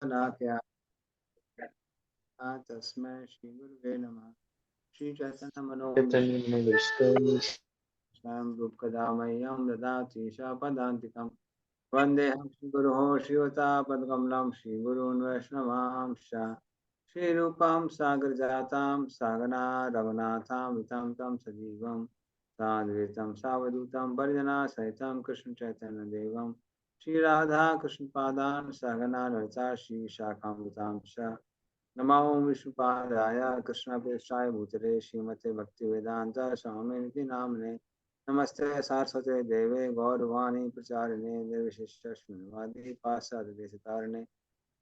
क्या तस्मै श्री गुरुवे नमः। श्री चैतन्य मनोभीष्टं रूपकदामह्यं ददाति शापदान्तिकम्। वन्देऽहं श्रीगुरोः श्रीयुतापद्कमलं श्रीगुरून् वैष्णवांश्च श्रीरूपां सागरजातां सागना रघुनाथामितं तं सजीवं साद्वैतं सावधूतं परिजनसहितं कृष्णचैतन्यदेवं श्रीराधा कृष्णपादान् सागना ललिता श्रीशाखान्वितां च नमो विष्णुपादाय कृष्णप्रेष्ठाय भूतले श्रीमते भक्तिवेदांत स्वामिनिति नामने नमस्ते सारस्वते देवे गौरवाणी प्रचारिणे निर्विशिष्टशून्यवादी पाश्चात्यदेशतारिणे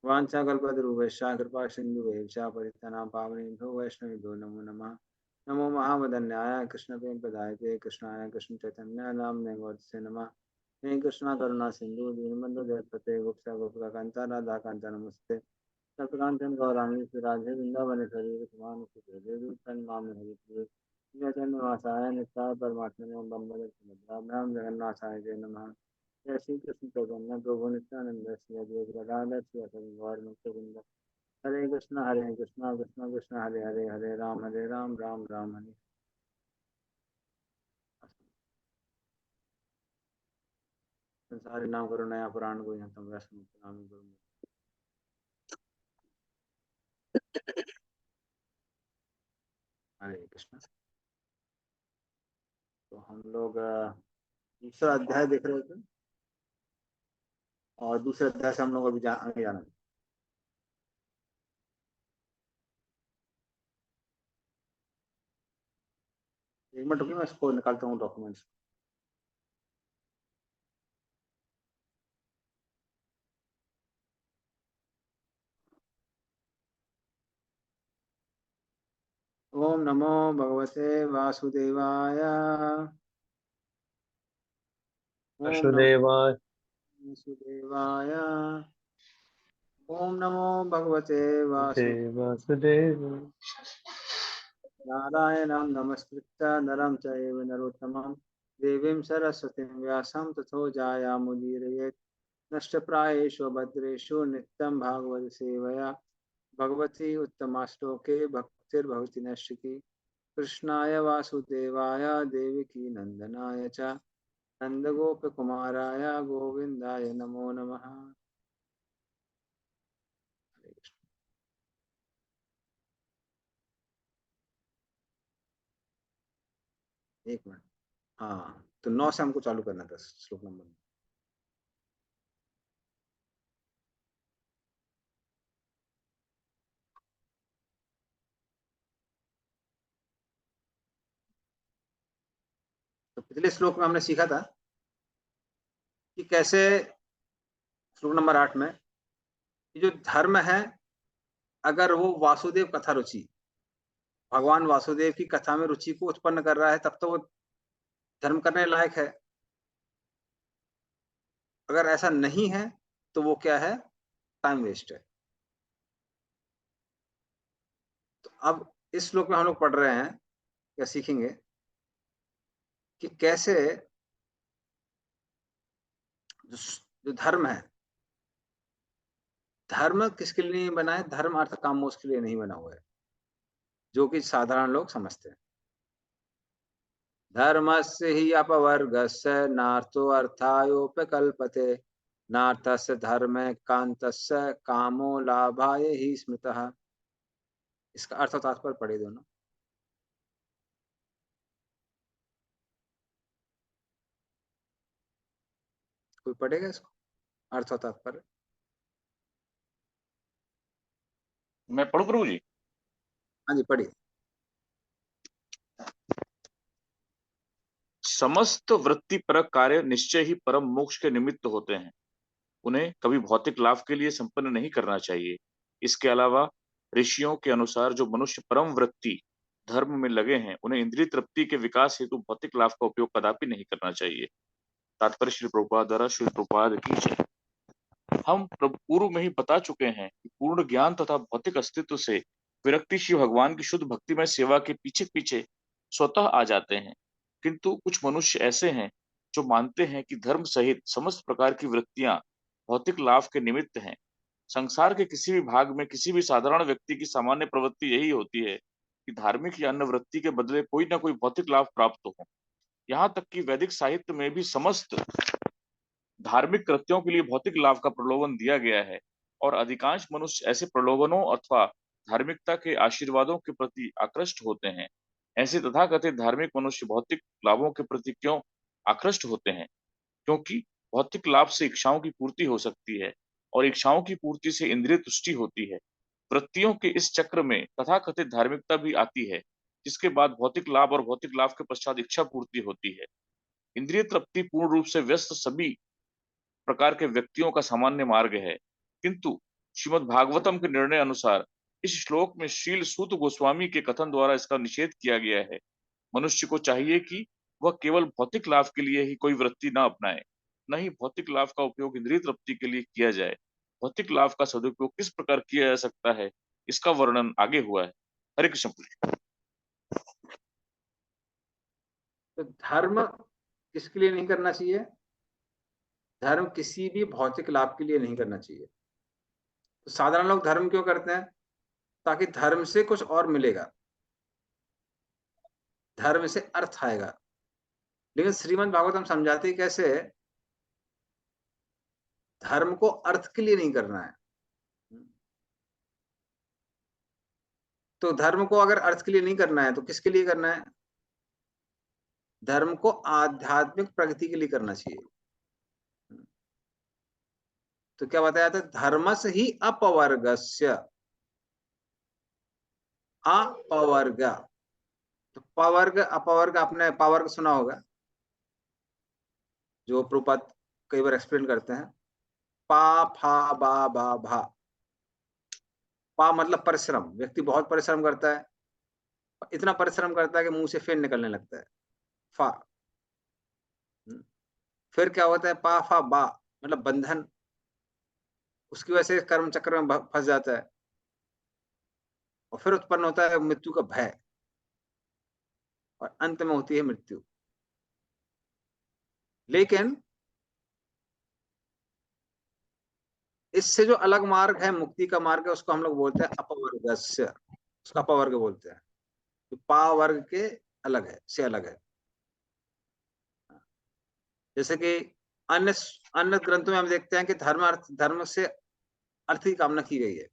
वाञ्छाकल्पतरुभ्यश्च कृपा सिन्धुभ्यश्च पतितानां पावनेभ्यो वैष्णवेभ्यो नमो नमः। नमो महावदन्याय कृष्णप्रेमप्रदायते कृष्णाय कृष्णचैतन्य नाम्ने गौरसे नमः। हे कृष्णा करुणा सिन्धु दीनबन्धु जगत्पते गोपिका गोपिकान्ता राधाकान्ता नमस्ते। सतकांचन गौरांगी राधे वृंदावनेश्वरी कृष्णान देवी तन्माम हरि प्रिय चैतन्य वासाय नित्याय परमात्मने बंदे सुभद्राभ्याम जगन्नाथाय जय नमः। जय श्री कृष्ण चैतन्य प्रभु नित्यानंद श्री अद्वैत गदाधर श्री अखंड गौर मुक्तवृंद हरे कृष्ण कृष्ण कृष्ण हरे हरे हरे राम राम राम हरे। संसारी नाम करो नया पुराण को यहाँ तम रस नाम गुरु। हरे कृष्ण। तो हम लोग दूसरा अध्याय देख रहे थे और दूसरे अध्याय से हम लोग अभी आगे जाना है। एक मिनट रुकिए मैं इसको निकालता हूँ डॉक्यूमेंट्स। ओम नमो भगवते वासुदेवाय। ओम नमो वसुदेवाय वासुदेवाय। ओम नमो भगवते वासुदेव नारायणं नमस्कृत्य नरं चैव नरोत्तमं देवीं सरस्वतीं व्यासं ततो जायामुदीरयेत्। नष्टप्रायेषु भद्रेषु नित्यं भागवत सेवया भगवती उत्तमाश्लोके भक्तिर्भवति नश्यति। कृष्णाय वासुदेवाय देवकी नंदनाय च नंदगोपकुमाराय गोविंदाय नमो नमः। हरे कृष्ण। एक मिनट। हाँ तो 9 से हमको चालू करना था श्लोक नंबर। तो पिछले श्लोक में हमने सीखा था कि कैसे श्लोक नंबर 8 में कि जो धर्म है अगर वो वासुदेव कथा रुचि भगवान वासुदेव की कथा में रुचि को उत्पन्न कर रहा है तब तो वो धर्म करने लायक है। अगर ऐसा नहीं है तो वो क्या है, टाइम वेस्ट है। तो अब इस श्लोक में हम लोग पढ़ रहे हैं या सीखेंगे कि कैसे जो धर्म है, धर्म किसके लिए नहीं बना है, धर्म अर्थ काम मोक्ष के लिए नहीं बना हुआ है जो कि साधारण लोग समझते हैं। धर्मस्य हि अपवर्गस्य नार्थो अर्थायोपकल्पते नार्थस्य धर्मे कांतस्य कामो लाभाय ही स्मृतः। इसका अर्थ और तात्पर्य पढ़े दोनों। कोई पढ़ेगा इसको अर्थ और तात्पर्य? मैं पढ़ू प्रभु जी? हाँ जी पढ़िए। समस्त वृत्तिपरक कार्य निश्चय ही परम मोक्ष के निमित्त होते हैं। उन्हें कभी भौतिक लाभ के लिए संपन्न नहीं करना चाहिए। इसके अलावा ऋषियों के अनुसार जो मनुष्य परम वृत्ति धर्म में लगे हैं उन्हें इंद्रिय तृप्ति के विकास हेतु भौतिक लाभ का उपयोग कदापि नहीं करना चाहिए। तात्पर्य श्री प्रभुपाद द्वारा श्री प्रभुपाद की जय। हम पूर्व में ही बता चुके हैं कि पूर्ण ज्ञान तथा भौतिक अस्तित्व से विरक्ति श्री भगवान की शुद्ध भक्तिमय सेवा के पीछे पीछे स्वतः आ जाते हैं। किंतु कुछ मनुष्य ऐसे हैं जो मानते हैं कि धर्म सहित समस्त प्रकार की वृत्तियां भौतिक लाभ के निमित्त हैं। संसार के किसी भी भाग में किसी भी साधारण व्यक्ति की सामान्य प्रवृत्ति यही होती है कि धार्मिक या अन्य वृत्ति के बदले कोई ना कोई भौतिक लाभ प्राप्त हो। यहाँ तक कि वैदिक साहित्य में भी समस्त धार्मिक कृत्यों के लिए भौतिक लाभ का प्रलोभन दिया गया है और अधिकांश मनुष्य ऐसे प्रलोभनों अथवा धार्मिकता के आशीर्वादों के प्रति आकृष्ट होते हैं। ऐसे तथाकथित धार्मिक मनुष्य भौतिक लाभों के प्रति क्यों आकृष्ट होते हैं? क्योंकि भौतिक लाभ से इच्छाओं की पूर्ति हो सकती है और इच्छाओं की पूर्ति से इंद्रिय तुष्टि होती है। वृत्तियों के इस चक्र में तथाकथित धार्मिकता भी आती है, जिसके बाद भौतिक लाभ और भौतिक लाभ के पश्चात इच्छा पूर्ति होती है। इंद्रिय तृप्ति पूर्ण रूप से व्यस्त सभी प्रकार के व्यक्तियों का सामान्य मार्ग है, किंतु श्रीमद् भागवतम के निर्णय अनुसार इस श्लोक में श्रील सूत गोस्वामी के कथन द्वारा इसका निषेध किया गया है। मनुष्य को चाहिए कि वह केवल भौतिक लाभ के लिए ही कोई वृत्ति न अपनाए, न ही भौतिक लाभ का उपयोग इंद्रिय तृप्ति के लिए किया जाए। भौतिक लाभ का सदुपयोग किस प्रकार किया जा सकता है, इसका वर्णन आगे हुआ है। हरे कृष्ण। तो धर्म किसके लिए नहीं करना चाहिए? धर्म किसी भी भौतिक लाभ के लिए नहीं करना चाहिए। तो साधारण लोग धर्म क्यों करते हैं? ताकि धर्म से कुछ और मिलेगा, धर्म से अर्थ आएगा। लेकिन श्रीमद् भागवतम समझाती कैसे? धर्म को अर्थ के लिए नहीं करना है। तो धर्म को अगर अर्थ के लिए नहीं करना है तो किसके लिए करना है? धर्म को आध्यात्मिक प्रगति के लिए करना चाहिए। तो क्या बताया था? धर्मस ही अपवर्गस्य, अपवर्ग। तो पवर्ग अपवर्ग, आपने पवर्ग सुना होगा, जो प्रभुपाद कई बार एक्सप्लेन करते हैं। पा फा बा बा भा। पा मतलब परिश्रम, व्यक्ति बहुत परिश्रम करता है, इतना परिश्रम करता है कि मुंह से फेन निकलने लगता है। फा। फिर क्या होता है? पा फा बा मतलब बंधन, उसकी वजह से कर्म चक्र में फंस जाता है और फिर उत्पन्न होता है मृत्यु का भय और अंत में होती है मृत्यु। लेकिन इससे जो अलग मार्ग है, मुक्ति का मार्ग है, उसको हम लोग बोलते हैं अपवर्गस्य, उसका अपवर्ग बोलते हैं। तो पा वर्ग के अलग है, से अलग है। जैसे कि अन्य अन्य ग्रंथों में हम देखते हैं कि धर्म से अर्थ की कामना की गई है।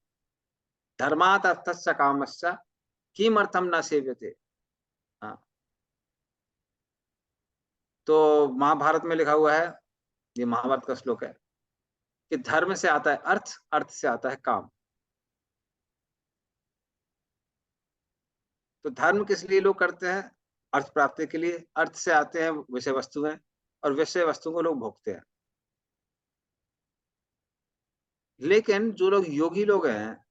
धर्मात् अर्थस्य कामस्य किमर्थम न सेव्यते। हाँ, तो महाभारत में लिखा हुआ है, ये महाभारत का श्लोक है कि धर्म से आता है अर्थ, अर्थ से आता है काम। तो धर्म किस लिए लोग करते हैं? अर्थ प्राप्ति के लिए। अर्थ से आते हैं विषय वस्तुएं और विषय वस्तु को लोग भोगते हैं। लेकिन जो लोग योगी लोग हैं,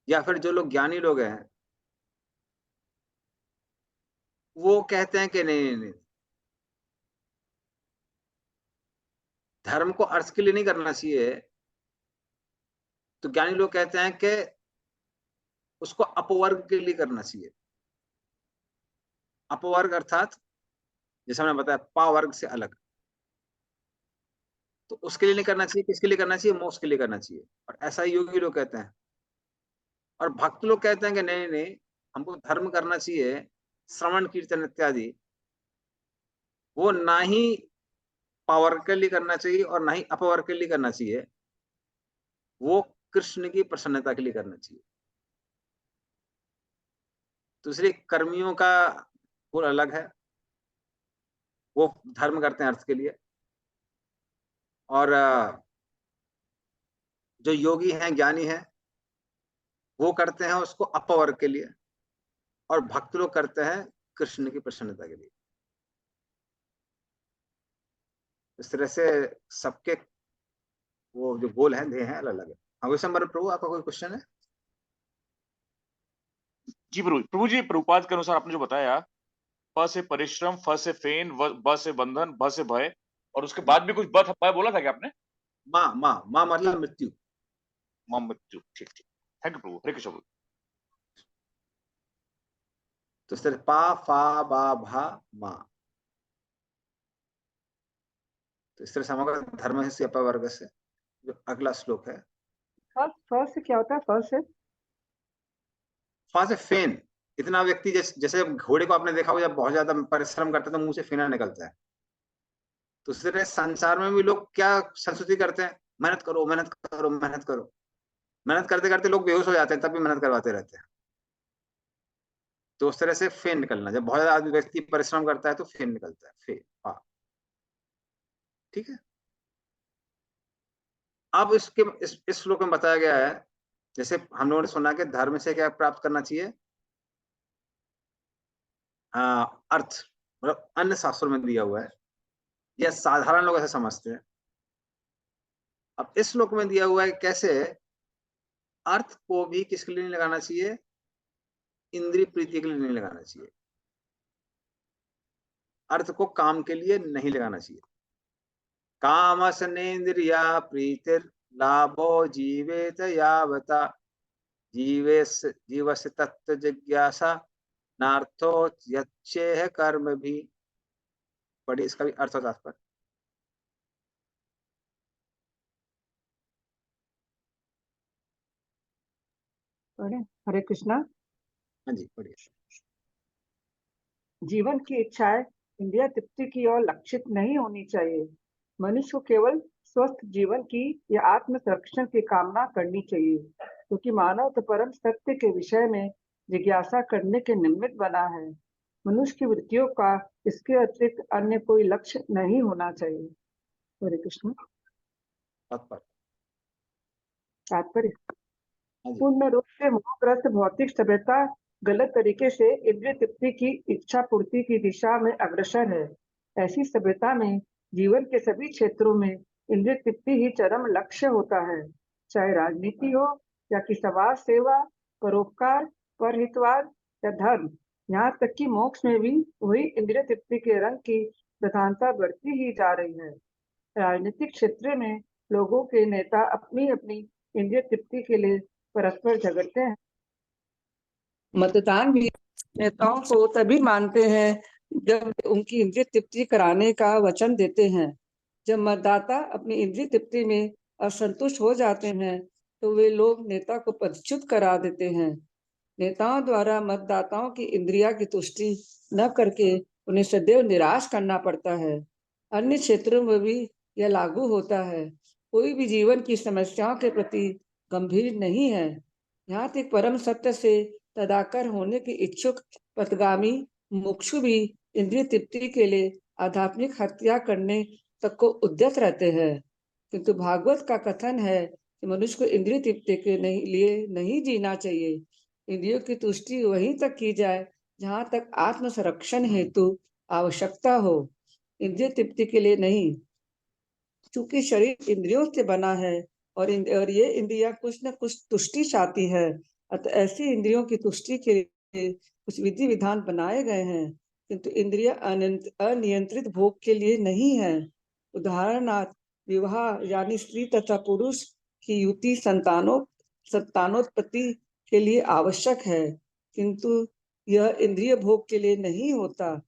या फिर जो लोग ज्ञानी लोग हैं, वो कहते हैं कि नहीं नहीं नहीं, धर्म को अर्थ के लिए नहीं करना चाहिए। तो ज्ञानी लोग कहते हैं कि उसको अपवर्ग के लिए करना चाहिए। अपवर्ग अर्थात जैसे हमने बताया पा वर्ग से अलग, तो उसके लिए नहीं करना चाहिए। किसके लिए करना चाहिए? मोक्ष के लिए करना चाहिए। और ऐसा ही योगी लोग कहते हैं। और भक्त लोग कहते हैं कि नहीं नहीं, हमको धर्म करना चाहिए, श्रवण कीर्तन इत्यादि, वो ना ही पावर के लिए करना चाहिए और ना ही अपवर्ग के लिए करना चाहिए, वो कृष्ण की प्रसन्नता के लिए करना चाहिए। दूसरे कर्मियों का गुण अलग है, वो धर्म करते हैं अर्थ के लिए, और जो योगी हैं ज्ञानी हैं वो करते हैं उसको अपवर्ग के लिए, और भक्त लोग करते हैं कृष्ण की प्रसन्नता के लिए। इस तरह से सबके वो जो गोल हैं, ध्येय हैं, अलग अलग है। हाँ विशंबर प्रभु, आपका कोई क्वेश्चन है? जी प्रभु जी, प्रभुपाद के अनुसार आपने जो बताया, प से परिश्रम, फ से फेन, ब से बंधन, भ से भय, और उसके बाद भी कुछ ब बोला था क्या आपने? माँ माँ माँ मतलब मृत्यु। मृत्यु। ठीक ठीक। थैंक यू प्रभु। हरे कृष्ण प्रभु। तो इस तरह पा फा बा भा माँ, तो इस तरह से हम धर्म से अपवर्ग से। जो अगला श्लोक है, फर्स्ट से क्या होता है? फर्स्ट से फा से फेन। इतना व्यक्ति जैसे घोड़े को आपने देखा हो, जब बहुत ज्यादा परिश्रम करता है तो मुंह से फेना निकलता है। तो इस तरह संसार में भी लोग क्या संस्तुति करते हैं, मेहनत करो मेहनत करो मेहनत करो। मेहनत करते करते लोग बेहोश हो जाते हैं, तब भी मेहनत करवाते रहते हैं। तो उस तरह से फेन निकलना, जब बहुत ज्यादा व्यक्ति परिश्रम करता है तो फेन निकलता है, फे फा। ठीक है। अब इसके इस श्लोक में बताया गया है, जैसे हम लोगों ने सुना कि धर्म से क्या प्राप्त करना चाहिए, अर्थ, मतलब अन्य शास्त्रों में दिया हुआ है, यह साधारण लोग ऐसे समझते हैं। अब इस श्लोक में दिया हुआ है कैसे अर्थ को भी किसके लिए नहीं लगाना चाहिए, इंद्रिय प्रीति के लिए नहीं लगाना चाहिए। अर्थ को काम के लिए नहीं लगाना चाहिए। कामसनेन्द्रिया प्रीतिर लाभो जीवेत यावता जीवस्य तत्व जिज्ञासा नार्थो यच्छेह कर्म भी। बड़ी इसका भी अर्थ और तात्पर्य। हरे कृष्णा। हाँ जी, बढ़िया। जीवन की इच्छाएं इंद्रिय तृप्ति की ओर लक्षित नहीं होनी चाहिए। मनुष्य को केवल स्वस्थ जीवन की या आत्म संरक्षण की कामना करनी चाहिए, क्योंकि मानव तो परम सत्य के विषय में जिज्ञासा करने के निमित्त बना है। मनुष्य की वृत्तियों का इसके अतिरिक्त अन्य कोई लक्ष्य नहीं होना चाहिए। हरे कृष्ण। तात्पर्य। तात्पर्य, हाँ जी। पूर्ण रूप से मोहग्रस्त भौतिक सभ्यता गलत तरीके से इंद्रिय तृप्ति की इच्छा पूर्ति की दिशा में अग्रसर है। ऐसी सभ्यता में जीवन के सभी क्षेत्रों में इंद्रिय तृप्ति ही चरम लक्ष्य होता है, चाहे राजनीति हो या कि समाज सेवा, परोपकार, परहितवाद या धर्म। यहाँ तक कि मोक्ष में भी वही इंद्रिय तृप्ति के रंग की प्रधानता बढ़ती ही जा रही है। राजनीतिक क्षेत्र में लोगों के नेता अपनी अपनी इंद्रिय तृप्ति के लिए परस्पर झगड़ते हैं। मतदान भी नेताओं को तभी मानते हैं जब उनकी इंद्रिय तृप्ति कराने का वचन देते हैं। जब मतदाता अपनी इंद्रिय तृप्ति में असंतुष्ट हो जाते हैं तो वे लोग नेता को पदच्युत करा देते हैं। नेताओं द्वारा मतदाताओं की इंद्रिया की तुष्टि न करके उन्हें सदैव निराश करना पड़ता है। अन्य क्षेत्रों में भी यह लागू होता है। कोई भी जीवन की समस्याओं के प्रति गंभीर नहीं है। यहाँ तक परम सत्य से तदाकर होने के इच्छुक पथगामी मुक्षु भी इंद्रिय तृप्ति के लिए आध्यात्मिक हत्या करने तक को उद्यत रहते हैं। किंतु भागवत का कथन है कि मनुष्य को इंद्रिय तृप्ति के लिए नहीं जीना चाहिए। इंद्रियों की तुष्टि वहीं तक की जाए जहां तक आत्म संरक्षण हेतु आवश्यकता हो, इंद्रिय तृप्ति के लिए नहीं। चूंकि शरीर इंद्रियों से बना है और ये इंद्रियां कुछ न कुछ तुष्टि चाहती है, अतः ऐसी इंद्रियों की तुष्टि के लिए कुछ विधि विधान बनाए गए हैं, किंतु इंद्रिय अनियंत्रित भोग के लिए नहीं है। उदाहरणार्थ विवाह यानी स्त्री तथा पुरुष की युति संतानोत्पत्ति के लिए आवश्यक है, किंतु यह इंद्रिय भोग के लिए नहीं होता।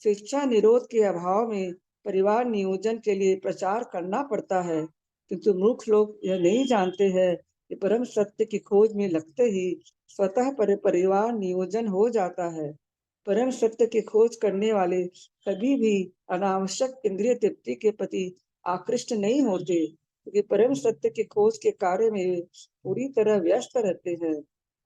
शिक्षा निरोध के अभाव में परिवार नियोजन के लिए प्रचार करना पड़ता है, किंतु मूर्ख लोग यह नहीं जानते हैं कि परम सत्य की खोज में लगते ही स्वतः परिवार नियोजन हो जाता है। परम सत्य की खोज करने वाले कभी भी अनावश्यक इंद्रिय तृप्ति के प्रति आकृष्ट नहीं होते, क्योंकि परम सत्य की खोज के कार्य में पूरी तरह व्यस्त रहते हैं।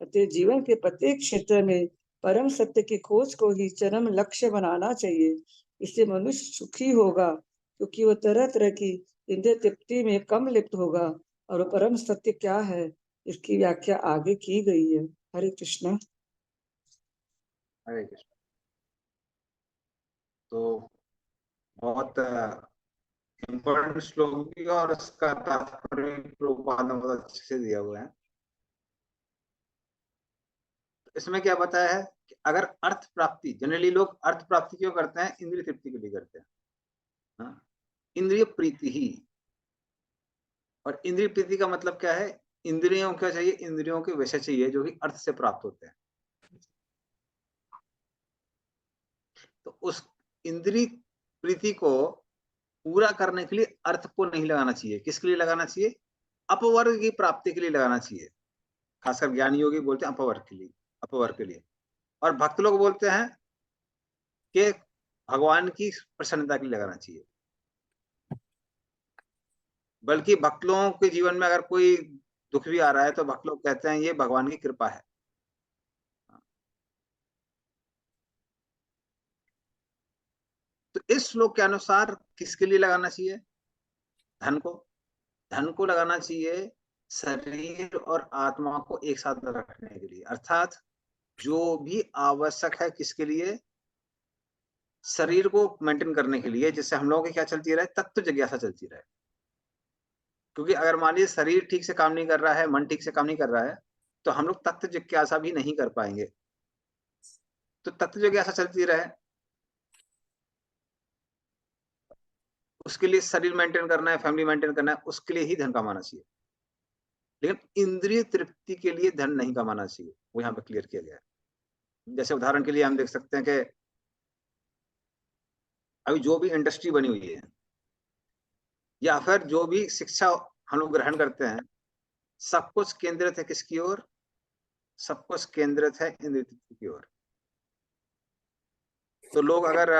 अतः जीवन के प्रत्येक क्षेत्र में परम सत्य की खोज को ही चरम लक्ष्य बनाना चाहिए। इससे मनुष्य सुखी होगा, क्योंकि वह तरह तरह की इंद्रिय तृप्ति में कम लिप्त होगा। और परम सत्य क्या है, इसकी व्याख्या आगे की गई है। हरे कृष्ण। हरे कृष्ण। तो बहुत इम्पोर्टेंट श्लोक भी और उसका तात्पर्य प्रभुपाद ने बहुत अच्छे से दिया हुआ है। इसमें क्या बताया है कि अगर अर्थ प्राप्ति, जनरली लोग अर्थ प्राप्ति क्यों करते हैं, इंद्रिय तृप्ति के लिए करते हैं। हाँ? इंद्रिय प्रीति ही, और इंद्रिय प्रीति का मतलब क्या है, इंद्रियों क्या चाहिए, इंद्रियों के विषय चाहिए जो कि अर्थ से प्राप्त होते हैं। तो उस इंद्रिय प्रीति को पूरा करने के लिए अर्थ को नहीं लगाना चाहिए। किसके लिए लगाना चाहिए, अपवर्ग की प्राप्ति के लिए लगाना चाहिए। खासकर ज्ञानी योगी बोलते हैं अपवर्ग के लिए, अपवर्ग के लिए। और भक्त लोग बोलते हैं कि भगवान की प्रसन्नता के लिए लगाना चाहिए। बल्कि भक्त लोगों के जीवन में अगर कोई दुख भी आ रहा है तो भक्त लोग कहते हैं ये भगवान की कृपा है। तो इस श्लोक के अनुसार किसके लिए लगाना चाहिए? धन को। धन को लगाना चाहिए शरीर और आत्मा को एक साथ रखने के लिए, अर्थात जो भी आवश्यक है किसके लिए? शरीर को मेंटेन करने के लिए, जिससे हम लोगों की क्या चलती रहे? तत्व जिज्ञासा चलती रहे। क्योंकि अगर मान लीजिए शरीर ठीक से काम नहीं कर रहा है, मन ठीक से काम नहीं कर रहा है, तो हम लोग तत्व जिज्ञासा भी नहीं कर पाएंगे। तो तत्व जिज्ञासा चलती रहे, उसके लिए शरीर मेंटेन करना है, फैमिली मेंटेन करना है, उसके लिए ही धन कमाना चाहिए। लेकिन इंद्रिय तृप्ति के लिए धन नहीं कमाना चाहिए, वो यहाँ पे क्लियर किया गया है। जैसे उदाहरण के लिए हम देख सकते हैं कि अभी जो भी इंडस्ट्री बनी हुई है या फिर जो भी शिक्षा हम लोग ग्रहण करते हैं, सब कुछ केंद्रित है किसकी ओर? सब कुछ केंद्रित है इंद्रिय तृप्ति की ओर। तो लोग अगर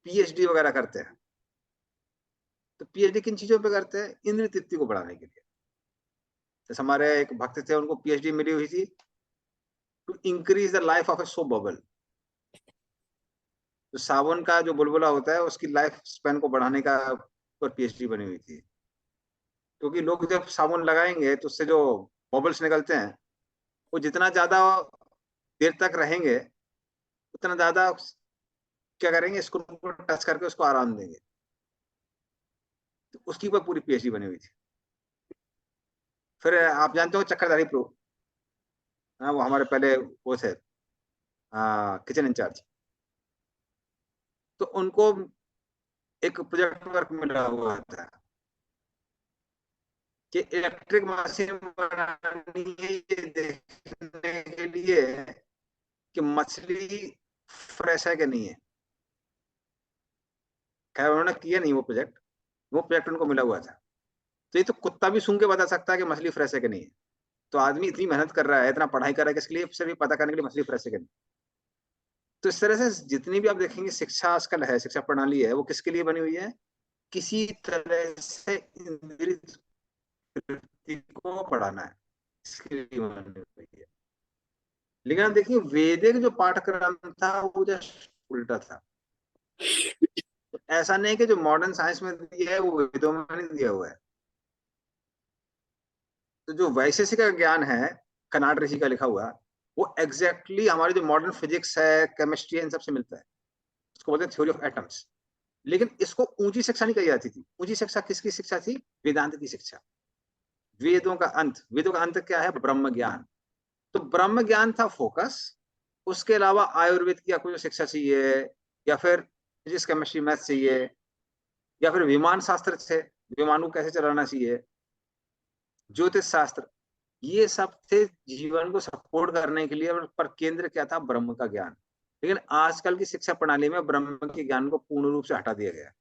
पीएचडी वगैरह करते हैं तो पीएचडी किन चीजों पे करते हैं? इंद्रिय तृप्ति को बढ़ाने के लिए। जैसे हमारे एक भक्त थे, उनको पीएचडी मिली हुई थी to increase the life of a soap bubble. तो साबुन का जो बुलबुला होता है उसकी लाइफ स्पैन को बढ़ाने का पर पीएचडी बनी हुई थी। क्योंकि लोग जब साबुन लगाएंगे तो उससे जो बबल्स निकलते हैं वो जितना ज्यादा देर तक रहेंगे उतना ज्यादा क्या करेंगे? इसको टच करके उसको आराम देंगे। तो उसकी ऊपर पूरी पीएचडी बनी हुई थी। फिर आप जानते हो चक्रधारी प्रो, वो हमारे पहले वो थे किचन इंचार्ज। तो उनको एक प्रोजेक्ट वर्क मिला हुआ था कि इलेक्ट्रिक मशीन बनानी है ये देखने के लिए कि मछली फ्रेश है कि नहीं है। खैर उन्होंने किया नहीं वो प्रोजेक्ट उनको मिला हुआ था। तो ये तो कुत्ता भी सूंघ के बता सकता है कि मछली फ्रेश है कि नहीं है। तो आदमी इतनी मेहनत कर रहा है, इतना पढ़ाई कर रहा है किसके लिए? सिर्फ पता करने के लिए मछली फ्रेश है कि नहीं। तो इस तरह से जितनी भी आप देखेंगे शिक्षा आजकल है, शिक्षा प्रणाली है, वो किसके लिए बनी हुई है? किसी तरह से इंद्रिय तृप्ति को बढ़ाना है, इसके लिए बनी हुई है। लेकिन आप देखिए वैदिक जो पाठ्यक्रम था वो जस्ट उल्टा था। तो ऐसा नहीं कि जो मॉडर्न साइंस में दिया है वो वेदों में नहीं दिया हुआ है। तो जो वैशेषिक का ज्ञान है कनाड ऋषि का लिखा हुआ, वो एग्जैक्टली हमारी जो मॉडर्न फिजिक्स है, केमिस्ट्री है, इन सबसे मिलता है। उसको बोलते हैं थ्योरी ऑफ एटम्स। लेकिन इसको ऊंची शिक्षा नहीं कही जाती थी। ऊंची शिक्षा किसकी शिक्षा थी? वेदांत की शिक्षा। वेदों का अंत, वेदों का अंत क्या है? ब्रह्म ज्ञान। तो ब्रह्म ज्ञान था फोकस। उसके अलावा आयुर्वेद की आपको जो शिक्षा चाहिए, या फिर फिजिक्स केमिस्ट्री मैथ चाहिए, या फिर विमान शास्त्र से विमान को कैसे चलाना चाहिए, ज्योतिष शास्त्र, ये सब थे जीवन को सपोर्ट करने के लिए। पर केंद्र क्या था? ब्रह्म का ज्ञान। लेकिन आजकल की शिक्षा प्रणाली में ब्रह्म के ज्ञान को पूर्ण रूप से हटा दिया गया।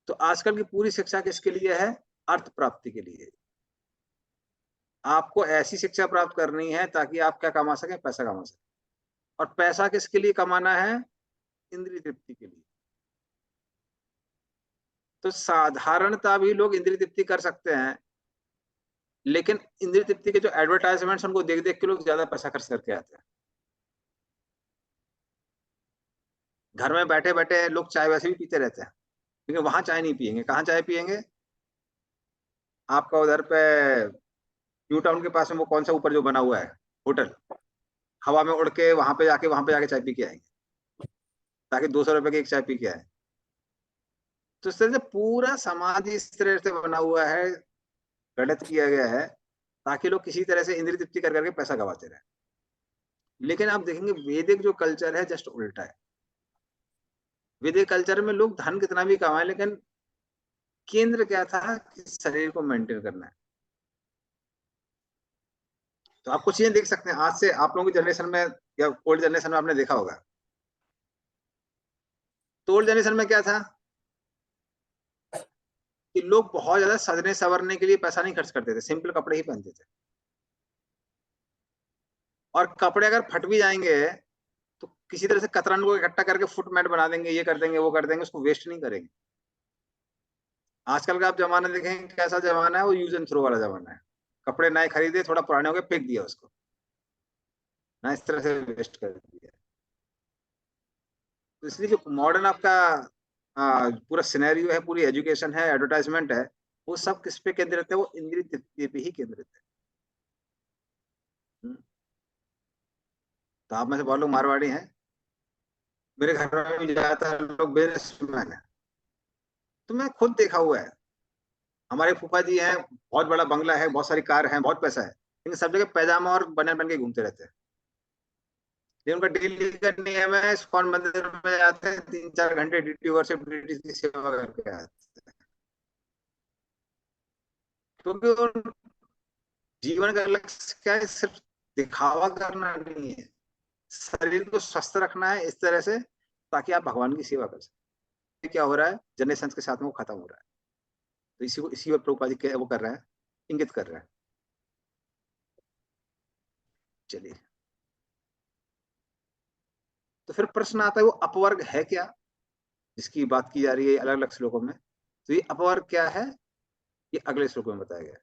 तो आजकल की पूरी शिक्षा किसके लिए है? अर्थ प्राप्ति के लिए। आपको ऐसी शिक्षा प्राप्त करनी है ताकि आप क्या कमा सकें? पैसा कमा सकें। और पैसा किसके लिए कमाना है? इंद्रिय तृप्ति के लिए। तो साधारणता भी लोग इंद्रिय तृप्ति कर सकते हैं, लेकिन इंद्रिय तृप्ति के जो एडवर्टाइजमेंट्स उनको देख देख के लोग ज्यादा पैसा खर्च करके आते हैं। घर में बैठे बैठे लोग चाय वैसे भी पीते रहते हैं, लेकिन वहां चाय नहीं पियेंगे। कहाँ चाय पियेंगे? आपका उधर पे न्यू टाउन के पास में वो कौन सा ऊपर जो बना हुआ है होटल, हवा में उड़ के वहां पे जाके चाय पी के आएंगे, ताकि 200 रुपए की एक चाय पी के आए। तो इस तरह से पूरा समाज इस तरह से बना हुआ है, गठित किया गया है, ताकि लोग किसी तरह से इंद्रिय तृप्ति कर करके पैसा गवाते रहे। लेकिन आप देखेंगे वैदिक जो कल्चर है जस्ट उल्टा है। वैदिक कल्चर में लोग धन कितना भी कमाए, लेकिन केंद्र क्या था? कि शरीर को मेंटेन करना है। तो आप कुछ चीजें देख सकते हैं आज से आप लोगों की जनरेशन में या ओल्ड जनरेशन में आपने देखा होगा। तो ओल्ड जनरेशन में क्या था? कि लोग बहुत ज्यादा सजने संवरने के लिए पैसा नहीं खर्च करते थे, सिंपल कपड़े ही पहनते थे। और कपड़े अगर फट भी जाएंगे तो किसी तरह से कतरन को इकट्ठा करके फुटमेट बना देंगे, ये कर देंगे वो कर देंगे, उसको वेस्ट नहीं करेंगे। आजकल का आप जमाना देखें कैसा जमाना है, वो यूज एंड थ्रो वाला जमाना है। कपड़े नए खरीदे, थोड़ा पुराने हो गए, फेंक दिया उसको, ना इस तरह से वेस्ट कर दिया। तो इसलिए जो मॉडर्न आपका पूरा सिनेरियो है, पूरी एजुकेशन है, एडवर्टाइजमेंट है, वो सब किस पे केंद्रित है? वो इंद्रिय तृप्ति पे ही केंद्रित है। तो आप में से बहुत लोग मारवाड़ी हैं, मेरे घर में भी ज्यादातर लोग बिजनेसमैन है, तो मैं खुद देखा हुआ है। हमारे फूफा जी हैं, बहुत बड़ा बंगला है, बहुत सारी कार है, बहुत पैसा है, लेकिन सब जगह पैजामा और बनियान बन के घूमते रहते हैं। लेकिन उनका डेली का नियम है, इस्कॉन मंदिर में जाते हैं, 3-4 घंटे ड्यूटी वर्शिप ड्यूटी की सेवा करके आते हैं, क्योंकि जीवन का लक्ष्य क्या है? सिर्फ दिखावा करना नहीं है, शरीर को स्वस्थ रखना है इस तरह से ताकि आप भगवान की सेवा कर सकें। क्या हो रहा है जनरेशन के साथ में, वो खत्म हो रहा है। तो इसी और प्रभुपाद जी वो कर रहा है, इंगित कर रहा है। चलिए, तो फिर प्रश्न आता है वो अपवर्ग है क्या, जिसकी बात की जा रही है अलग अलग श्लोकों में। तो ये अपवर्ग क्या है, ये अगले श्लोक में बताया गया है।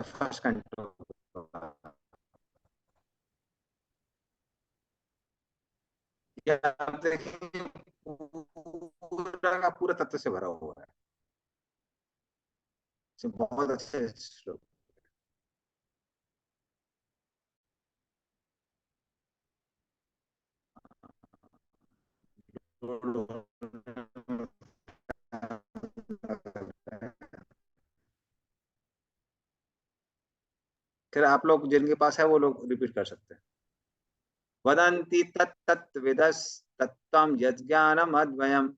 फर्स्ट कंट्रोल देखेंगे, पूरा का पूरा तत्व से भरा हुआ है, बहुत अच्छे श्लोक। फिर आप लोग जिनके पास है वो लोग रिपीट कर सकते हैं। वदन्ति तत्तत्विदस् तत्त्वं यज्ञानम अद्वयम्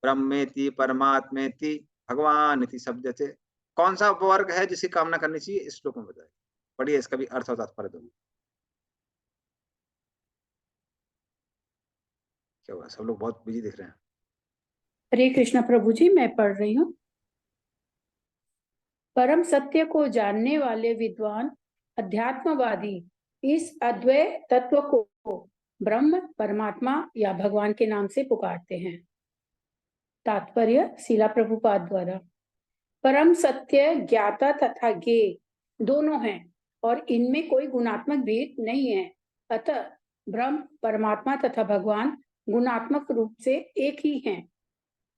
ब्रह्मेति परमात्मेति भगवान इति शब्दते। कौन सा उपवर्ग है जिसकी कामना करनी चाहिए, इस श्लोक में बताया। पढ़िए, इसका भी अर्थ और तात्पर्य दूंगी। क्या हुआ, सब लोग बहुत बिजी दिख रहे हैं। हरे कृष्णा प्रभु जी, मैं पढ़ रही हूँ। परम सत्य को जानने वाले विद्वान अध्यात्मवादी इस अद्वय तत्व को ब्रह्म, परमात्मा या भगवान के नाम से पुकारते हैं। तात्पर्य शिला प्रभुपाद द्वारा। परम सत्य ज्ञाता तथा ज्ञेय दोनों हैं और इनमें कोई गुणात्मक भेद नहीं है। अतः ब्रह्म, परमात्मा तथा भगवान गुणात्मक रूप से एक ही हैं।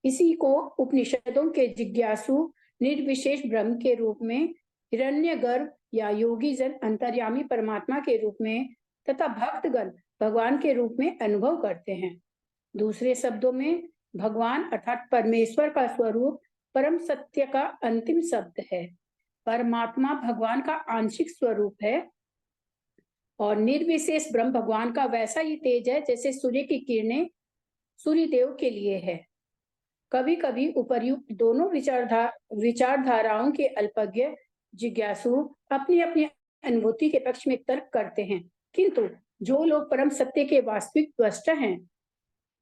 इसी को उपनिषदों के जिज्ञासु निर्विशेष ब्रह्म के रूप में, हिरण्यगर्भ या योगी जन अंतर्यामी परमात्मा के रूप में तथा भक्तगण भगवान के रूप में अनुभव करते हैं। दूसरे शब्दों में, भगवान अर्थात परमेश्वर का स्वरूप परम सत्य का अंतिम शब्द है। परमात्मा भगवान का आंशिक स्वरूप है और निर्विशेष ब्रह्म भगवान का वैसा ही तेज है जैसे सूर्य की किरणें सूर्य देव के लिए है। कभी कभी उपर्युक्त दोनों विचारधाराओं के अल्पज्ञ जिज्ञासु अपनी अपनी अनुभूति के पक्ष में तर्क करते हैं, किंतु जो लोग परम सत्य के वास्तविक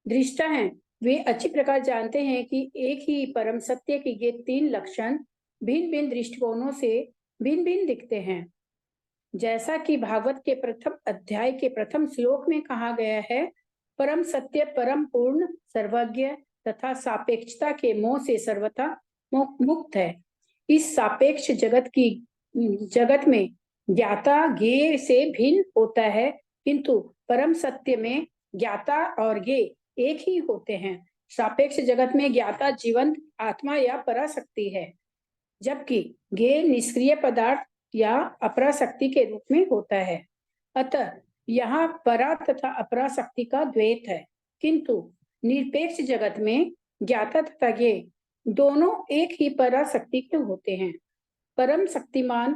दृष्टा हैं, वे अच्छी प्रकार जानते हैं कि एक ही परम सत्य के ये तीन लक्षण भिन्न भिन्न दृष्टिकोणों से भिन्न भिन्न दिखते हैं। जैसा कि भागवत के प्रथम अध्याय के प्रथम श्लोक में कहा गया है, परम सत्य परम पूर्ण सर्वज्ञ तथा सापेक्षता के मोह से सर्वथा मुक्त है। इस सापेक्ष जगत में ज्ञाता ज्ञेय से भिन्न होता है, किंतु परम सत्य में ज्ञाता और ज्ञेय एक ही होते हैं। सापेक्ष जगत में ज्ञाता जीवंत आत्मा या पराशक्ति है, जबकि ज्ञेय निष्क्रिय पदार्थ या अपराशक्ति के रूप में होता है। अतः यहाँ परा तथा अपराशक्ति का द्वैत है, किंतु निरपेक्ष जगत में ज्ञाता तथा ज्ञेय दोनों एक ही पराशक्ति के होते हैं। परम शक्तिमान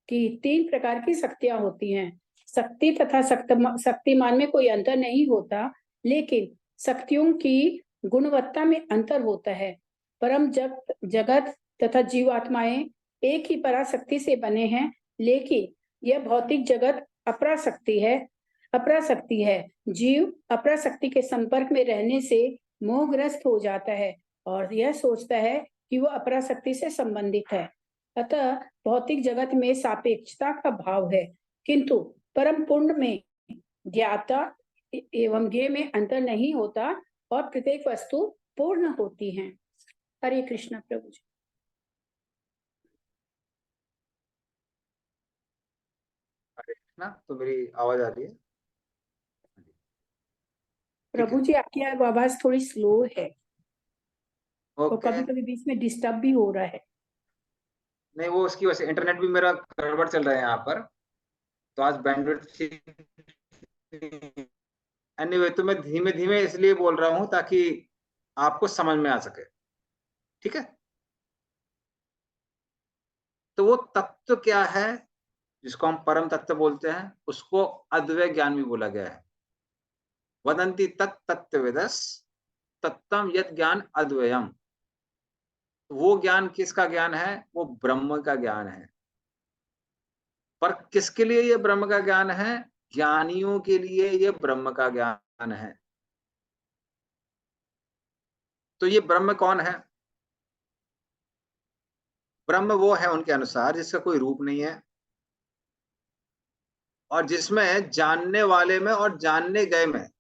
की तीन प्रकार की शक्तियां होती हैं। शक्ति तथा शक्तिमान में कोई अंतर नहीं होता, लेकिन शक्तियों की गुणवत्ता में अंतर होता है। परम जगत तथा जीवात्माएं एक ही पराशक्ति से बने हैं, लेकिन यह भौतिक जगत अपराशक्ति है। जीव अपराशक्ति के संपर्क में रहने से मोहग्रस्त हो जाता है और यह सोचता है कि वो अपराशक्ति से संबंधित है। अतः भौतिक जगत में सापेक्षता का भाव है, किंतु परम पुण्य में ज्ञाता एवं ज्ञेय में अंतर नहीं होता और प्रत्येक वस्तु पूर्ण होती है। हरे कृष्ण प्रभु जी। हरे कृष्णा। तो मेरी आवाज आ रही है? प्रभु जी आपकी आवाज थोड़ी स्लो है और ओके। कभी कभी बीच में डिस्टर्ब भी हो रहा है। नहीं, वो उसकी वजह से इंटरनेट भी मेरा गड़बड़ चल रहा है यहाँ पर, तो आज बैंडविड्थ एनीवे, तो मैं धीमे धीमे इसलिए बोल रहा हूँ ताकि आपको समझ में आ सके, ठीक है? तो वो तत्व क्या है जिसको हम परम तत्व बोलते हैं, उसको अद्वय ज्ञान भी बोला गया है। वदंती तत्तत्वविदस् तत्तम यत् ज्ञान अद्वयम। वो ज्ञान किसका ज्ञान है? वो ब्रह्म का ज्ञान है। पर किसके लिए ये ब्रह्म का ज्ञान है? ज्ञानियों के लिए ये ब्रह्म का ज्ञान है। तो ये ब्रह्म कौन है? ब्रह्म वो है उनके अनुसार जिसका कोई रूप नहीं है और जिसमें जानने वाले में और जानने गए में,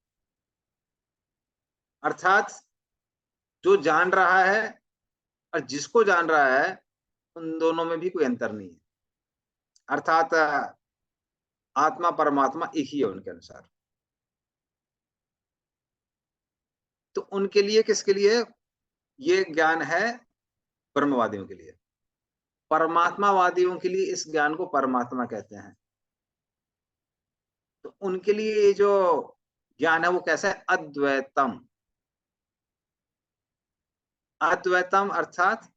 अर्थात जो जान रहा है और जिसको जान रहा है, उन दोनों में भी कोई अंतर नहीं है। अर्थात आत्मा परमात्मा एक ही है उनके अनुसार। तो उनके लिए, किसके लिए ये ज्ञान है? ब्रह्मवादियों के लिए। परमात्मावादियों के लिए इस ज्ञान को परमात्मा कहते हैं। तो उनके लिए ये जो ज्ञान है वो कैसा है? अद्वैतम। अद्वैतम अर्थात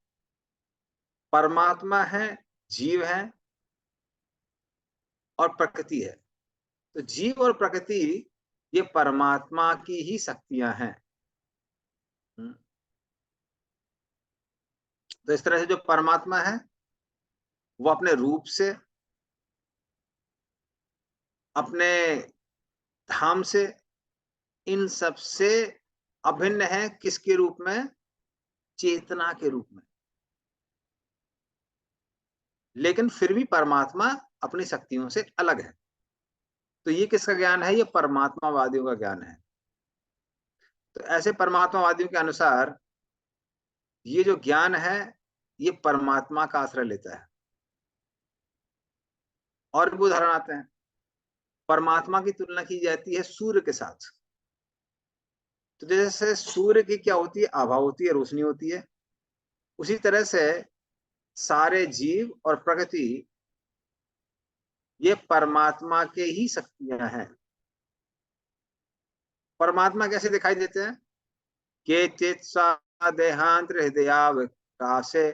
परमात्मा है, जीव है और प्रकृति है। तो जीव और प्रकृति ये परमात्मा की ही शक्तियां हैं। तो इस तरह से जो परमात्मा है वो अपने रूप से, अपने धाम से, इन सब से अभिन्न है। किसके रूप में? चेतना के रूप में। लेकिन फिर भी परमात्मा अपनी शक्तियों से अलग है। तो ये किसका ज्ञान है? ये परमात्मावादियों का ज्ञान है। तो ऐसे परमात्मावादियों के अनुसार ये जो ज्ञान है ये परमात्मा का आश्रय लेता है। और भी उदाहरण आते हैं। परमात्मा की तुलना की जाती है सूर्य के साथ। तो जैसे सूर्य की क्या होती है? आभा होती है, रोशनी होती है। उसी तरह से सारे जीव और प्रकृति ये परमात्मा के ही शक्तियां हैं। परमात्मा कैसे दिखाई देते हैं? के चित्सा देहांत हृदयावकाशे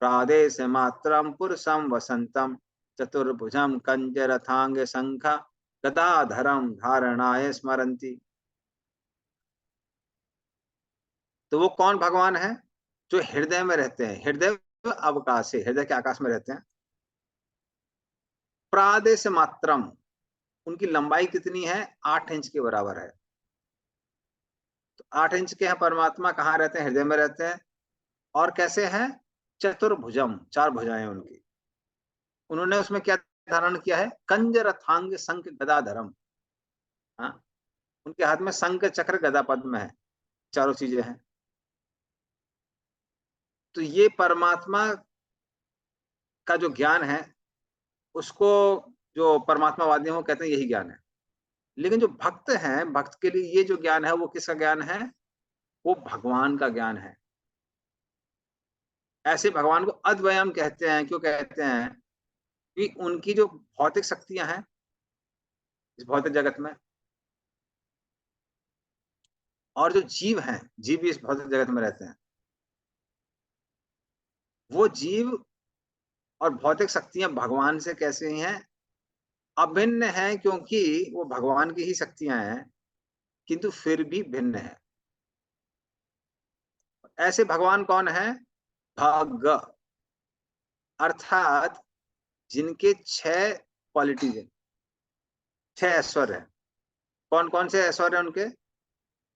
प्रादेश मात्रम पुरुषम वसंतम चतुर्भुजम कंजरथांग शंखा गदाधरम धारणाय स्मरंती। तो वो कौन भगवान है? जो हृदय में रहते हैं। हृदय अवकाश है, हृदय के आकाश में रहते हैं। प्रादेश मात्रम, उनकी लंबाई कितनी है? 8 इंच के बराबर है। तो 8 इंच के हैं परमात्मा। कहाँ रहते हैं? हृदय में रहते हैं। और कैसे हैं? चतुर्भुजम, 4 भुजाएं उनकी। उन्होंने उसमें क्या धारण किया है? कंजरथांग शंख गदाधरम। हाँ, उनके हाथ में शंख चक्र गदा पद्म है, चारों चीजें हैं। तो ये परमात्मा का जो ज्ञान है उसको जो परमात्मावादी हो कहते हैं यही ज्ञान है। लेकिन जो भक्त हैं, भक्त के लिए ये जो ज्ञान है वो किसका ज्ञान है? वो भगवान का ज्ञान है। ऐसे भगवान को अद्वयम कहते हैं। क्यों कहते हैं? कि उनकी जो भौतिक शक्तियां हैं इस भौतिक जगत में, और जो जीव हैं, जीव भी इस भौतिक जगत में रहते हैं, वो जीव और भौतिक शक्तियां भगवान से कैसे हैं? अभिन्न हैं, क्योंकि वो भगवान की ही शक्तियां हैं किंतु फिर भी भिन्न है। ऐसे भगवान कौन है? भग, अर्थात जिनके 6 क्वालिटीज हैं। 6 ऐश्वर्य। कौन कौन से ऐश्वर्य उनके?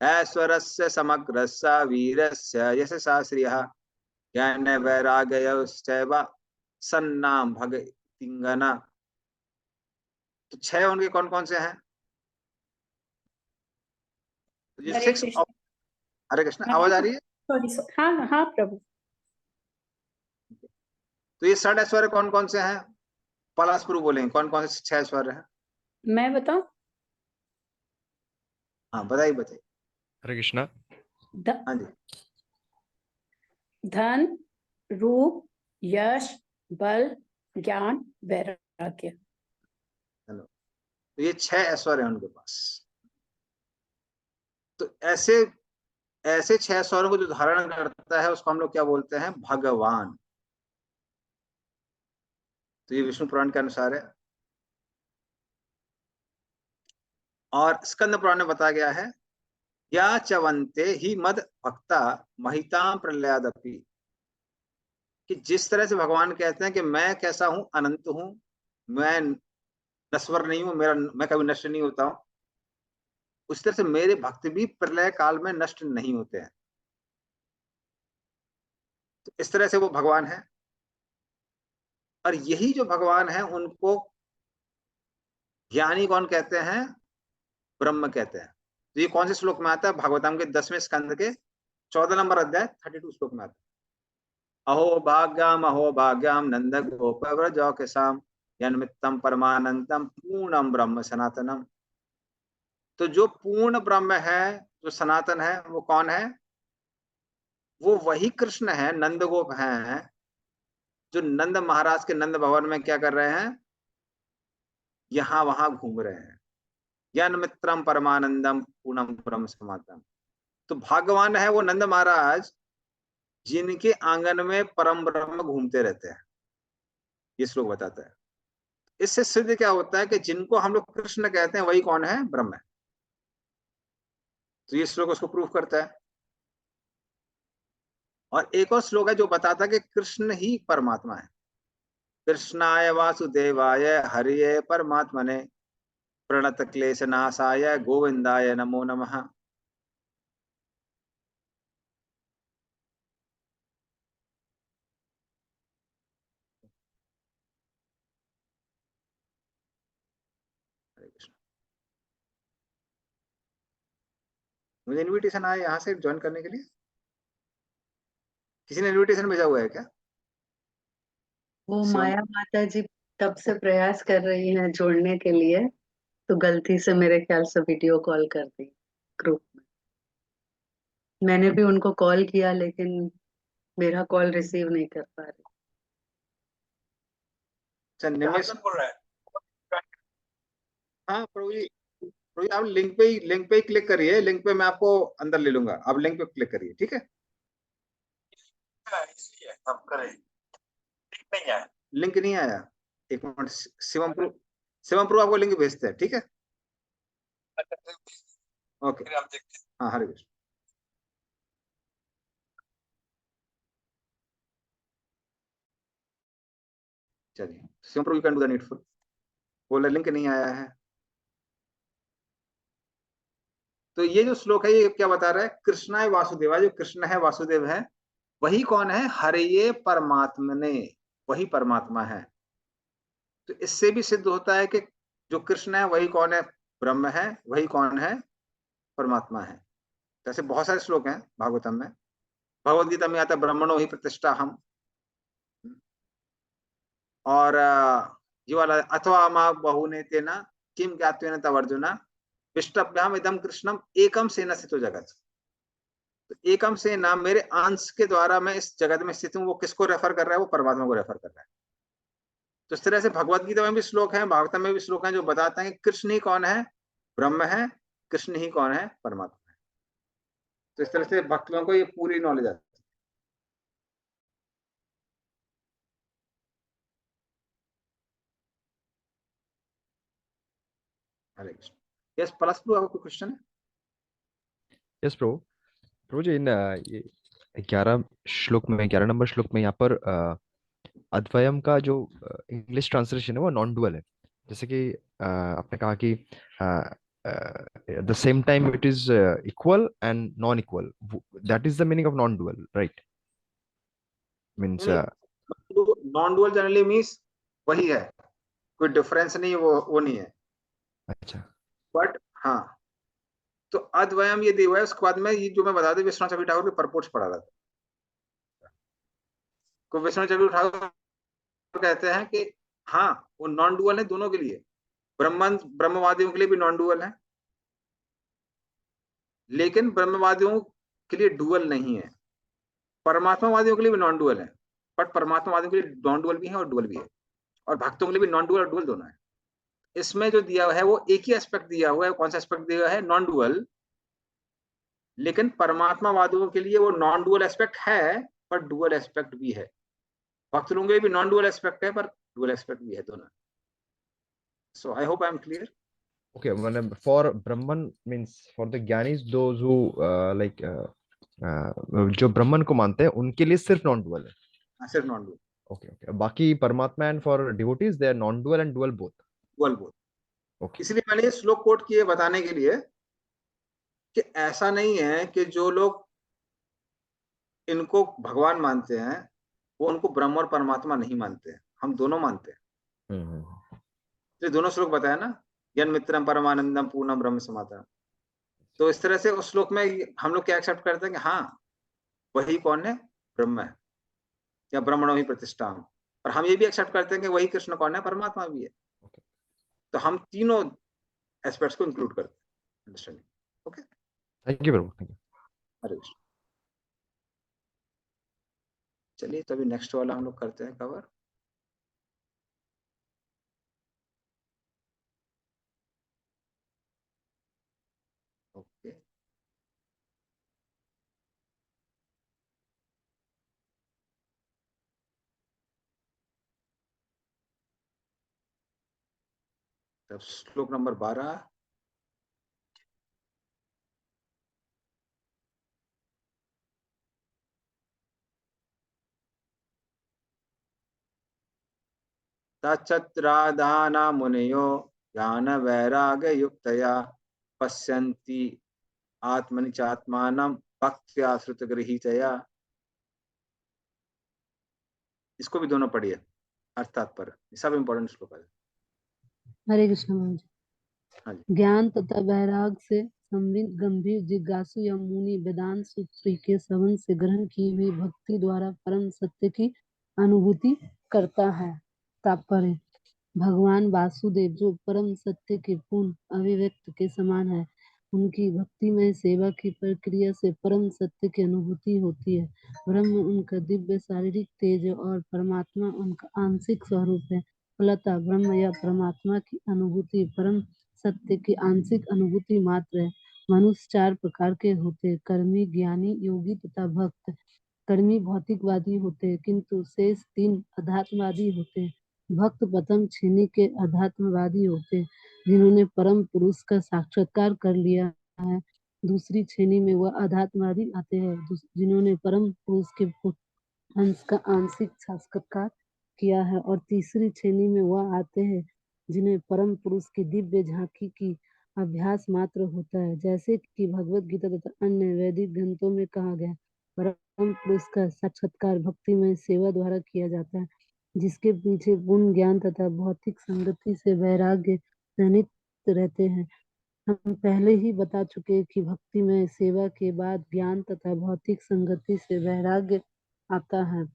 ऐश्वर्यस्य समग्रस्य वीरस्य यशसा श्रियः ज्ञान वैराग्यश्चैव सन्नाम भगतिंगना। तो 6 उनके कौन कौन से हैं? तो ये हरे 6। कृष्ण। हरे कृष्ण, हाँ, आवाज आ रही है? सॉरी, हाँ हाँ प्रभु। तो ये 6 ऐश्वर्य कौन कौन से हैं? पलाशपुर बोलेंगे कौन कौन से 6 ऐश्वर्य हैं? मैं बताऊं? हाँ बताइए बताइए। हरे कृष्णा। हाँ जी। धन, रूप, यश, बल, ज्ञान, वैराग्य। चलो, तो ये 6 ऐश्वर्य हैं उनके पास। तो ऐसे ऐसे 6 ऐश्वर्यों को जो धारण करता है उसको हम लोग क्या बोलते हैं? भगवान। तो ये विष्णु पुराण के अनुसार है। और स्कंद पुराण में बताया गया है, या चवंते ही मद भक्ता महिताम प्रलयादपि, कि जिस तरह से भगवान कहते हैं कि मैं कैसा हूं, अनंत हूं, मैं नश्वर नहीं हूं, मैं कभी नष्ट नहीं होता हूं, उस तरह से मेरे भक्त भी प्रलय काल में नष्ट नहीं होते हैं। तो इस तरह से वो भगवान है। और यही जो भगवान है उनको ज्ञानी कौन कहते हैं? ब्रह्म कहते हैं। तो ये कौन से श्लोक में आता है? भागवतम के 10वें स्कंद के 14 नंबर अध्याय 32 श्लोक में आता है। अहो भाग्याम नंद गोप व्रज केसाम जन्मितम परमानंदम पूर्णम ब्रह्म सनातनम। तो जो पूर्ण ब्रह्म है, जो सनातन है, वो कौन है? वो वही कृष्ण है, नंद गोप हैं, जो नंद महाराज के नंद भवन में क्या कर रहे हैं? यहां वहां घूम रहे हैं। ज्ञान मित्रम परमानंदम पूर्णम ब्रह्म सनातनम। तो भगवान है वो नंद महाराज, जिनके आंगन में परम ब्रह्म घूमते रहते हैं। ये श्लोक बताता है। इससे सिद्ध क्या होता है कि जिनको हम लोग कृष्ण कहते हैं वही कौन है? ब्रह्म है। तो ये श्लोक उसको प्रूफ करता है। और एक और श्लोक है जो बताता है कि कृष्ण ही परमात्मा है। कृष्णाय वासुदेवाय हरिये परमात्मने प्रणत क्लेश नाशाय गोविंदाय नमो नमः। हरे कृष्ण। मुझे इनविटेशन आया यहाँ से ज्वाइन करने के लिए। किसी ने इनविटेशन भेजा हुआ है क्या? वो शिवम। माया माता जी तब से प्रयास कर रही हैं जोड़ने के लिए, तो गलती से मेरे ख्याल से वीडियो कॉल कर दी ग्रुप में। मैंने भी उनको कॉल किया लेकिन मेरा कॉल रिसीव नहीं कर पा रही। अच्छा निमेश बोल रहा है। हाँ प्रभु जी, प्रभु जी आप लिंक पे ही क्लिक करिए। लिंक पे मैं आपको अंदर ले लूंगा। आप लिंक पे क्लिक करिए, ठीक है? इसलिए हम करें, लिंक नहीं आया। लिंक नहीं आया? एक मिनट, शिवम प्रभु आपको लिंक भेजते हैं, ठीक है? ओके। फिर हम देखते हैं। हाँ हरे कृष्ण। चलिए शिवम प्रभु कैन डू द नीडफुल। बोले लिंक नहीं आया है। तो ये जो श्लोक है ये क्या बता रहा है? कृष्णाय वासुदेवा, जो कृष्ण है वासुदेव है, वही कौन है? हरिये परमात्मने, वही परमात्मा है। तो इससे भी सिद्ध होता है कि जो कृष्ण है वही कौन है? ब्रह्म है। वही कौन है? परमात्मा है। जैसे बहुत सारे श्लोक हैं भागवतम में। भगवद गीता में आता है ब्रह्मणो ही प्रतिष्ठा हम। और ये वाला अथवा मां बहुने तेना किम ज्ञात्वेन तव अर्जुना विष्टभ्याम इदम कृष्णम एकम सेना स्थितो जगत। तो एकम सेना मेरे अंश के द्वारा मैं इस जगत में स्थित हूँ, वो किसको रेफर कर रहा है? वो परमात्मा को रेफर कर रहा है। तो इस तरह से भगवद गीता में भी श्लोक है, भागवत में भी श्लोक है जो बताते हैं कि कृष्ण ही कौन है? ब्रह्म है। कृष्ण ही कौन है? परमात्मा है। तो इस तरह से भक्तों को ये पूरी नॉलेज आती है। हरे कृष्ण। यस प्लस टू, आपको कोई क्वेश्चन है? यस प्रभु। प्रभु जी इन ये 11 श्लोक में, 11 नंबर श्लोक में यहाँ पर अद्वयम का जो इंग्लिश ट्रांसलेशन है वो नॉन डुअल है। जैसे कि आपने कहा कि the same time it is equal and non equal, that is the meaning of non dual, right? Means non dual generally means वही है, कोई डिफरेंस नहीं, वो नहीं है। अच्छा। बट हाँ, तो अद्वयम ये दिया है। उसके बाद में ये जो मैं बता दूं, विश्वनाथ चक्रवर्ती ठाकुर के परपोर्ट्स पढ़ा था। तो विश्वनाथ चक्रवर्ती ठाकुर कहते हैं कि हाँ, वो नॉन डुअल है दोनों के लिए। ब्रह्मवादियों के लिए भी नॉन डुअल है, लेकिन ब्रह्मवादियों के लिए डुअल नहीं है। परमात्मावादियों के लिए भी नॉन डुअल है, बट परमात्मावादियों के लिए नॉन डुअल भी है और डुअल भी है, और भक्तों के लिए भी नॉन डुअल और डुअल दोनों है। इसमें जो दिया हुआ है वो एक ही एस्पेक्ट दिया हुआ है। कौन सा एस्पेक्ट दिया हुआ है? Non dual. लेकिन परमात्मावादियों के लिए वो नॉन डुअल एस्पेक्ट है, पर डुअल एस्पेक्ट भी है। भक्त लोगों के लिए भी नॉन डुअल एस्पेक्ट है, पर डुअल एस्पेक्ट भी है, दोनों। So I hope I am clear. Okay, मतलब for Brahmin means for the ज्ञानीज दोज हु लाइक जो ब्राह्मण को मानते हैं उनके लिए सिर्फ नॉन डुअल है। सिर्फ नॉन डुअल। ओके ओके, बाकी परमात्मा and for devotees they are non dual and dual both. Dual बोल। ओके। इसलिए मैंने ये श्लोक कोट किए बताने के लिए कि ऐसा नहीं है कि जो लोग इनको भगवान मानते हैं वो उनको ब्रह्म और परमात्मा नहीं मानते हैं। हम दोनों मानते हैं। हम्म। तो दोनों श्लोक बताया ना, यन मित्रम परमानंदम पूर्णम ब्रह्म समाधान। तो इस तरह से उस श्लोक में हम लोग क्या एक्सेप्ट करते हैं कि हाँ, वही कौन है? ब्रह्म है, या ब्रह्मणो ही प्रतिष्ठा। और हम ये भी एक्सेप्ट करते हैं कि वही कृष्ण कौन है? परमात्मा भी है। तो हम तीनों एस्पेक्ट्स को इंक्लूड करते हैं understanding. Okay, thank you Prabhu, thank you. Hare Krishna. चलिए, तो अभी नेक्स्ट वाला हम लोग करते हैं कवर। ओके, तब श्लोक नंबर 12। तच्चत्रादाना मुनयो ज्ञान वैराग्य युक्तया पश्यन्ति आत्मनि चात्मानं भक्त्या श्रुत गृहीतया। इसको भी दोनों पढ़िए, अर्थात पर सब इंपॉर्टेंट श्लोक है। हरे कृष्ण महाराज। हाँ जी। ज्ञान तथा वैराग से संवित गंभीर जिज्ञासु या मुनि वेदांत सूत्र के श्रवण से ग्रहण की हुई भक्ति द्वारा परम सत्य की अनुभूति करता है। तात्पर्य: भगवान वासुदेव जो परम सत्य के पूर्ण अभिव्यक्त के समान है, उनकी भक्तिमय सेवा की प्रक्रिया से परम सत्य की अनुभूति होती है। ब्रह्म उनका दिव्य शारीरिक तेज और परमात्मा उनका आंशिक स्वरूप है। फलतः ब्रह्म या परमात्मा की अनुभूति परम सत्य की आंशिक अनुभूति मात्र है। मनुष्य 4 प्रकार के होते हैं: कर्मी, ज्ञानी, योगी तथा भक्त। कर्मी भौतिकवादी होते हैं, किंतु शेष 3 अध्यात्मवादी होते हैं। भक्त प्रथम श्रेणी के अध्यात्मवादी होते हैं, जिन्होंने परम पुरुष का साक्षात्कार कर लिया है। दूसरी श्रेणी में वह अध्यात्मवादी आते हैं जिन्होंने परम पुरुष के अंश का आंशिक साक्षात्कार किया है, और तीसरी श्रेणी में वह आते हैं जिन्हें परम पुरुष की दिव्य झांकी की अभ्यास मात्र होता है। जैसे कि भगवत गीता तथा अन्य वैदिक ग्रंथों में कहा गया, परम पुरुष का साक्षात्कार भक्तिमय सेवा द्वारा किया जाता है, जिसके पीछे पूर्ण ज्ञान तथा भौतिक संगति से वैराग्य जनित रहते हैं। हम पहले ही बता चुके कि भक्तिमय सेवा के बाद ज्ञान तथा भौतिक संगति से वैराग्य आता है।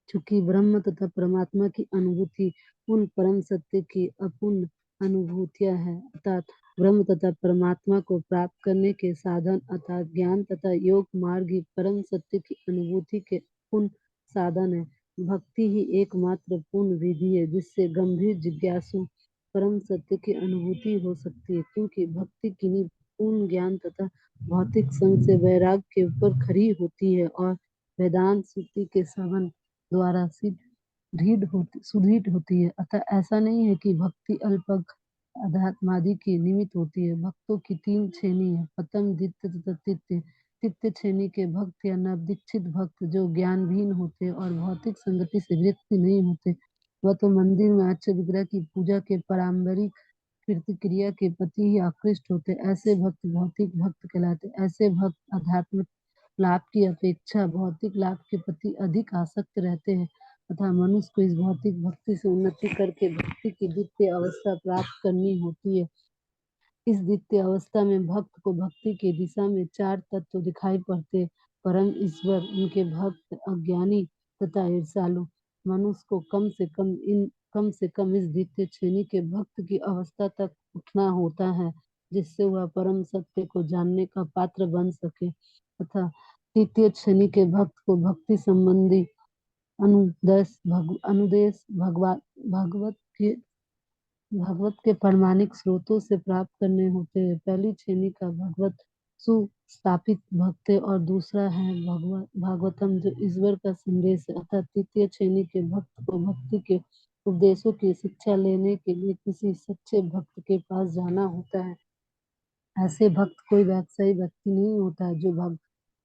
चूंकि ब्रह्म तथा परमात्मा की अनुभूति उन परम सत्य की अपूर्ण अनुभूतियां है, अर्थात ब्रह्म तथा परमात्मा को प्राप्त करने के साधन अर्थात ज्ञान तथा योग मार्ग ही परम सत्य की अनुभूति के पूर्ण साधन है। भक्ति ही एकमात्र पूर्ण विधि है जिससे गंभीर जिज्ञासु परम सत्य की अनुभूति हो सकती है, क्योंकि भक्ति किन्हीं पूर्ण ज्ञान तथा भौतिक संग से वैराग्य के ऊपर खड़ी होती है और वेदांत श्रुति के श्रवण द्वारा सुदृढ़ होती है। अतः ऐसा नहीं है कि भक्ति अल्पज्ञ अध्यात्मादि की निमित्त होती है। भक्तों की 3 श्रेणी है: प्रथम, द्वितीय तथा तृतीय। तृतीय श्रेणी के भक्त या नवदीक्षित भक्त जो ज्ञानहीन होते और भौतिक संगति से व्यक्ति नहीं होते, वह तो मंदिर में अच्छे विग्रह की पूजा के पारंपरिक प्रतिक्रिया के प्रति ही आकृष्ट होते। ऐसे भक्त भौतिक भक्त कहलाते। ऐसे भक्त आध्यात्मिक लाभ की अपेक्षा भौतिक लाभ के प्रति अधिक आसक्त रहते हैं तथा मनुष्य को इस भौतिक भक्ति से उन्नति करके भक्ति की द्वितीय अवस्था प्राप्त करनी होती है। इस द्वितीय अवस्था में भक्त को भक्ति की दिशा में 4 तत्व दिखाई पड़ते। परम ईश्वर, उनके भक्त, अज्ञानी तथा ईर्ष्यालु। मनुष्य को कम से कम इस द्वितीय श्रेणी के भक्त की अवस्था तक उठना होता है, जिससे वह परम सत्य को जानने का पात्र बन सके तथा तृतीय श्रेणी के भक्त को भक्ति संबंधी अनुदेश भगवत के प्रमाणिक स्रोतों से प्राप्त करने होते हैं। पहली श्रेणी का भगवत सुस्थापित भक्त है और दूसरा है भागवतम जो ईश्वर का संदेश है। अतः तृतीय श्रेणी के भक्त को भक्ति के उपदेशों की शिक्षा लेने के लिए किसी सच्चे भक्त के पास जाना होता है। ऐसे भक्त कोई व्यवसायी व्यक्ति नहीं होता है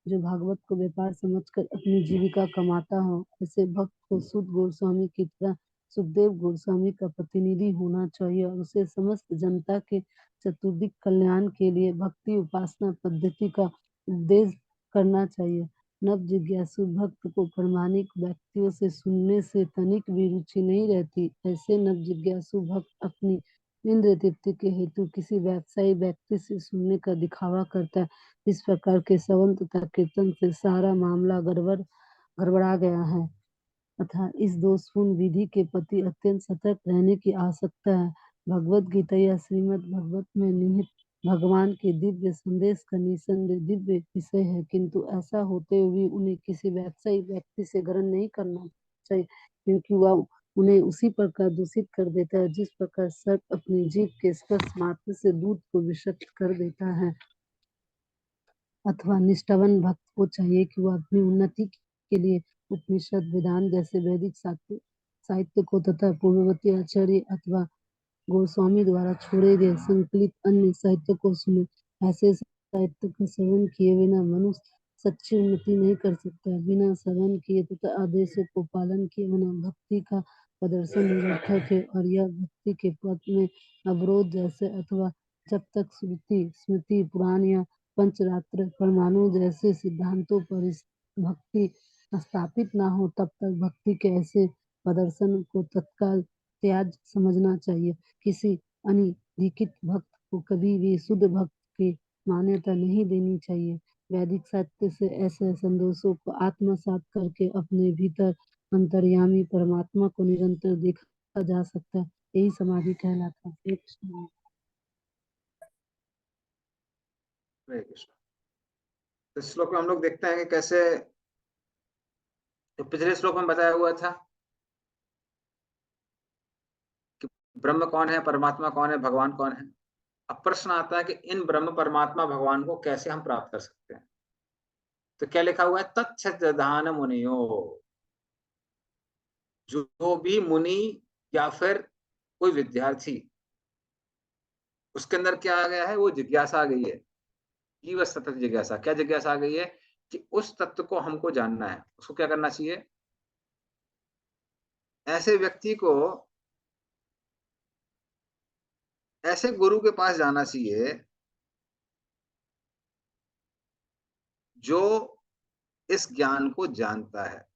जो भागवत को व्यापार समझकर अपनी जीविका कमाता हो। ऐसे भक्त को सुध गोस्वामी की तरह सुखदेव गोस्वामी का प्रतिनिधि होना चाहिए और उसे समस्त जनता के चतुर्दिक कल्याण के लिए भक्ति उपासना पद्धति का उपदेश करना चाहिए। नव जिज्ञासु भक्त को प्रामाणिक व्यक्तियों से सुनने से तनिक भी रुचि नहीं रहती। ऐसे नव जिज्ञासु भक्त अपनी इंद्रिय तृप्ति के हेतु किसी व्यवसायी व्यक्ति से सुनने का दिखावा करता है। इस प्रकार के श्रवण तथा कीर्तन से सारा मामला गड़बड़ा गया है तथा इस दोषपूर्ण विधि के प्रति अत्यंत सतर्क रहने की आवश्यकता है। भगवद गीता या श्रीमद् भागवत में निहित भगवान के दिव्य संदेश का निसंदेह दिव्य विषय है, किंतु ऐसा होते हुए उन्हें किसी व्यवसायी व्यक्ति से ग्रहण नहीं करना चाहिए, क्योंकि वह उन्हें उसी प्रकार दूषित कर देता है जिस प्रकार सर्प अपनी जीभ के स्पर्श मात्र से दूध को विषक्त कर देता है। अथवा निष्ठावान भक्त को चाहिए कि वह अपनी उन्नति के लिए उपनिषद वेदांत जैसे वैदिक साहित्य को तथा पूर्ववर्ती आचार्य अथवा गोस्वामी द्वारा छोड़े गए संकलित अन्य साहित्य को सुने। ऐसे साहित्य का श्रवण किए बिना मनुष्य सच्ची उन्नति नहीं कर सकता। बिना श्रवण किए तथा आदेशों को पालन किए बिना भक्ति का प्रदर्शन निरर्थक है और यह भक्ति के पथ में अवरोध जैसे अथवा जब तक श्रुति स्मृति पुराण या पंचरात्र परमाणु जैसे सिद्धांतों पर भक्ति स्थापित ना हो तब तक भक्ति के ऐसे प्रदर्शन को तत्काल त्याग समझना चाहिए। किसी अनिदीक्षित भक्त को कभी भी शुद्ध भक्त की मान्यता नहीं देनी चाहिए। वैदिक साहित्य से ऐसे संदेशों को आत्मसात करके अपने भीतर अंतर्यामी परमात्मा को निरंतर देखा जा सकता है। यही समाधि कहलाता है। तो श्लोक में हम लोग देखते हैं कि कैसे पिछले श्लोक में बताया हुआ था कि ब्रह्म कौन है, परमात्मा कौन है, भगवान कौन है। अब प्रश्न आता है कि इन ब्रह्म परमात्मा भगवान को कैसे हम प्राप्त कर सकते हैं। तो क्या लिखा हुआ है, तत्सदान मुनियो। जो भी मुनि या फिर कोई विद्यार्थी उसके अंदर क्या आ गया है, वो जिज्ञासा आ गई है कि वह सतत जिज्ञासा। क्या जिज्ञासा आ गई है कि उस तत्व को हमको जानना है। उसको क्या करना चाहिए, ऐसे व्यक्ति को ऐसे गुरु के पास जाना चाहिए जो इस ज्ञान को जानता है।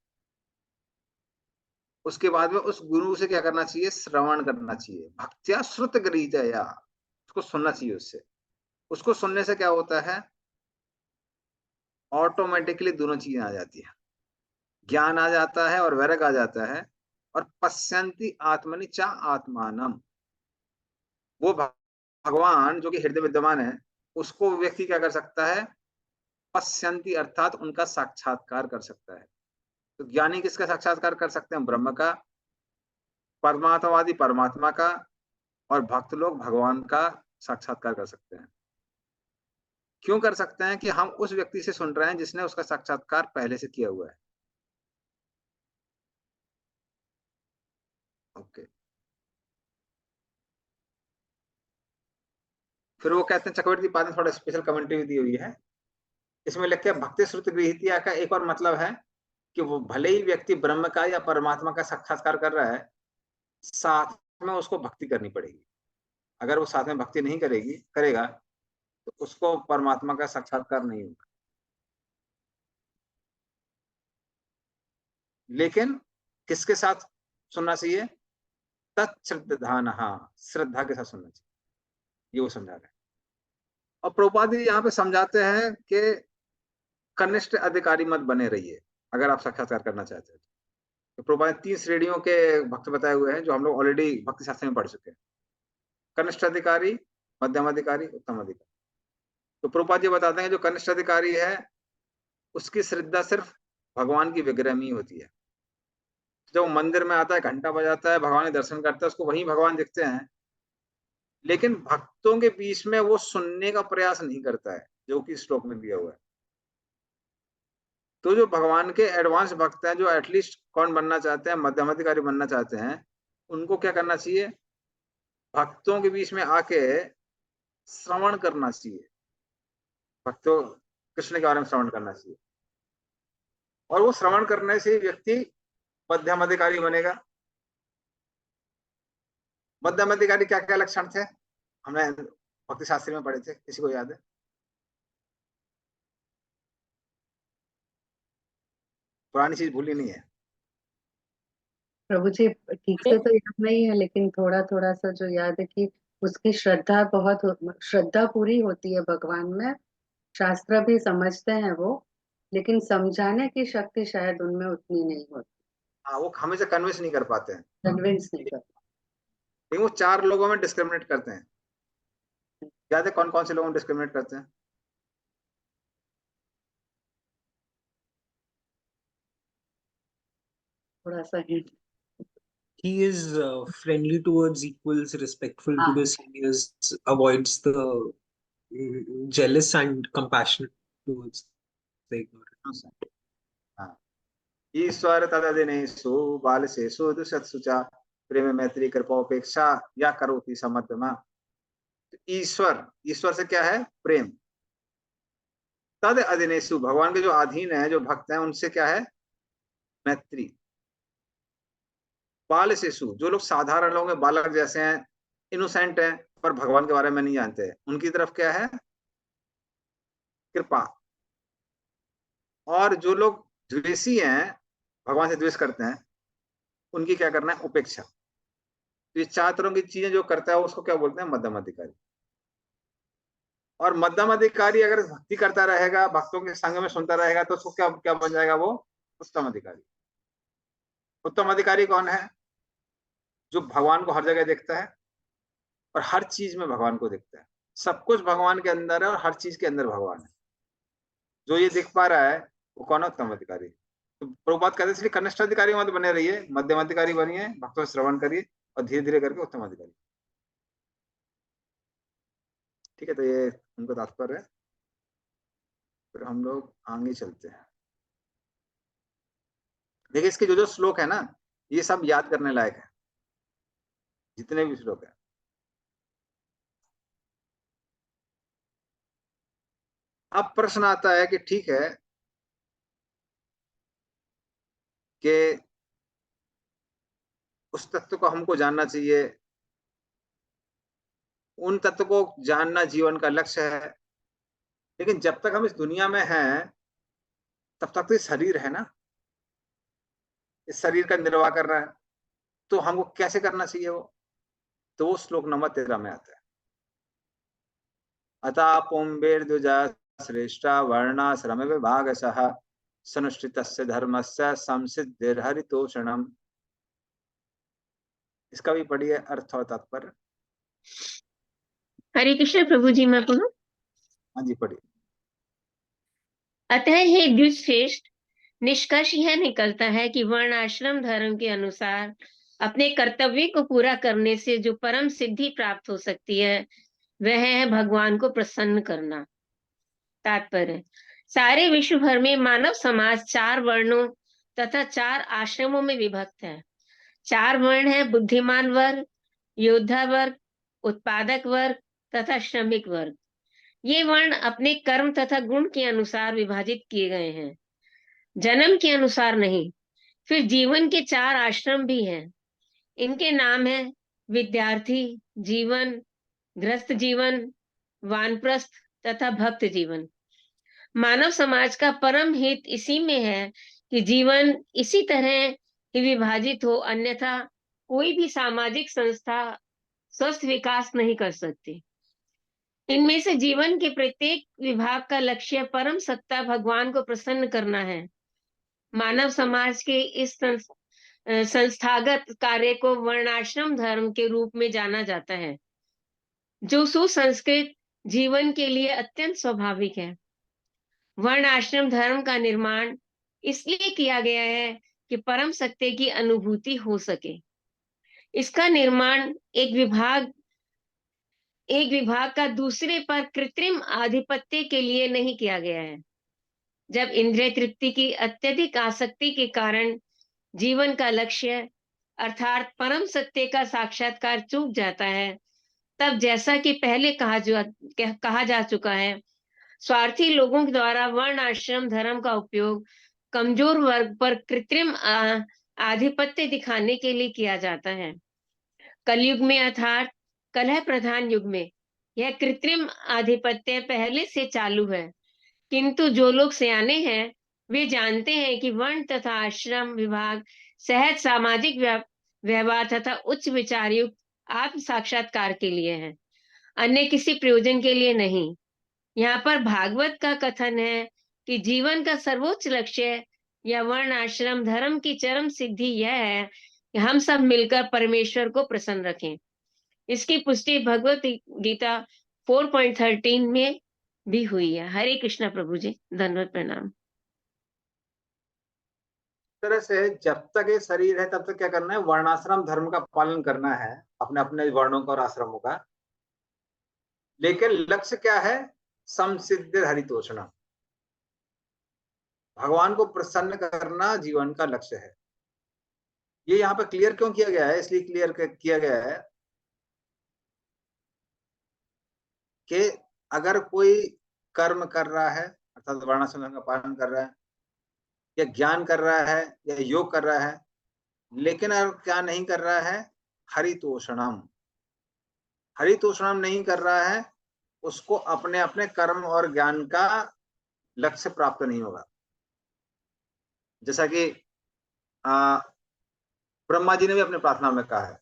उसके बाद में उस गुरु से क्या करना चाहिए, श्रवण करना चाहिए। भक्त्या श्रुत गृहीतया, उसको सुनना चाहिए। उसको सुनने से क्या होता है, ऑटोमेटिकली दोनों चीजें आ जाती है, ज्ञान आ जाता है और वैराग्य आ जाता है। और पश्यन्ति आत्मनि चा आत्मानम, वो भगवान जो कि हृदय विद्यमान है उसको व्यक्ति क्या कर सकता है, पश्यन्ति अर्थात उनका साक्षात्कार कर सकता है। तो ज्ञानी किसका साक्षात्कार कर सकते हैं, ब्रह्म का, परमात्मावादी परमात्मा का, और भक्त लोग भगवान का साक्षात्कार कर सकते हैं। क्यों कर सकते हैं कि हम उस व्यक्ति से सुन रहे हैं जिसने उसका साक्षात्कार पहले से किया हुआ है। ओके, फिर वो कहते हैं, चक्रवर्ती पाद ने थोड़ा स्पेशल कमेंट्री भी दी हुई है। इसमें लिखते हैं भक्ति श्रुति गृहीतिया का एक और मतलब है कि वो भले ही व्यक्ति ब्रह्म का या परमात्मा का साक्षात्कार कर रहा है, साथ में उसको भक्ति करनी पड़ेगी। अगर वो साथ में भक्ति नहीं करेगा तो उसको परमात्मा का साक्षात्कार नहीं होगा। लेकिन किसके साथ सुनना चाहिए? तत्श्रद्धानः, श्रद्धा के साथ सुनना चाहिए, ये वो समझा रहे हैं। और प्रभुपाद जी यहाँ पे समझाते हैं कि कनिष्ठ अधिकारी मत बने रहिए अगर आप साक्षात्कार करना चाहते हैं। तो प्रभुपाद 3 श्रेणियों के भक्त बताए हुए हैं जो हम लोग ऑलरेडी भक्ति शास्त्र में पढ़ चुके हैं। कनिष्ठ अधिकारी, मध्यम अधिकारी, उत्तम अधिकारी। तो प्रभुपाद जी बताते हैं जो कनिष्ठ अधिकारी है उसकी श्रद्धा सिर्फ भगवान की विग्रह में ही होती है। जब मंदिर में आता है, घंटा बजाता है, भगवान के दर्शन करता है, उसको वहीं भगवान दिखते हैं, लेकिन भक्तों के बीच में वो सुनने का प्रयास नहीं करता है, जो कि श्लोक में दिया हुआ है। तो जो भगवान के एडवांस भक्त हैं, जो एटलीस्ट कौन बनना चाहते हैं, मध्यम अधिकारी बनना चाहते हैं, उनको क्या करना चाहिए? भक्तों के बीच में आके श्रवण करना चाहिए, भक्तों कृष्ण के बारे में श्रवण करना चाहिए। और वो श्रवण करने से व्यक्ति मध्यम अधिकारी बनेगा। मध्यम अधिकारी क्या क्या लक्षण थे, हमने भक्ति शास्त्र में पढ़े थे, किसी को याद है? पुरानी चीज भूली नहीं है। प्रभु जी ठीक से तो याद नहीं है, लेकिन थोड़ा थोड़ा सा जो याद है कि उसकी श्रद्धा पूरी होती है भगवान में। शास्त्र भी समझते हैं वो, लेकिन समझाने की शक्ति शायद उनमें उतनी नहीं होती, हाँ, वो हमें से कन्विंस नहीं कर पाते हैं, कन्विंस नहीं कर लेकिन वो 4 लोगों में डिस्क्रिमिनेट करते हैं। याद है कौन कौन से लोगों में डिस्क्रिमिनेट करते हैं? थोड़ा सा hint. He is friendly towards equals, respectful to हाँ, the seniors, avoids the jealous and compassionate towards the ignorant. हाँ, ईश्वर तददिनेषु बालसेषु दुष्टसुचा प्रेम मैत्री कृपा उपेक्षा या करोति समदमा। ईश्वर से क्या है? प्रेम। तद अदिनेषु, भगवान के जो अधीन है, जो भक्त हैं, उनसे क्या है? मैत्री। बाल शिशु, जो लोग साधारण लोग हैं, बालक जैसे हैं, इनोसेंट हैं, पर भगवान के बारे में नहीं जानते, उनकी तरफ क्या है? कृपा। और जो लोग द्वेषी हैं, भगवान से द्वेष करते हैं, उनकी क्या करना है? उपेक्षा। तो ये 4 तरह की चीजें जो करता है उसको क्या बोलते हैं? मध्यम अधिकारी। और मध्यम अधिकारी अगर भक्ति करता रहेगा, भक्तों के संग में सुनता रहेगा, तो उसको क्या क्या बन जाएगा? वो उत्तम अधिकारी। उत्तम अधिकारी कौन है? जो भगवान को हर जगह देखता है और हर चीज में भगवान को देखता है। सब कुछ भगवान के अंदर है और हर चीज के अंदर भगवान है। जो ये देख पा रहा है वो कौन है? उत्तम अधिकारी। तो प्रभुपाद कहते हैं इसलिए कनिष्ठ अधिकारी मत बने रहिए, मध्यम अधिकारी बनिए, भक्तों से श्रवण करिए और धीरे धीरे करके उत्तम अधिकारी। ठीक है, तो ये उनको तात्पर्य है। फिर हम लोग आगे चलते हैं। देखिए इसके जो जो श्लोक है ना, ये सब याद करने लायक है, जितने भी श्लोक है। अब प्रश्न आता है कि ठीक है कि उस तत्व को हमको जानना चाहिए, उन तत्व को जानना जीवन का लक्ष्य है, लेकिन जब तक हम इस दुनिया में हैं तब तक तो ये शरीर है ना, इस शरीर का निर्वाह कर रहा है, तो हमको कैसे करना चाहिए वो? तो वो श्लोक नंबर 13 में आता है। अतः पुंबेर्द्विजा श्रेष्ठा वर्णाश्रम विभागशः सनुष्ठितस्य धर्मस्य संसिद्धिर्हरितोषणम्। इसका भी पढ़िए अर्थ और तात्पर्य। हरे कृष्ण प्रभु जी, मैं बोलूं? हाँ जी, पढ़िए। अतः हे द्विजश्रेष्ठ, निष्कर्ष यह निकलता है कि वर्ण आश्रम धर्म के अनुसार अपने कर्तव्य को पूरा करने से जो परम सिद्धि प्राप्त हो सकती है वह है भगवान को प्रसन्न करना। तात्पर्य, सारे विश्व भर में मानव समाज 4 वर्णों तथा 4 आश्रमों में विभक्त है। 4 वर्ण है: बुद्धिमान वर्ग, योद्धा वर्ग, उत्पादक वर्ग तथा श्रमिक वर्ग। ये वर्ण अपने कर्म तथा गुण के अनुसार विभाजित किए गए हैं, जन्म के अनुसार नहीं। फिर जीवन के 4 आश्रम भी हैं। इनके नाम है विद्यार्थी जीवन, गृहस्थ जीवन, वानप्रस्थ तथा भक्त जीवन। मानव समाज का परम हित इसी में है कि जीवन इसी तरह ही विभाजित हो, अन्यथा कोई भी सामाजिक संस्था स्वस्थ विकास नहीं कर सकती। इनमें से जीवन के प्रत्येक विभाग का लक्ष्य परम सत्ता भगवान को प्रसन्न करना है। मानव समाज के इस संस्थागत कार्य को वर्णाश्रम धर्म के रूप में जाना जाता है, जो सुसंस्कृत जीवन के लिए अत्यंत स्वाभाविक है। वर्ण आश्रम धर्म का निर्माण इसलिए किया गया है कि परम सत्य की अनुभूति हो सके। इसका निर्माण एक विभाग का दूसरे पर कृत्रिम आधिपत्य के लिए नहीं किया गया है। जब इंद्रिय तृप्ति की अत्यधिक आसक्ति के कारण जीवन का लक्ष्य अर्थात परम सत्य का साक्षात्कार चूक जाता है, तब जैसा कि पहले कहा जा चुका है, स्वार्थी लोगों द्वारा वर्ण आश्रम धर्म का उपयोग कमजोर वर्ग पर कृत्रिम आधिपत्य दिखाने के लिए किया जाता है। कलयुग में अर्थात कलह प्रधान युग में यह कृत्रिम आधिपत्य पहले से चालू है, किंतु जो लोग सियाने हैं वे जानते हैं कि वर्ण तथा आश्रम विभाग सहज सामाजिक व्यवहार तथा उच्च विचार युक्त आत्म साक्षात्कार के लिए है, अन्य किसी प्रयोजन के लिए नहीं। यहाँ पर भागवत का कथन है कि जीवन का सर्वोच्च लक्ष्य या वर्ण आश्रम धर्म की चरम सिद्धि यह है कि हम सब मिलकर परमेश्वर को प्रसन्न रखें। इसकी पुष्टि भगवत गीता 4.13 में भी हुई है। हरे कृष्णा प्रभु जी, धन्यवाद, प्रणाम। तरह से जब तक ये शरीर है तब तक क्या करना है, वर्णाश्रम धर्म का पालन करना है, अपने अपने वर्णों का और आश्रमों का। लेकिन लक्ष्य क्या है, समसिद्ध हरितोषणम, भगवान को प्रसन्न करना जीवन का लक्ष्य है। ये यहाँ पे क्लियर क्यों किया गया है, इसलिए क्लियर किया गया है कि अगर कोई कर्म कर रहा है अर्थात वर्णाश्रम धर्म का पालन कर रहा है या ज्ञान कर रहा है या योग कर रहा है, लेकिन अगर क्या नहीं कर रहा है, हरितोषणम नहीं कर रहा है, उसको अपने अपने कर्म और ज्ञान का लक्ष्य प्राप्त नहीं होगा। जैसा कि ब्रह्मा जी ने भी अपने प्रार्थना में कहा है,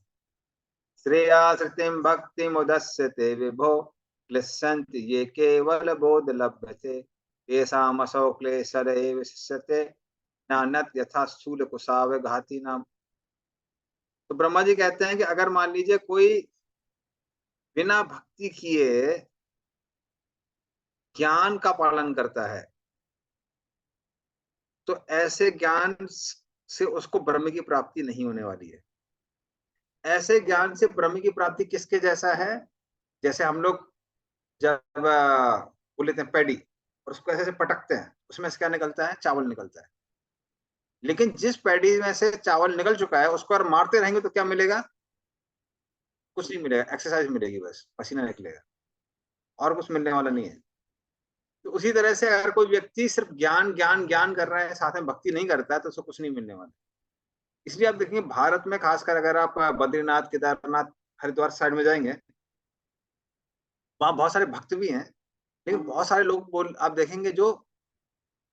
श्रेयासृतिम भक्तिम उदस्यते विभो क्लिश्यन्ति ये केवल बोध लभ्यते येषाम् असौ क्लेशरेव शिष्यते नान्यत् यथा स्थूल कुशाव घाती नाम। तो ब्रह्मा जी कहते हैं कि अगर मान लीजिए कोई बिना भक्ति किए ज्ञान का पालन करता है, तो ऐसे ज्ञान से उसको ब्रह्म की प्राप्ति नहीं होने वाली है। ऐसे ज्ञान से ब्रह्म की प्राप्ति किसके जैसा है, जैसे हम लोग जब बोल लेते हैं पैडी और उसको ऐसे पटकते हैं, उसमें से क्या निकलता है, चावल निकलता है। लेकिन जिस पैडी में से चावल निकल चुका है उसको अगर मारते रहेंगे तो क्या मिलेगा, कुछ नहीं मिलेगा, एक्सरसाइज मिलेगी, बस पसीना निकलेगा, और कुछ मिलने वाला नहीं है। तो उसी तरह से अगर कोई व्यक्ति सिर्फ ज्ञान ज्ञान ज्ञान कर रहा है, साथ में भक्ति नहीं करता है, तो उसको कुछ नहीं मिलने वाला। इसलिए आप देखेंगे भारत में खासकर अगर आप बद्रीनाथ, केदारनाथ, हरिद्वार साइड में जाएंगे, वहां बहुत सारे भक्त भी हैं, लेकिन बहुत सारे लोग आप देखेंगे जो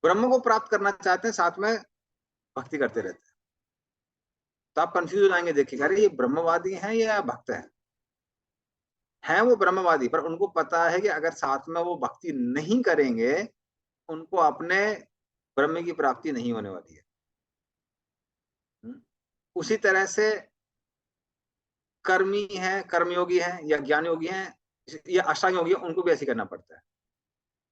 ब्रह्म को प्राप्त करना चाहते हैं, साथ में भक्ति करते रहते हैं। तो आप कंफ्यूज हो जाएंगे, देखिएगा अरे ये ब्रह्मवादी हैं या भक्त हैं वो ब्रह्मवादी, पर उनको पता है कि अगर साथ में वो भक्ति नहीं करेंगे उनको अपने ब्रह्म की प्राप्ति नहीं होने वाली है। उसी तरह से कर्मी है, कर्मयोगी है या ज्ञान योगी है या अष्टांग योगी है, उनको भी ऐसे करना पड़ता है।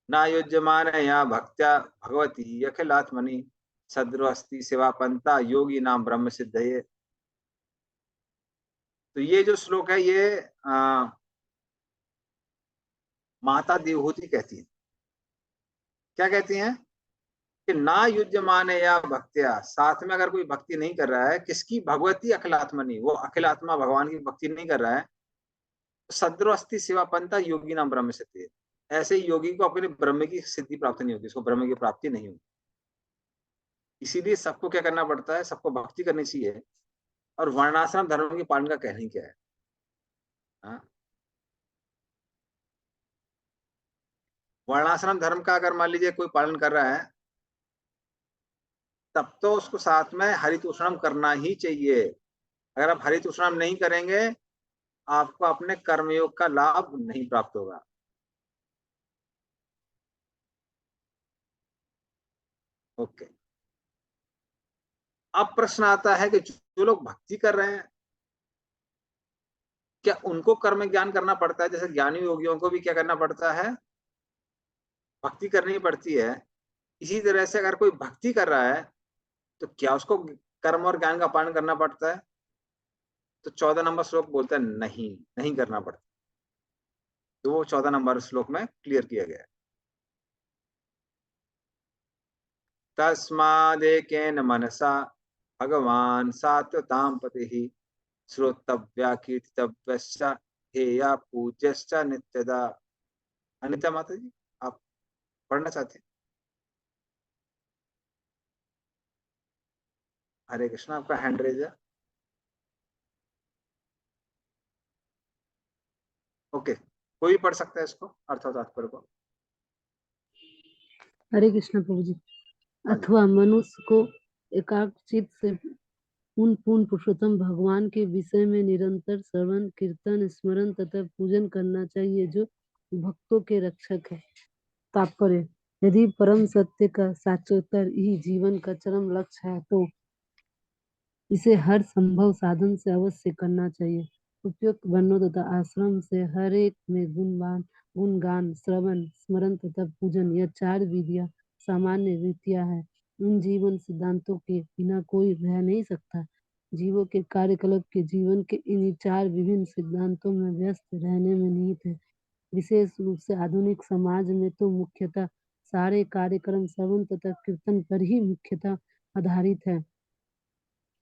ना युज्यमान या भक्त्या भगवती अखिलात्मनि सद्रस्ति सेवा पंथा योगी नाम ब्रह्म सिद्ध है। तो ये जो श्लोक है ये माता देवहूति कहती है। क्या कहती हैं कि ना युज्यमान या भक्त्या, साथ में अगर कोई भक्ति नहीं कर रहा है, किसकी, भगवती अखिलात्मनि, वो अखिलात्मा भगवान की भक्ति नहीं कर रहा है, सद्रो अस्थि सेवा पंथा योगी नाम ब्रह्म सिद्धि है। ऐसे योगी को अपने ब्रह्म की सिद्धि प्राप्त नहीं होगी, उसको ब्रह्म की प्राप्ति नहीं होगी। इसीलिए सबको क्या करना पड़ता है, सबको भक्ति करनी चाहिए, और वर्णाश्रम धर्म के पालन का कहना क्या है? हाँ? वर्णाश्रम धर्म का अगर मान लीजिए कोई पालन कर रहा है, तब तो उसको साथ में हरितोषणम करना ही चाहिए। अगर आप हरितोषणम नहीं करेंगे, आपको अपने कर्मयोग का लाभ नहीं प्राप्त होगा। ओके। अब प्रश्न आता है कि जो लोग भक्ति कर रहे हैं, क्या उनको कर्म ज्ञान करना पड़ता है? जैसे ज्ञानी योगियों को भी क्या करना पड़ता है? भक्ति करनी पड़ती है। इसी तरह से अगर कोई भक्ति कर रहा है, तो क्या उसको कर्म और ज्ञान का पालन करना पड़ता है? तो 14 नंबर श्लोक बोलता है नहीं, नहीं करना पड़ता। तो वो 14 नंबर श्लोक में क्लियर किया गया है। तस्मादेकेन मनसा भगवान सात्वतां पतिः श्रोतव्या कीर्तितव्यश्च हेया पूज्यश्च नित्यदा। अनिता माता जी, आप पढ़ना चाहते हैं? हरे कृष्णा, आपका हैंड रेज है। ओके, कोई पढ़ सकता है इसको, अर्थ और तात्पर्य को? हरे कृष्ण प्रभु जी। हाँ जी। अथवा मनुष्य को एकाग्रचित से उन पूर्ण पुरुषोत्तम भगवान के विषय में निरंतर श्रवण कीर्तन स्मरण तथा पूजन करना चाहिए, जो भक्तों के रक्षक है। तात्पर्य: यदि परम सत्य का साक्षात्कार ही जीवन का चरम लक्ष्य है, तो इसे हर संभव साधन से अवश्य करना चाहिए। उपयुक्त वर्णों तथा आश्रम से हर एक में गुणगान श्रवण स्मरण तथा पूजन, यह 4 विधियां सामान्य रीतियां हैं। उन जीवन सिद्धांतों के बिना कोई रह नहीं सकता। जीवों के कार्यकलाप के जीवन के इन्हीं 4 विभिन्न सिद्धांतों में व्यस्त रहने में निहित है। विशेष रूप से आधुनिक समाज में तो मुख्यतः सारे कार्यक्रम श्रवण तथा कीर्तन पर ही मुख्यतः आधारित है।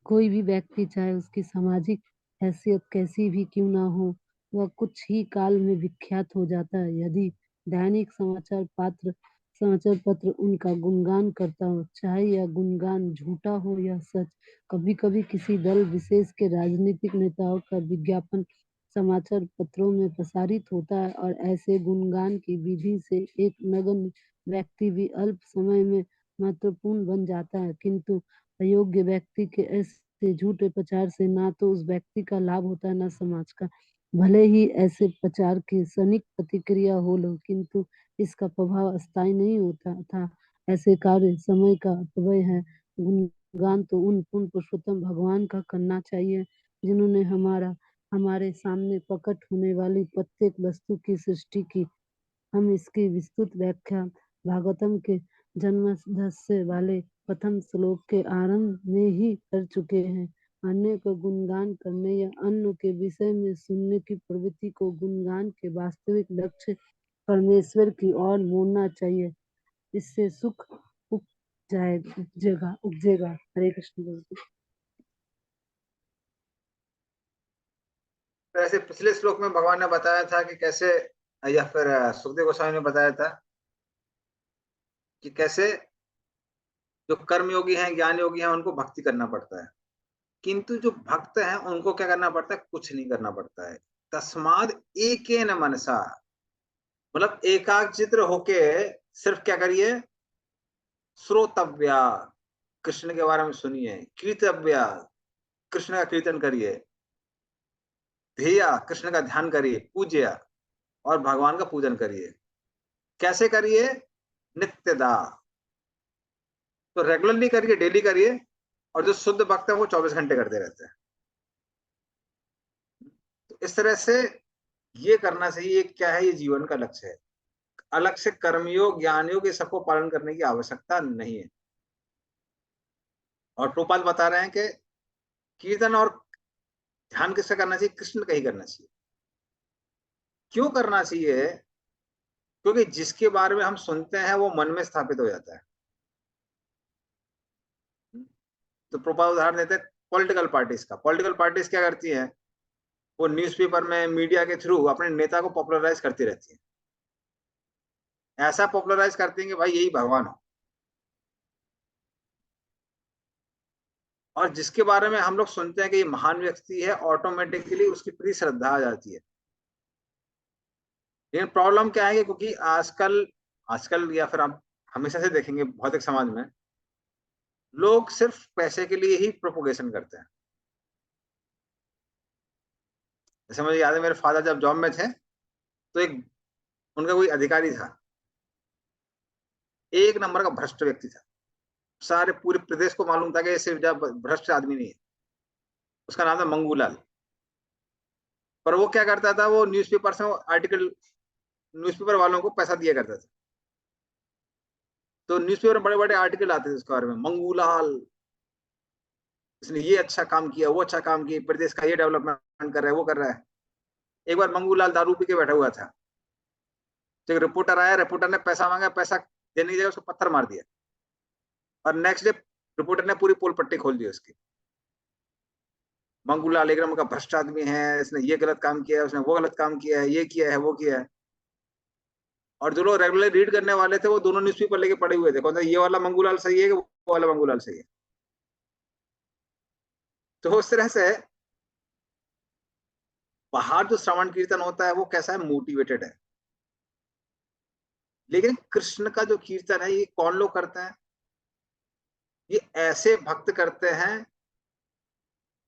कोई भी व्यक्ति, चाहे उसकी सामाजिक हैसियत कैसी भी क्यों ना हो, वह कुछ ही काल में विख्यात हो जाता है। यदि दैनिक समाचार पत्र उनका गुणगान करता हो, चाहे यह गुणगान झूठा हो या सच। कभी कभी किसी दल विशेष के राजनीतिक नेताओं का विज्ञापन समाचार पत्रों में प्रसारित होता है, और ऐसे गुणगान की विधि से एक नगण्य व्यक्ति भी अल्प समय में महत्वपूर्ण बन जाता है। किंतु अयोग्य व्यक्ति के ऐसे झूठे प्रचार से ना तो उस व्यक्ति का लाभ होता है, ना समाज का। भले ही ऐसे प्रचार की क्षणिक प्रतिक्रिया हो लो, किंतु इसका प्रभाव स्थायी नहीं होता था। ऐसे कार्य समय का अपव्यय है। गुणगान तो उन पूर्ण पुरुषोत्तम भगवान का करना चाहिए, जिन्होंने हमारे सामने प्रकट होने वाली प्रत्येक वस्तु की सृष्टि की। हम इसकी विस्तृत व्याख्या भागवतम के जन्मदस्य वाले प्रथम श्लोक के आरंभ में ही कर चुके हैं। अन्य को गुणगान करने या अन्य के विषय में सुनने की प्रवृत्ति को गुणगान के वास्तविक लक्ष्य परमेश्वर की ओर मोड़ना चाहिए। इससे सुख उपजेगा। हरे कृष्ण। तो ऐसे पिछले श्लोक में भगवान ने बताया था कि कैसे, या फिर सुखदेव गोस्वामी ने बताया था कि कैसे जो कर्म योगी हैं, ज्ञान योगी हैं, उनको भक्ति करना पड़ता है। किंतु जो भक्त हैं, उनको क्या करना पड़ता है? कुछ नहीं करना पड़ता है। तस्माद एकेन मनसा, मतलब एकाग्रचित्त होके सिर्फ क्या करिए? श्रोतव्या, कृष्ण के बारे में सुनिए। कीर्तव्या, कृष्ण का कीर्तन करिए। ध्येया, कृष्ण का ध्यान करिए। पूज्या, और भगवान का पूजन करिए। कैसे करिए? नित्यदा, तो रेगुलरली करिए, डेली करिए। और जो शुद्ध भक्त है वो 24 घंटे करते रहते हैं। तो इस तरह से ये करना चाहिए। क्या है? ये जीवन का लक्ष्य है। अलग से कर्मयोग ज्ञान योग ये सबको पालन करने की आवश्यकता नहीं है। और प्रोपाल बता रहे हैं कि कीर्तन और ध्यान किससे करना चाहिए? कृष्ण का ही करना चाहिए। क्यों करना चाहिए? क्योंकि जिसके बारे में हम सुनते हैं वो मन में स्थापित हो जाता है। तो प्रोपाल उदाहरण देते हैं पॉलिटिकल पार्टीज का। पॉलिटिकल पार्टीज क्या करती हैं? वो न्यूज़पेपर में, मीडिया के थ्रू अपने नेता को पॉपुलराइज करती रहती है। ऐसा पॉपुलराइज करती हैं कि भाई यही भगवान हो। और जिसके बारे में हम लोग सुनते हैं कि ये महान व्यक्ति है, ऑटोमेटिकली उसकी प्रति श्रद्धा आ जाती है। लेकिन प्रॉब्लम क्या है कि क्योंकि आजकल आजकल या फिर आप हमेशा से देखेंगे भौतिक समाज में, लोग सिर्फ पैसे के लिए ही प्रोपोगेशन करते हैं। जैसे मुझे याद है, मेरे फादर जब जॉब में थे तो एक उनका कोई अधिकारी था, एक नंबर का भ्रष्ट व्यक्ति था। सारे पूरे प्रदेश को मालूम था कि ऐसे भ्रष्ट आदमी नहीं है। उसका नाम था मंगूलाल। पर वो क्या करता था, वो न्यूज़पेपर से आर्टिकल, न्यूज़पेपर वालों को पैसा दिया करता था। तो न्यूज़पेपर में बड़े बड़े आर्टिकल आते थे उसके बारे में, मंगूलाल इसने ये अच्छा काम किया, वो अच्छा काम किया, प्रदेश का ये डेवलपमेंट कर रहा है, वो कर रहा है। एक बार मंगूलाल दारू पी के बैठा हुआ था, तो एक रिपोर्टर आया, रिपोर्टर ने पैसा मांगा, पैसा देने की जगह उसको पत्थर मार दिया, और नेक्स्ट डे रिपोर्टर ने पूरी पोल पट्टी खोल दी उसकी। मंगूलाल एक नंबर का भ्रष्ट आदमी है, इसने ये गलत काम किया है, उसने वो गलत काम किया है, ये किया है, वो किया है। और जो लोग रेगुलर रीड करने वाले थे वो दोनों न्यूज़पेपर लेके पड़े हुए थे, कौन सा ये वाला मंगूलाल सही है कि वो वाला मंगूलाल सही है। तो उस तरह से बाहर जो श्रवण कीर्तन होता है वो कैसा है, मोटिवेटेड है। लेकिन कृष्ण का जो कीर्तन है ये कौन लोग करते हैं? ये ऐसे भक्त करते हैं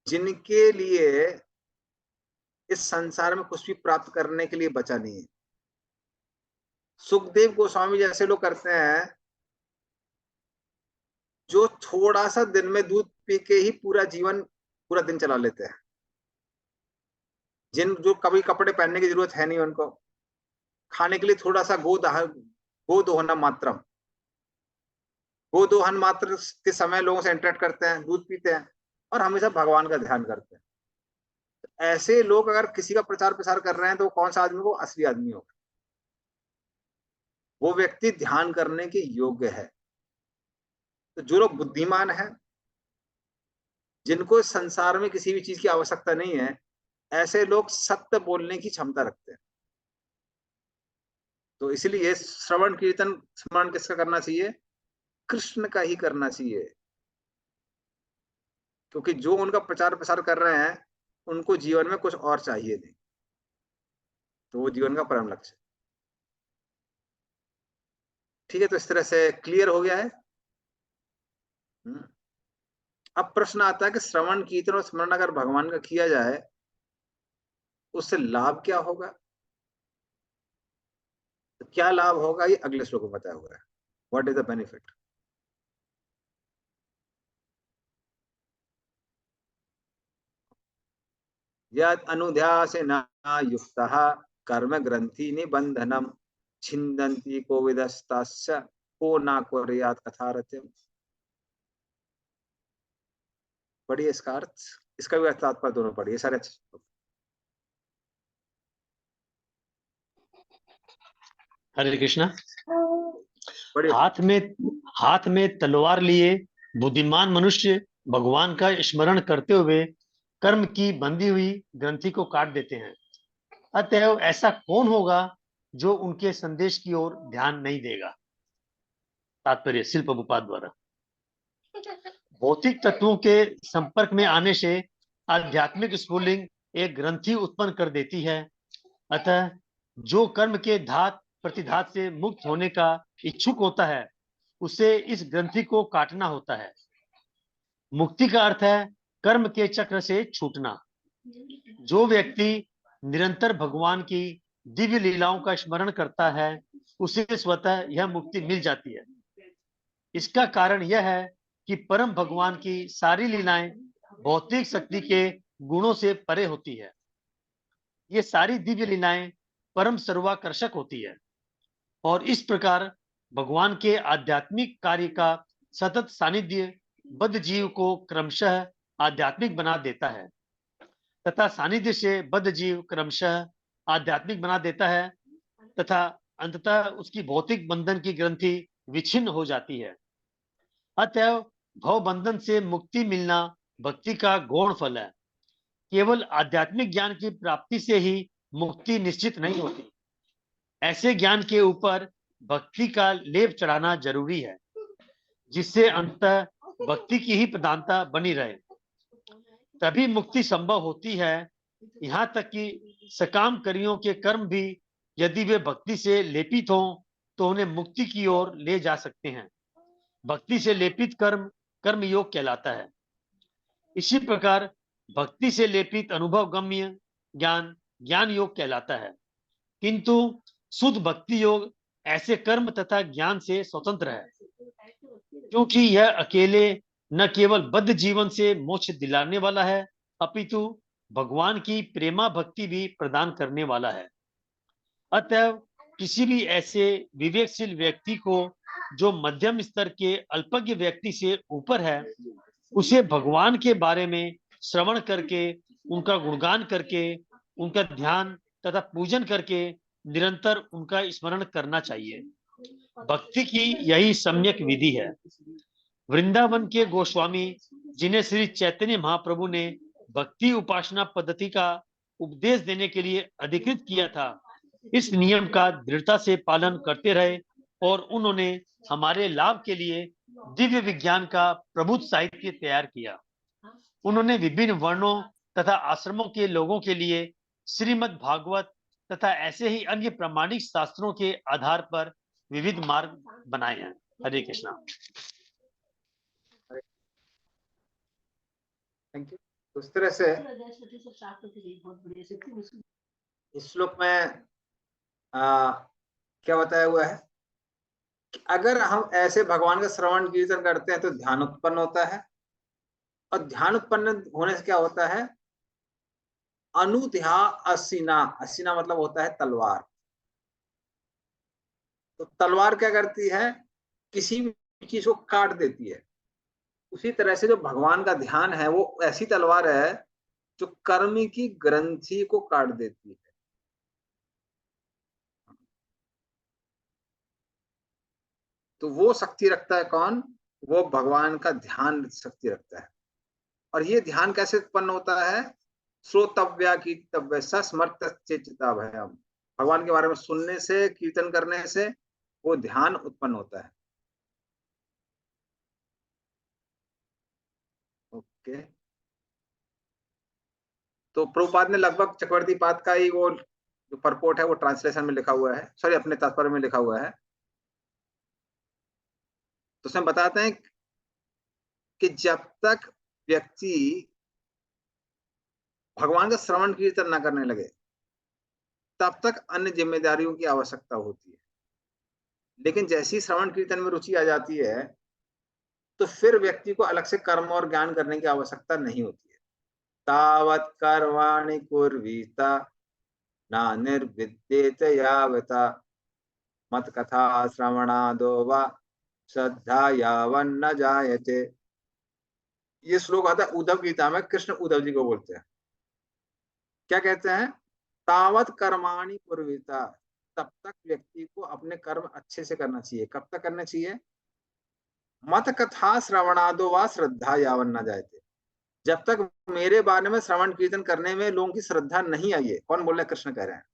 जिनके लिए इस संसार में कुछ भी प्राप्त करने के लिए बचा नहीं है। सुखदेव गोस्वामी जैसे लोग करते हैं जो थोड़ा सा दिन में दूध पी के ही पूरा जीवन, पूरा दिन चला लेते हैं। जो कभी कपड़े पहनने की जरूरत है नहीं उनको, खाने के लिए थोड़ा सा गोदोहन मात्र के समय लोगों से इंटरेक्ट करते हैं, दूध पीते हैं और हमेशा भगवान का ध्यान करते हैं। तो ऐसे लोग अगर किसी का प्रचार प्रसार कर रहे हैं तो कौन सा आदमी, वो असली आदमी होगा। वो व्यक्ति ध्यान करने के योग्य है। तो जो लोग बुद्धिमान हैं, जिनको इस संसार में किसी भी चीज की आवश्यकता नहीं है, ऐसे लोग सत्य बोलने की क्षमता रखते हैं। तो इसलिए श्रवण कीर्तन स्मरण किसका करना चाहिए? कृष्ण का ही करना चाहिए, क्योंकि जो उनका प्रचार प्रसार कर रहे हैं उनको जीवन में कुछ और चाहिए नहीं, तो वो जीवन का परम लक्ष्य। ठीक है, तो इस तरह से क्लियर हो गया है। अब प्रश्न आता है कि श्रवण कीर्तन और स्मरण अगर भगवान का किया जाए उससे लाभ क्या होगा? तो क्या लाभ होगा ये अगले श्लोक में बताया हुआ है। What is the benefit? यद अनुध्यासेन युक्तः कर्म ग्रंथि निबंधनम छिन्दन्ति कोविदस्तास्य को ना कुर्यात् कथारतिम्। पढ़िए इसका अर्थ, इसका भी तात्पर्य दोनों पढ़िए, सारे अच्छे। हरे कृष्णा। पढ़िए। हाथ में तलवार लिए बुद्धिमान मनुष्य भगवान का स्मरण करते हुए कर्म की बंधी हुई ग्रंथि को काट देते हैं। अतएव ऐसा कौन होगा जो उनके संदेश की ओर ध्यान नहीं देगा? तात्पर्य श्रील प्रभुपाद द्वारा। भौतिक तत्वों के संपर्क में आने से आध्यात्मिक स्फुलिंग एक ग्रंथि उत्पन्न कर देती है। अतः जो कर्म के धात प्रतिधात से मुक्त होने का इच्छुक होता है उसे इस ग्रंथि को काटना होता है। मुक्ति का अर्थ है कर्म के चक्र से छूटना। जो व्यक्ति निरंतर भगवान की दिव्य लीलाओं का स्मरण करता है उसे स्वतः यह मुक्ति मिल जाती है। इसका कारण यह है कि परम भगवान की सारी लीलाएं भौतिक शक्ति के गुणों से परे होती है। ये सारी दिव्य लीलाएं परम सर्वाकर्षक होती है और इस प्रकार भगवान के आध्यात्मिक कार्य का सतत सानिध्य बद्ध जीव को क्रमशः आध्यात्मिक बना देता है तथा सानिध्य से बद्ध जीव क्रमशः आध्यात्मिक बना देता है तथा अंततः उसकी भौतिक बंधन की ग्रंथि विच्छिन्न हो जाती है। अतएव भव बंधन से मुक्ति मिलना भक्ति का गौण फल है। केवल आध्यात्मिक ज्ञान की प्राप्ति से ही मुक्ति निश्चित नहीं होती। ऐसे ज्ञान के ऊपर भक्ति का लेप चढ़ाना जरूरी है जिससे अंततः भक्ति की ही प्रधानता बनी रहे, तभी मुक्ति संभव होती है। यहाँ तक कि सकाम कर्मियों के कर्म भी यदि वे भक्ति से लेपित हों तो उन्हें मुक्ति की ओर ले जा सकते हैं। भक्ति से लेपित कर्म कर्म योग कहलाता है। इसी प्रकार भक्ति से लेपित अनुभव गम्य ज्ञान ज्ञान योग कहलाता है। किंतु शुद्ध भक्ति योग ऐसे कर्म तथा ज्ञान से स्वतंत्र है, क्योंकि यह अकेले न केवल बद्ध जीवन से मोक्ष दिलाने वाला है, अपितु भगवान की प्रेमा भक्ति भी प्रदान करने वाला है। अतः किसी भी ऐसे विवेकशील व्यक्ति को जो मध्यम स्तर के अल्पज्ञ व्यक्ति से ऊपर है, उसे भगवान के बारे में श्रवण करके, उनका गुणगान करके, उनका ध्यान तथा पूजन करके निरंतर उनका स्मरण करना चाहिए। भक्ति की यही सम्यक विधि है। वृंदावन के गोस्वामी, जिन्हें श्री चैतन्य महाप्रभु ने भक्ति उपासना पद्धति का उपदेश देने के लिए अधिकृत किया था, इस नियम का दृढ़ता से पालन करते रहे और उन्होंने हमारे लाभ के लिए दिव्य विज्ञान का प्रबुद्ध साहित्य तैयार किया। उन्होंने विभिन्न वर्णों तथा आश्रमों के लोगों के लिए श्रीमद् भागवत तथा ऐसे ही अन्य प्रामाणिक शास्त्रों के आधार पर विविध मार्ग बनाए हैं। हरे कृष्णा। Thank you. उस तरह से इस श्लोक में क्या बताया हुआ है कि अगर हम ऐसे भगवान का श्रवण कीर्तन करते हैं तो ध्यान उत्पन्न होता है, और ध्यान उत्पन्न होने से क्या होता है, अनुध्या असीना, असीना मतलब होता है तलवार। तो तलवार क्या करती है, किसी भी चीज को काट देती है। उसी तरह से जो भगवान का ध्यान है वो ऐसी तलवार है जो कर्म की ग्रंथि को काट देती है। तो वो शक्ति रखता है कौन, वो भगवान का ध्यान शक्ति रखता है। और ये ध्यान कैसे उत्पन्न होता है, श्रोतव्या कीर्तव्य स्मर्त चेचिता भयम, भगवान के बारे में सुनने से, कीर्तन करने से वो ध्यान उत्पन्न होता है। ओके, तो प्रभुपाद ने लगभग चक्रवर्ती पाद का ही वो जो परपोर्ट है वो ट्रांसलेशन में लिखा हुआ है, सॉरी अपने तात्पर्य में लिखा हुआ है। तो उसमें बताते हैं कि जब तक व्यक्ति भगवान का श्रवण कीर्तन न करने लगे तब तक अन्य जिम्मेदारियों की आवश्यकता होती है। लेकिन जैसी श्रवण कीर्तन में रुचि आ जाती है तो फिर व्यक्ति को अलग से कर्म और ज्ञान करने की आवश्यकता नहीं होती है। तावत् कर्माणि कुर्वीता न निर्विद्येत यावता मत कथा श्रवणादो वा श्रद्धा यावन्न जायते। ये श्लोक आता है उद्धव गीता में, कृष्ण उद्धव जी को बोलते हैं। क्या कहते हैं, तावत कर्माणि कुर्वीता, तब तक व्यक्ति को अपने कर्म अच्छे से करना चाहिए। कब तक करना चाहिए, मत कथा श्रवणादो वा श्रद्धा यावन्न जायते, जब तक मेरे बारे में श्रवण कीर्तन करने में लोगों की श्रद्धा नहीं आई है। कौन बोल रहे हैं, कृष्ण कह रहे हैं।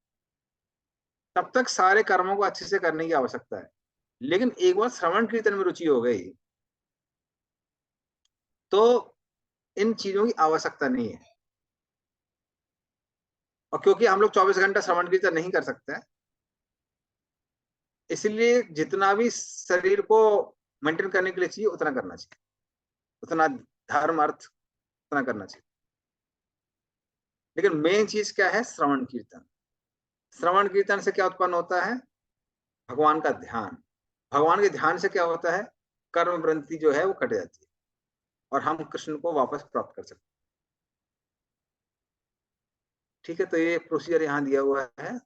तब तक सारे कर्मों को अच्छे से करने की आवश्यकता है। लेकिन एक बार श्रवण कीर्तन में रुचि हो गई तो इन चीजों की आवश्यकता नहीं है। और क्योंकि हम लोग 24 घंटा श्रवण कीर्तन नहीं कर सकते, इसलिए जितना भी शरीर को मेंटेन करने के लिए चाहिए उतना करना चाहिए, उतना धर्म अर्थ उतना करना चाहिए। लेकिन मेन चीज क्या है, श्रवण कीर्तन। श्रवण कीर्तन से क्या उत्पन्न होता है, भगवान का ध्यान। भगवान के ध्यान से क्या होता है, कर्म वृत्ति जो है वो कट जाती है और हम कृष्ण को वापस प्राप्त कर सकते हैं। ठीक है, तो ये प्रोसीजर यहाँ दिया हुआ है।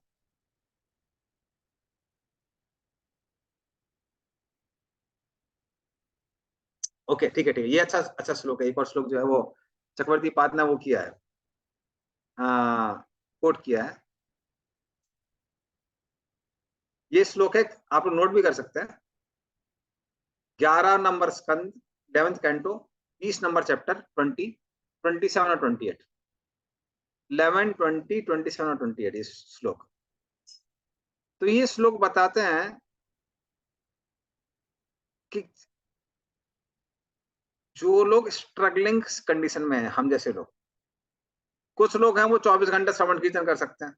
ओके ठीक है ठीक है, ये अच्छा अच्छा श्लोक है। एक और श्लोक जो है वो चक्रवर्ती पाद ने वो किया है, कोट किया है। ये श्लोक है, आप लोग नोट भी कर सकते हैं। 11 नंबर स्कंद 11th कैंटो 30 नंबर चैप्टर 20, 27 और 28, 11, 20, 27 और 28 ये श्लोक। तो ये श्लोक बताते हैं कि जो लोग स्ट्रगलिंग कंडीशन में हैं, हम जैसे लोग, कुछ लोग हैं वो 24 घंटे श्रवण कीर्तन कर सकते हैं,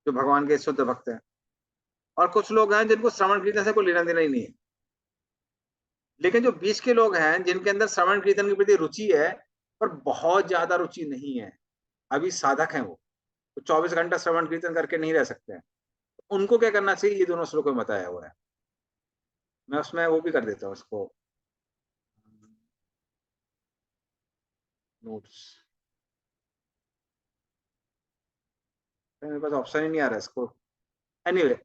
जो भगवान के शुद्ध भक्त हैं, और कुछ लोग हैं जिनको श्रवण कीर्तन से कोई लेना देना ही नहीं है। लेकिन जो बीच के लोग हैं जिनके अंदर श्रवण कीर्तन के प्रति रुचि है पर बहुत ज्यादा रुचि नहीं है, अभी साधक हैं वो 24 घंटा श्रवण कीर्तन करके नहीं रह सकते हैं, उनको क्या करना चाहिए, ये दोनों श्लोकों में बताया हुआ है। मैं उसमें वो भी कर देता हूँ उसको नोट्स, मेरे पास ऑप्शन ही नहीं आ रहा है इसको। एनीवे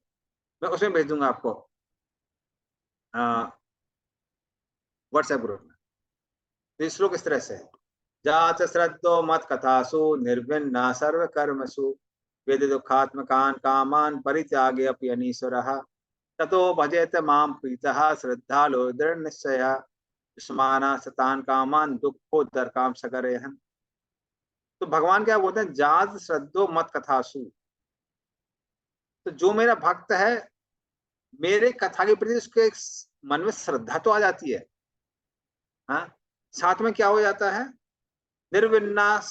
मैं उसमें भेज दूंगा आपको व्हाट्सएप ग्रुप में। तो श्लोक इस तरह से है, जात श्रद्धो मत कथासु निर्विन्ना सर्व कर्मसु वेद दुखात्मकान कामान परित्यागे अपि अनीश्वरः ततो भजेत माम प्रीतः श्रद्धालो दृढ़ निश्चयः युष्मानः सतान कामान दुःखोद्धरकाम सगरेहन्। तो भगवान क्या बोलते हैं, जात श्रद्धो मत कथासु। तो जो मेरा भक्त है, मेरे कथा के प्रति उसके मन में श्रद्धा तो आ जाती है, हाँ, साथ में क्या हो जाता है, निर्विन्नास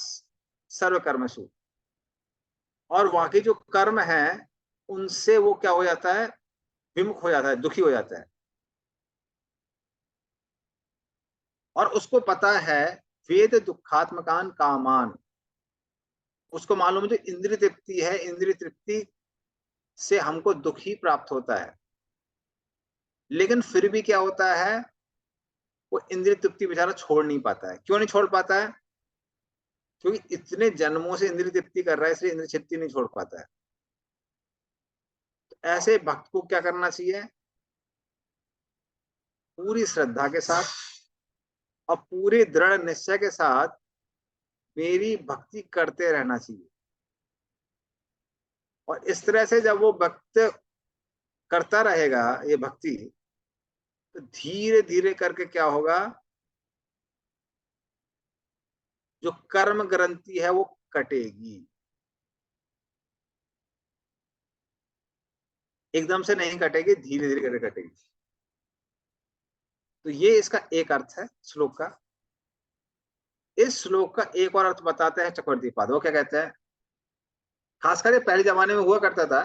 सर्व कर्मसु, और बाकी जो कर्म है उनसे वो क्या हो जाता है, विमुख हो जाता है, दुखी हो जाता है। और उसको पता है वेद दुखात्मकान कामान, उसको मालूम है जो इंद्रिय तृप्ति है, इंद्रिय तृप्ति से हमको दुख ही प्राप्त होता है। लेकिन फिर भी क्या होता है, वो इंद्रिय तृप्ति बेचारा छोड़ नहीं पाता है। क्यों नहीं छोड़ पाता है, क्योंकि इतने जन्मों से इंद्रिय तृप्ति कर रहा है, इसलिए इंद्रिय तृप्ति नहीं छोड़ पाता है। तो ऐसे भक्त को क्या करना चाहिए, पूरी श्रद्धा के साथ और पूरे दृढ़ निश्चय के साथ मेरी भक्ति करते रहना चाहिए। और इस तरह से जब वो भक्त करता रहेगा ये भक्ति, तो धीरे धीरे करके क्या होगा, जो कर्म ग्रंथि है वो कटेगी। एकदम से नहीं कटेगी, धीरे धीरे करके कटेगी। तो ये इसका एक अर्थ है श्लोक का। इस श्लोक का एक और अर्थ बताते हैं चक्रवर्ती पाद। वो क्या कहते हैं, खासकर पहले जमाने में हुआ करता था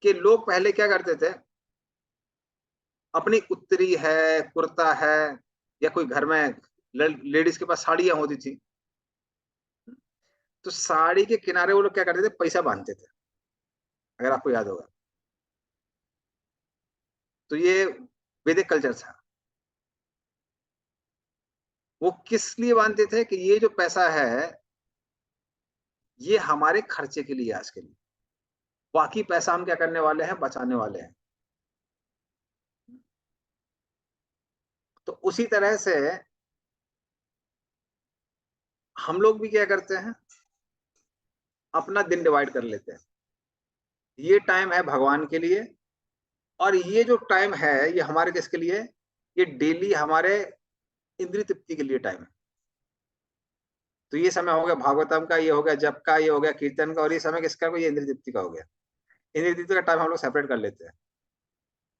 कि लोग पहले क्या करते थे, अपनी उत्तरी है, कुर्ता है, या कोई घर में लेडीज के पास साड़ियां होती थी, तो साड़ी के किनारे वो लोग क्या करते थे, पैसा बांधते थे, अगर आपको याद होगा। तो ये वैदिक कल्चर था। वो किस लिए बांधते थे कि ये जो पैसा है ये हमारे खर्चे के लिए, आज के लिए, बाकी पैसा हम क्या करने वाले हैं, बचाने वाले हैं। तो उसी तरह से हम लोग भी क्या करते हैं, अपना दिन डिवाइड कर लेते हैं। ये टाइम है भगवान के लिए, और ये जो टाइम है ये हमारे किसके लिए, ये डेली हमारे इंद्रिय तृप्ति के लिए टाइम है। तो ये समय हो गया भागवतम का, ये हो गया जप का, ये हो गया कीर्तन का, और ये समय किसका, ये इंद्रिय तृप्ति का हो गया। इंद्रिय तृप्ति का टाइम हम लोग सेपरेट कर लेते हैं।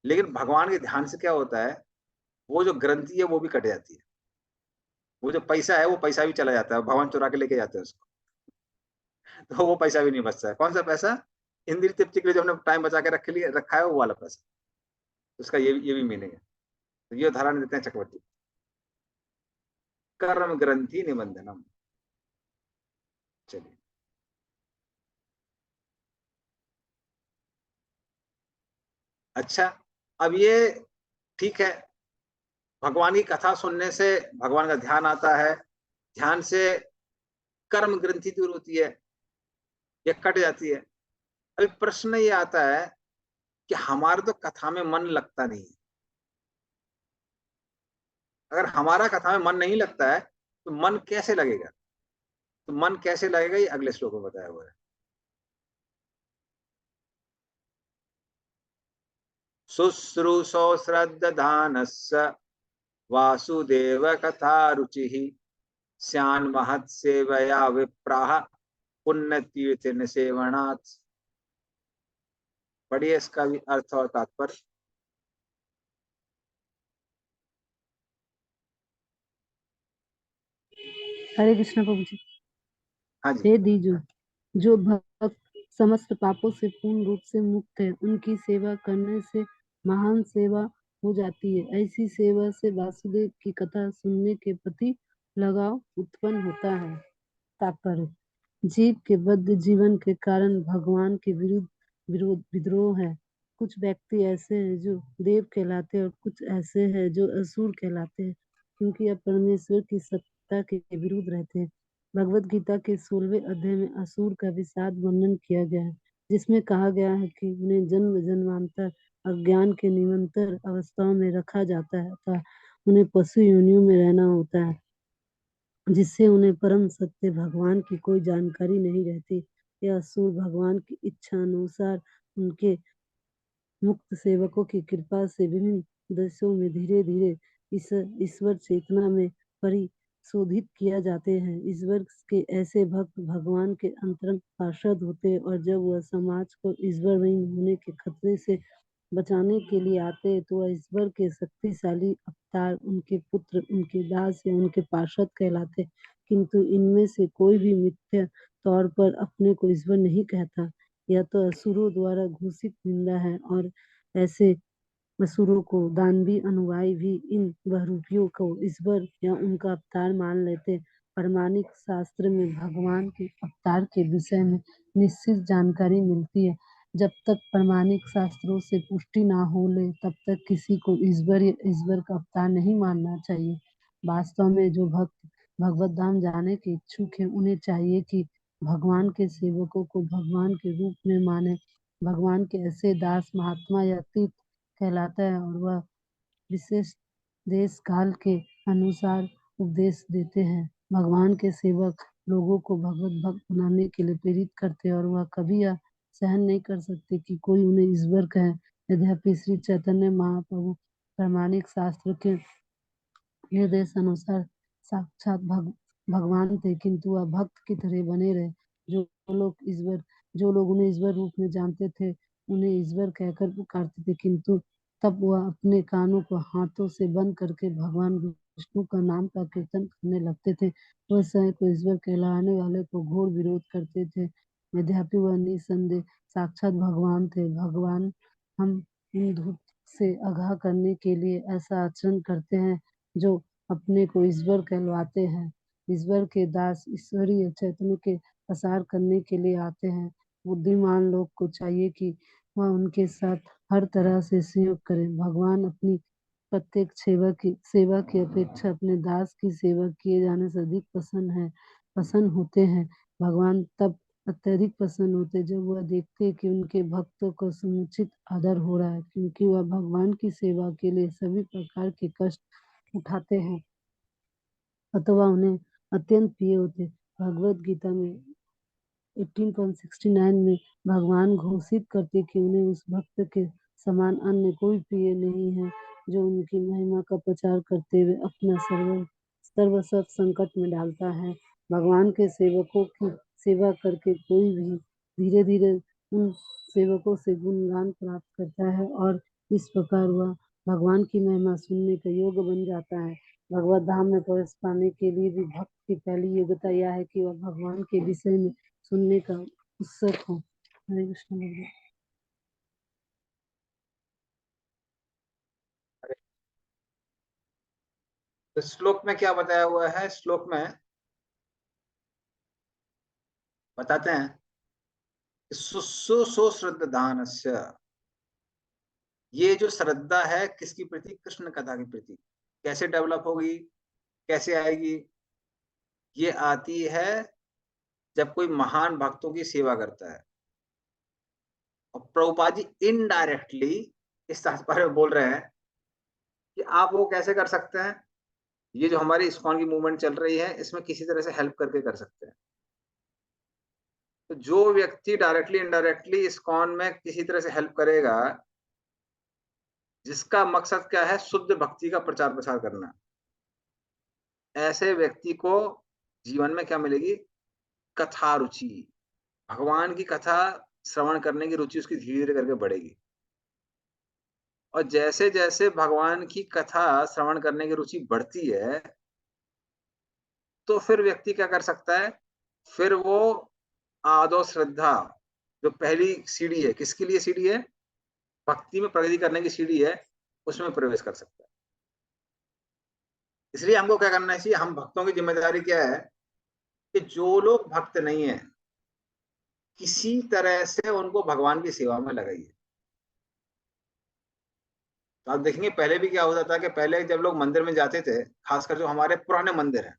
लेकिन भगवान के ध्यान से क्या होता है, वो जो ग्रंथि है वो भी कट जाती है। वो जो पैसा है वो पैसा भी चला जाता है, भगवान चुरा के लेके जाते हैं उसको। तो वो पैसा भी नहीं बचता है। कौन सा पैसा, इंद्रिय तृप्ति के लिए जो हमने टाइम बचा के रखा है वो वाला पैसा, उसका ये भी मीनिंग है। तो ये उदाहरण देते हैं चक्रवर्ती, कर्म ग्रंथि निबंधनम। चलिए, अच्छा, अब ये ठीक है, भगवान की कथा सुनने से भगवान का ध्यान आता है, ध्यान से कर्म ग्रंथि दूर होती है, ये कट जाती है। अभी प्रश्न ये आता है कि हमारे तो कथा में मन लगता नहीं है। अगर हमारा कथा में मन नहीं लगता है तो मन कैसे लगेगा, तो मन कैसे लगेगा ये अगले श्लोक में बताया हुआ है। शुश्रूषो श्रद्धानस्य वासुदेव कथा रुचि स्यान् महत्सेवया विप्राह पुण्य तीर्थ निसेवनात्। पढ़िए इसका भी अर्थ और तात्पर्य। हरे कृष्ण प्रभु जी। हाँ जी। हे दीजो, जो भक्त समस्त पापों से पूर्ण रूप से मुक्त है, उनकी सेवा करने से महान सेवा हो जाती है। ऐसी सेवा से वासुदेव की कथा सुनने के प्रति लगाव उत्पन्न होता है। तात्पर्य, जीव के बद्ध जीवन के कारण भगवान के विरुद्ध विद्रोह है। कुछ व्यक्ति ऐसे हैं जो देव कहलाते हैं और कुछ ऐसे हैं जो असुर कहलाते हैं, क्योंकि यह परमेश्वर की सत्ता के विरुद्ध रहते हैं। भगवत गीता के 16वें अध्याय में असुर का विषाद वर्णन किया गया है, जिसमें कहा गया है कि उन्हें जन्म जन्मांतर अज्ञान के निरंतर अवस्थाओं में रखा जाता है अतः उन्हें पशु योनियों में रहना होता है, जिससे उन्हें परम सत्य भगवान की कोई जानकारी नहीं रहती। यह असुर भगवान की इच्छा अनुसार उनके मुक्त सेवकों की कृपा से विभिन्न देशों में धीरे धीरे इस ईश्वर चेतना में परिशोधित किया जाते हैं। ईश्वर के ऐसे भक्त भगवान के अंतरंग पार्षद होते हैं और जब वह समाज को ईश्वर विहीन होने के खतरे से बचाने के लिए आते हैं तो वह ईश्वर के शक्तिशाली अवतार, उनके पुत्र, उनके दास या उनके पार्षद कहलाते। किंतु इनमें से कोई भी मिथ्या तौर पर अपने को ईश्वर नहीं कहता। यह तो असुरों द्वारा घोषित निंदा है और ऐसे असुरों को दानवी अनुयायी भी इन बहुरूपियों को ईश्वर या उनका अवतार मान लेते। प्रामाणिक शास्त्र में भगवान के अवतार के विषय में निश्चित जानकारी मिलती है। जब तक प्रामाणिक शास्त्रों से पुष्टि ना हो ले तब तक किसी को ईश्वर या ईश्वर का अवतार नहीं मानना चाहिए। वास्तव में जो भक्त भगवत धाम जाने के इच्छुक है उन्हें चाहिए कि भगवान के सेवकों को भगवान के रूप में माने। भगवान के ऐसे दास महात्मा या तीर्थ कहलाता है और वह विशेष देश काल के अनुसार उपदेश देते हैं। भगवान के सेवक लोगों को भगवत भक्त बनाने के लिए प्रेरित करते हैं और वह कभी यह सहन नहीं कर सकते कि कोई उन्हें ईश्वर कहे। यद्यपि श्री चैतन्य महाप्रभु प्रामाणिक शास्त्र के निर्देश अनुसार साक्षात भगवान थे, किंतु वह भक्त की तरह बने रहे। जो लोग उन्हें ईश्वर रूप में जानते थे उन्हें ईश्वर कहकर पुकारते थे, किंतु तब वह अपने कानों को हाथों से बंद करके भगवान विष्णु का नाम का कीर्तन करने लगते थे। वह स्वयं को ईश्वर कहलाने वाले को घोर विरोध करते थे। यद्यपि वह निसंदेह साक्षात भगवान थे। भगवान हम इन धूर्त से आगाह करने के लिए ऐसा आचरण करते हैं जो अपने को ईश्वर कहलवाते हैं। ईश्वर के दास ईश्वरीय चैतन्य के प्रसार करने के लिए आते हैं। बुद्धिमान लोग को चाहिए कि वह उनके साथ हर तरह से सहयोग करें। भगवान अपनी प्रत्येक सेवा की अपेक्षा अपने दास की सेवा किए जाने से अधिक पसंद होते हैं। भगवान तब अत्यधिक प्रसन्न होते जब वह देखते कि उनके भक्तों को समुचित आदर हो रहा है, क्योंकि वह भगवान की सेवा के लिए सभी प्रकार के कष्ट उठाते हैं अथवा उन्हें अत्यंत प्रिय होते। भगवत गीता में 18.69 में भगवान घोषित करते कि उन्हें उस भक्त के समान अन्य कोई प्रिय नहीं है जो उनकी महिमा का प्रचार करते हुए अपना सर्वस्व संकट में डालता है। भगवान के सेवकों की सेवा करके कोई भी धीरे धीरे उन सेवकों से गुणगान प्राप्त करता है और इस प्रकार वह भगवान की महिमा सुनने का योग्य बन जाता है। भगवत धाम में प्रवेश पाने के लिए भी भक्त की पहली योग्यता यह है कि वह भगवान के विषय में सुनने का उत्सुक हो। हरे कृष्ण भगवान। तो श्लोक में क्या बताया हुआ है? श्लोक में बताते हैं सुसो श्रद्धानस्य, ये जो श्रद्धा है किसकी प्रति? कृष्ण कथा की प्रति। कैसे डेवलप होगी, कैसे आएगी? ये आती है जब कोई महान भक्तों की सेवा करता है। और प्रभुपाद जी इनडायरेक्टली इस तात्पर्य में बोल रहे हैं कि आप वो कैसे कर सकते हैं, ये जो हमारी इस्कॉन की मूवमेंट चल रही है इसमें किसी तरह से हेल्प करके कर सकते हैं। तो जो व्यक्ति डायरेक्टली इनडायरेक्टली इस्कॉन में किसी तरह से हेल्प करेगा, जिसका मकसद क्या है? शुद्ध भक्ति का प्रचार प्रसार करना, ऐसे व्यक्ति को जीवन में क्या मिलेगी? कथा रुचि। भगवान की कथा श्रवण करने की रुचि उसकी धीरे धीरे करके बढ़ेगी। और जैसे जैसे भगवान की कथा श्रवण करने की रुचि बढ़ती है, तो फिर व्यक्ति क्या कर सकता है, फिर वो आदो श्रद्धा जो पहली सीढ़ी है, किसके लिए सीढ़ी है, भक्ति में प्रगति करने की सीढ़ी है, उसमें प्रवेश कर सकता है। इसलिए हमको क्या करना चाहिए, हम भक्तों की जिम्मेदारी क्या है कि जो लोग भक्त नहीं है किसी तरह से उनको भगवान की सेवा में लगाइए। तो आप देखेंगे पहले भी क्या होता था कि पहले जब लोग मंदिर में जाते थे, खासकर जो हमारे पुराने मंदिर हैं,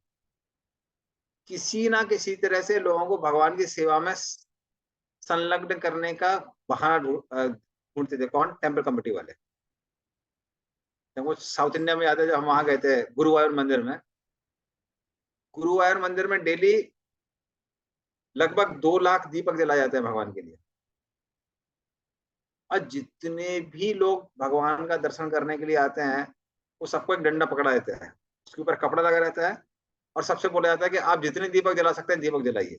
किसी ना किसी तरह से लोगों को भगवान की सेवा में संलग्न करने का बहाना ढूंढते थे। कौन? टेम्पल कमेटी वाले। जब वो साउथ इंडिया में आते, जब हम वहां गए थे गुरुवायूर मंदिर में, गुरुवायूर मंदिर में डेली लगभग 2 लाख दीपक जलाए जाते हैं भगवान के लिए। और जितने भी लोग भगवान का दर्शन करने के लिए आते हैं, वो सबको एक डंडा पकड़ा देते हैं, उसके ऊपर कपड़ा लगा रहता है और सबसे बोला जाता है कि आप जितने दीपक जला सकते हैं दीपक जलाइए।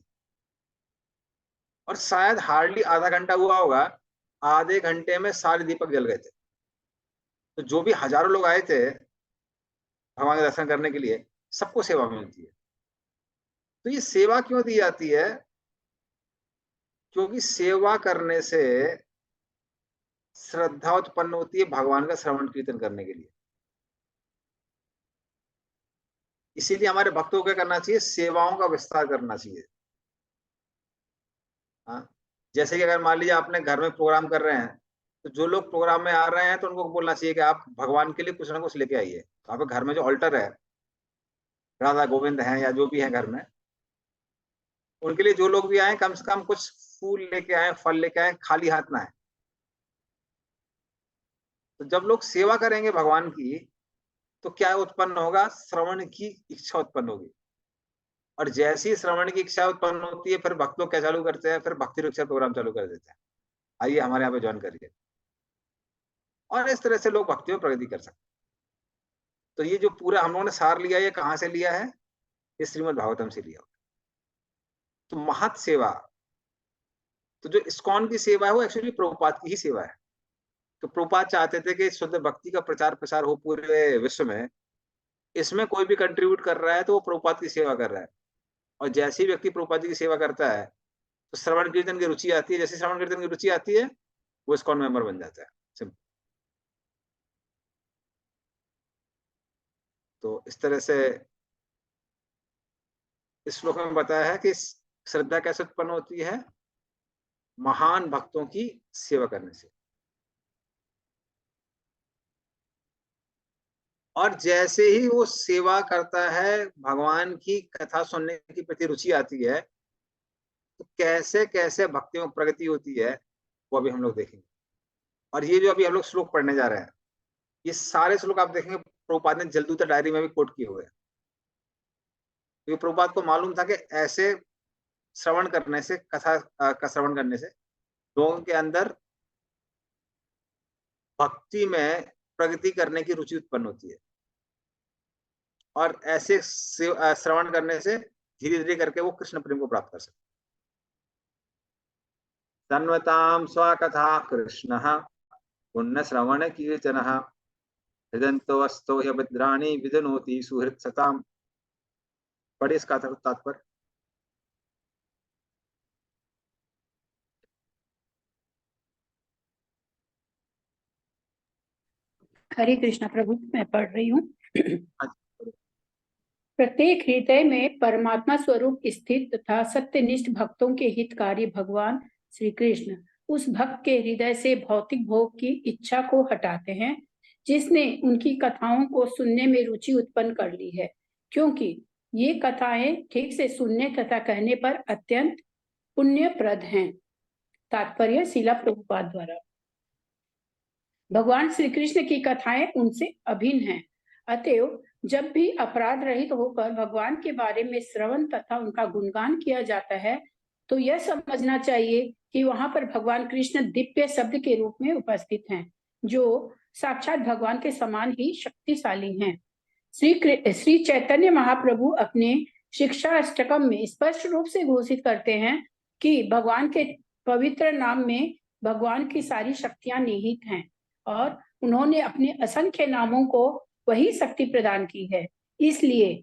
और शायद हार्डली आधा घंटा हुआ होगा, आधे घंटे में सारे दीपक जल गए थे। तो जो भी हजारों लोग आए थे भगवान के दर्शन करने के लिए, सबको सेवा मिलती है। तो ये सेवा क्यों दी जाती है? क्योंकि सेवा करने से श्रद्धा उत्पन्न होती है भगवान का श्रवण कीर्तन करने के लिए। इसीलिए हमारे भक्तों को क्या करना चाहिए, सेवाओं का विस्तार करना चाहिए। हाँ, जैसे कि अगर मान लीजिए आपने घर में प्रोग्राम कर रहे हैं, तो जो लोग प्रोग्राम में आ रहे हैं तो उनको बोलना चाहिए कि आप भगवान के लिए कुछ ना कुछ लेके आइए। तो आपके घर में जो ऑल्टर है, राधा गोविंद हैं या जो भी है घर में, उनके लिए जो लोग भी आए कम से कम कुछ फूल लेके आए, फल लेके आए, खाली हाथ ना आए। तो जब लोग सेवा करेंगे भगवान की, तो क्या उत्पन्न होगा, श्रवण की इच्छा उत्पन्न होगी। और जैसी श्रवण की इच्छा उत्पन्न होती है, फिर भक्त लोग क्या चालू करते हैं, फिर भक्ति रक्षा प्रोग्राम चालू कर देते हैं, आइए हमारे यहाँ पे ज्वाइन करिए। और इस तरह से लोग भक्ति में प्रगति कर सकते हैं। तो ये जो पूरा हम लोगों ने सार लिया, ये कहाँ से लिया है, ये श्रीमद् भागवतम से लिया। तो महत सेवा, तो जो इस्कॉन की सेवा है वो एक्चुअली प्रभुपाद की ही सेवा है। तो प्रभुपाद चाहते थे कि शुद्ध भक्ति का प्रचार प्रसार हो पूरे विश्व में। इसमें कोई भी कंट्रीब्यूट कर रहा है तो वो प्रभुपाद की सेवा कर रहा है। और जैसे ही व्यक्ति प्रभुपाद की सेवा करता है तो श्रवण कीर्तन की रुचि आती है, जैसे श्रवण कीर्तन की रुचि आती है वो इस्कॉन मेंबर बन जाता है। सिंपल। तो इस तरह से इस श्लोक में बताया है कि श्रद्धा कैसे उत्पन्न होती है, महान भक्तों की सेवा करने से। और जैसे ही वो सेवा करता है, भगवान की कथा सुनने की प्रति रुचि आती है, तो कैसे कैसे भक्ति में प्रगति होती है वो अभी हम लोग देखेंगे। और ये जो अभी हम लोग श्लोक पढ़ने जा रहे हैं, ये सारे श्लोक आप देखेंगे प्रभुपाद ने जलदूता डायरी में भी कोट किए हुए हैं। क्योंकि प्रभुपाद को मालूम था कि ऐसे श्रवण करने से, कथा का श्रवण करने से लोगों के अंदर भक्ति में प्रगति करने की रुचि उत्पन्न होती है। और ऐसे श्रवण करने से धीरे धीरे करके वो कृष्ण प्रेम को प्राप्त कर सकते। तन्वतां स्वकथा कृष्णः पुण्य श्रवण कीर्तनः हृदन्तो अस्तो ह्यभद्राणि विदनोति सुहृत् सताम्। पढ़िए इसका तात्पर्य। हरे कृष्णा प्रभु, मैं पढ़ रही हूँ। प्रत्येक हृदय में परमात्मा स्वरूप स्थित तथा सत्यनिष्ठ भक्तों के हितकारी भगवान श्री कृष्ण उस भक्त के हृदय से भौतिक भोग की इच्छा को हटाते हैं जिसने उनकी कथाओं को सुनने में रुचि उत्पन्न कर ली है, क्योंकि ये कथाएं ठीक से सुनने तथा कहने पर अत्यंत पुण्यप्रद हैं। तात्पर्य श्रील प्रभुपाद द्वारा। भगवान श्री कृष्ण की कथाएं उनसे अभिन्न हैं। अतएव जब भी अपराध रहित होकर भगवान के बारे में श्रवण तथा उनका गुणगान किया जाता है, तो यह समझना चाहिए कि वहां पर भगवान कृष्ण दिव्य शब्द के रूप में उपस्थित हैं, जो साक्षात भगवान के समान ही शक्तिशाली हैं। श्री चैतन्य महाप्रभु अपने शिक्षा अष्टकम में स्पष्ट रूप से घोषित करते हैं कि भगवान के पवित्र नाम में भगवान की सारी शक्तियां निहित हैं और उन्होंने अपने असंख्य नामों को वही शक्ति प्रदान की है। इसलिए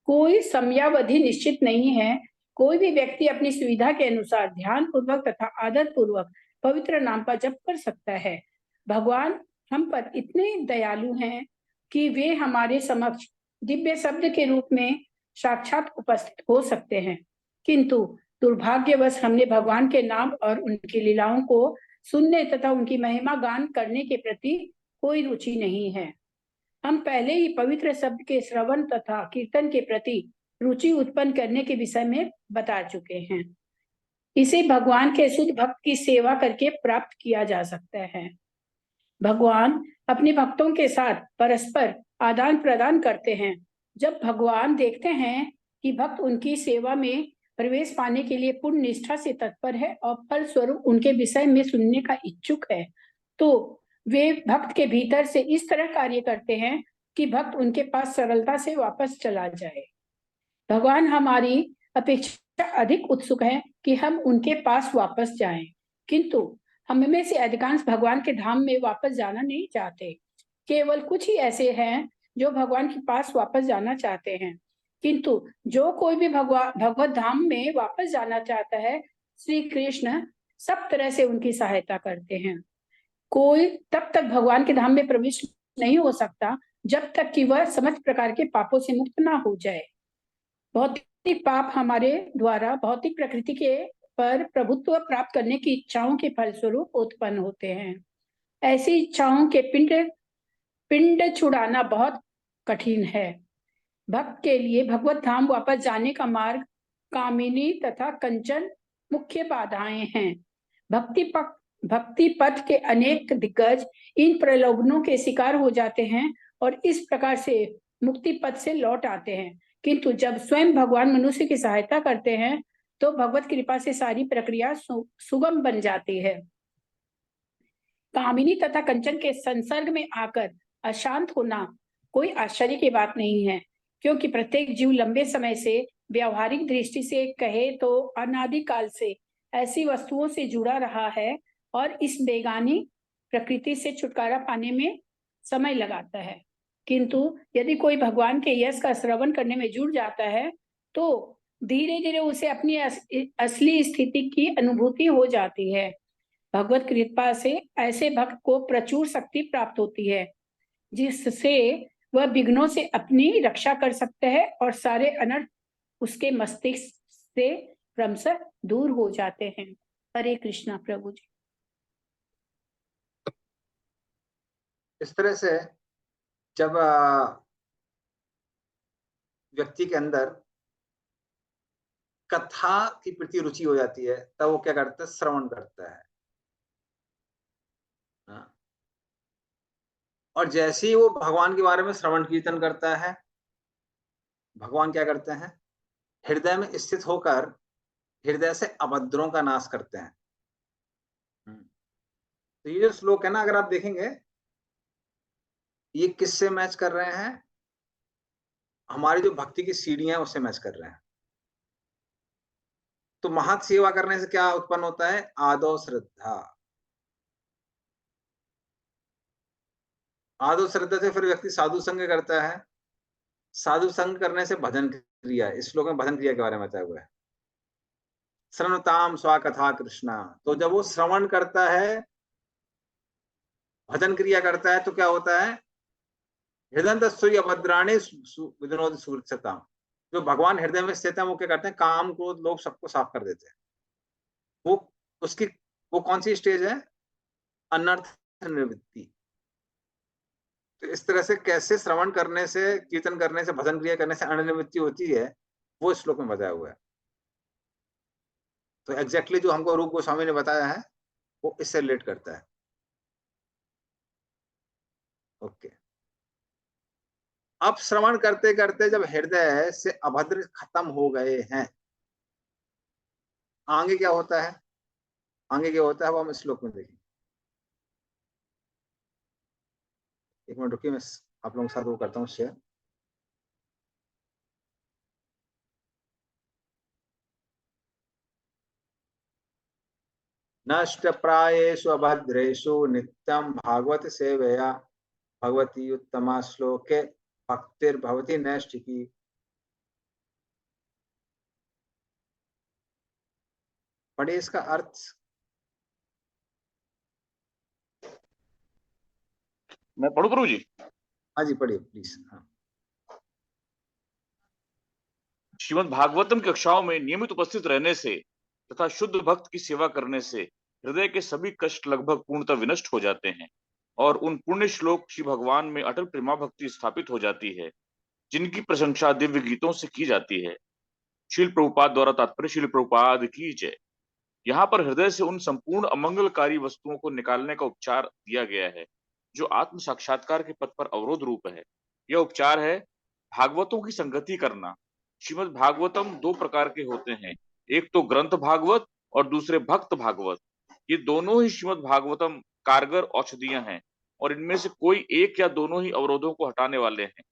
कोई समयावधि निश्चित नहीं है। कोई भी व्यक्ति अपनी सुविधा के अनुसार ध्यान पूर्वक तथा आदत पूर्वक पवित्र नाम का जप कर सकता है। भगवान हम पर इतने दयालु हैं कि वे हमारे समक्ष दिव्य शब्द के रूप में साक्षात उपस्थित हो सकते हैं, किंतु दुर्भाग्यवश हमने भगवान के नाम और उनकी लीलाओं को सुनने तथा उनकी महिमा गान करने के प्रति कोई रुचि नहीं है। हम पहले ही पवित्र शब्द के श्रवण तथा कीर्तन के प्रति रुचि उत्पन्न करने के विषय में बता चुके हैं। इसे भगवान के शुद्ध भक्त की सेवा करके प्राप्त किया जा सकता है। भगवान अपने भक्तों के साथ परस्पर आदान प्रदान करते हैं। जब भगवान देखते हैं कि भक्त उनकी सेवा में प्रवेश पाने के लिए पूर्ण निष्ठा से तत्पर है और फलस्वरूप उनके विषय में सुनने का इच्छुक है, तो वे भक्त के भीतर से इस तरह कार्य करते हैं कि भक्त उनके पास सरलता से वापस चला जाए। भगवान हमारी अपेक्षा अधिक उत्सुक है कि हम उनके पास वापस जाएं, किंतु हम में से अधिकांश भगवान के धाम में वापस जाना नहीं चाहते। केवल कुछ ही ऐसे हैं जो भगवान के पास वापस जाना चाहते हैं, किंतु जो कोई भी भगवत धाम में वापस जाना चाहता है, श्री कृष्ण सब तरह से उनकी सहायता करते हैं। कोई तब तक भगवान के धाम में प्रवेश नहीं हो सकता जब तक कि वह समस्त प्रकार के पापों से मुक्त ना हो जाए। भौतिक पाप हमारे द्वारा भौतिक प्रकृति के पर प्रभुत्व प्राप्त करने की इच्छाओं के फलस्वरूप उत्पन्न होते हैं। ऐसी इच्छाओं के पिंड छुड़ाना बहुत कठिन है। भक्त के लिए भगवत धाम वापस जाने का मार्ग कामिनी तथा कंचन मुख्य बाधाएं हैं। भक्ति पथ के अनेक दिग्गज इन प्रलोभनों के शिकार हो जाते हैं और इस प्रकार से मुक्ति पथ से लौट आते हैं, किंतु जब स्वयं भगवान मनुष्य की सहायता करते हैं तो भगवत कृपा से सारी प्रक्रिया सुगम बन जाती है। कामिनी तथा कंचन के संसर्ग में आकर अशांत होना कोई आश्चर्य की बात नहीं है, क्योंकि प्रत्येक जीव लंबे समय से व्यावहारिक दृष्टि से कहे तो अनादिकाल से ऐसी वस्तुओं से जुड़ा रहा है और इस बेगानी प्रकृति से छुटकारा पाने में समय लगाता है। किंतु यदि कोई भगवान के यश का श्रवण करने में जुड़ जाता है तो धीरे धीरे उसे अपनी असली स्थिति की अनुभूति हो जाती है। भगवत कृपा से ऐसे भक्त को प्रचुर शक्ति प्राप्त होती है, जिससे वह विघ्नों से अपनी रक्षा कर सकता है और सारे अनर्थ उसके मस्तिष्क से क्रमशः दूर हो जाते हैं। हरे कृष्णा प्रभु जी। इस तरह से जब व्यक्ति के अंदर कथा की प्रति रुचि हो जाती है, तब वो क्या करता है, श्रवण करता है। और जैसे ही वो भगवान के बारे में श्रवण कीर्तन करता है, भगवान क्या करते हैं, हृदय में स्थित होकर हृदय से अभद्रों का नाश करते हैं। तो ये जो श्लोक है ना, अगर आप देखेंगे ये किससे मैच कर रहे हैं, हमारी जो भक्ति की सीढ़ियां उससे मैच कर रहे हैं। तो महत् सेवा करने से क्या उत्पन्न होता है, आदौ श्रद्धा। आदौ श्रद्धा से फिर व्यक्ति साधु संग करता है। साधु संग करने से भजन क्रिया, इस श्लोक में भजन क्रिया के बारे में बताया हुआ है। श्रवणताम स्वा कथा कृष्णा। तो जब वो श्रवण करता है, भजन क्रिया करता है, तो क्या होता है, हृदय अभद्राणी विनोद सुरक्षता। जो भगवान हृदय में स्थित है वो क्या करते हैं, काम क्रोध लोभ सबको साफ कर देते हैं। वो कौन सी स्टेज है, अनर्थ निवृत्ति। तो इस तरह से कैसे श्रवण करने से, कीर्तन करने से, भजन क्रिया करने से अनिवृत्ति होती है, वो इस श्लोक में बताया हुआ है। तो एग्जैक्टली जो हमको रूप गोस्वामी ने बताया है वो इससे रिलेट करता है। ओके, अब श्रवण करते करते जब हृदय से अभद्र खत्म हो गए हैं, आगे क्या होता है, वो हम इस श्लोक में देखेंगे। एक मिनट रुकिए, मैं आप लोगों के साथ वो करता हूँ शेयर। नष्ट प्रायेषु अभद्रेषु नित्यं भागवत सेवया भगवती उत्तमा श्लोके भक्तिर्भवति नैष्ठिकी। पढ़िए इसका अर्थ। मैं पढ़ू प्रभु जी? हाँ जी पढ़िए प्लीज। हाँ। श्रीमद् भागवतम की कक्षाओं में नियमित उपस्थित रहने से तथा शुद्ध भक्त की सेवा करने से हृदय के सभी कष्ट लगभग पूर्णतः विनष्ट हो जाते हैं और उन पुण्य श्लोक श्री भगवान में अटल प्रेमा भक्ति स्थापित हो जाती है, जिनकी प्रशंसा दिव्य गीतों से की जाती है। श्रील प्रभुपाद द्वारा तात्पर्य श्रील प्रभुपाद की जय। यहाँ पर हृदय से उन संपूर्ण अमंगलकारी वस्तुओं को निकालने का उपचार दिया गया है जो आत्म साक्षात्कार के पथ पर अवरोध रूप है। यह उपचार है भागवतों की संगति करना। श्रीमद् भागवतम दो प्रकार के होते हैं, एक तो ग्रंथ भागवत और दूसरे भक्त भागवत। ये दोनों ही श्रीमद् भागवतम कारगर औषधियां हैं और इनमें से कोई एक या दोनों ही अवरोधों को हटाने वाले हैं।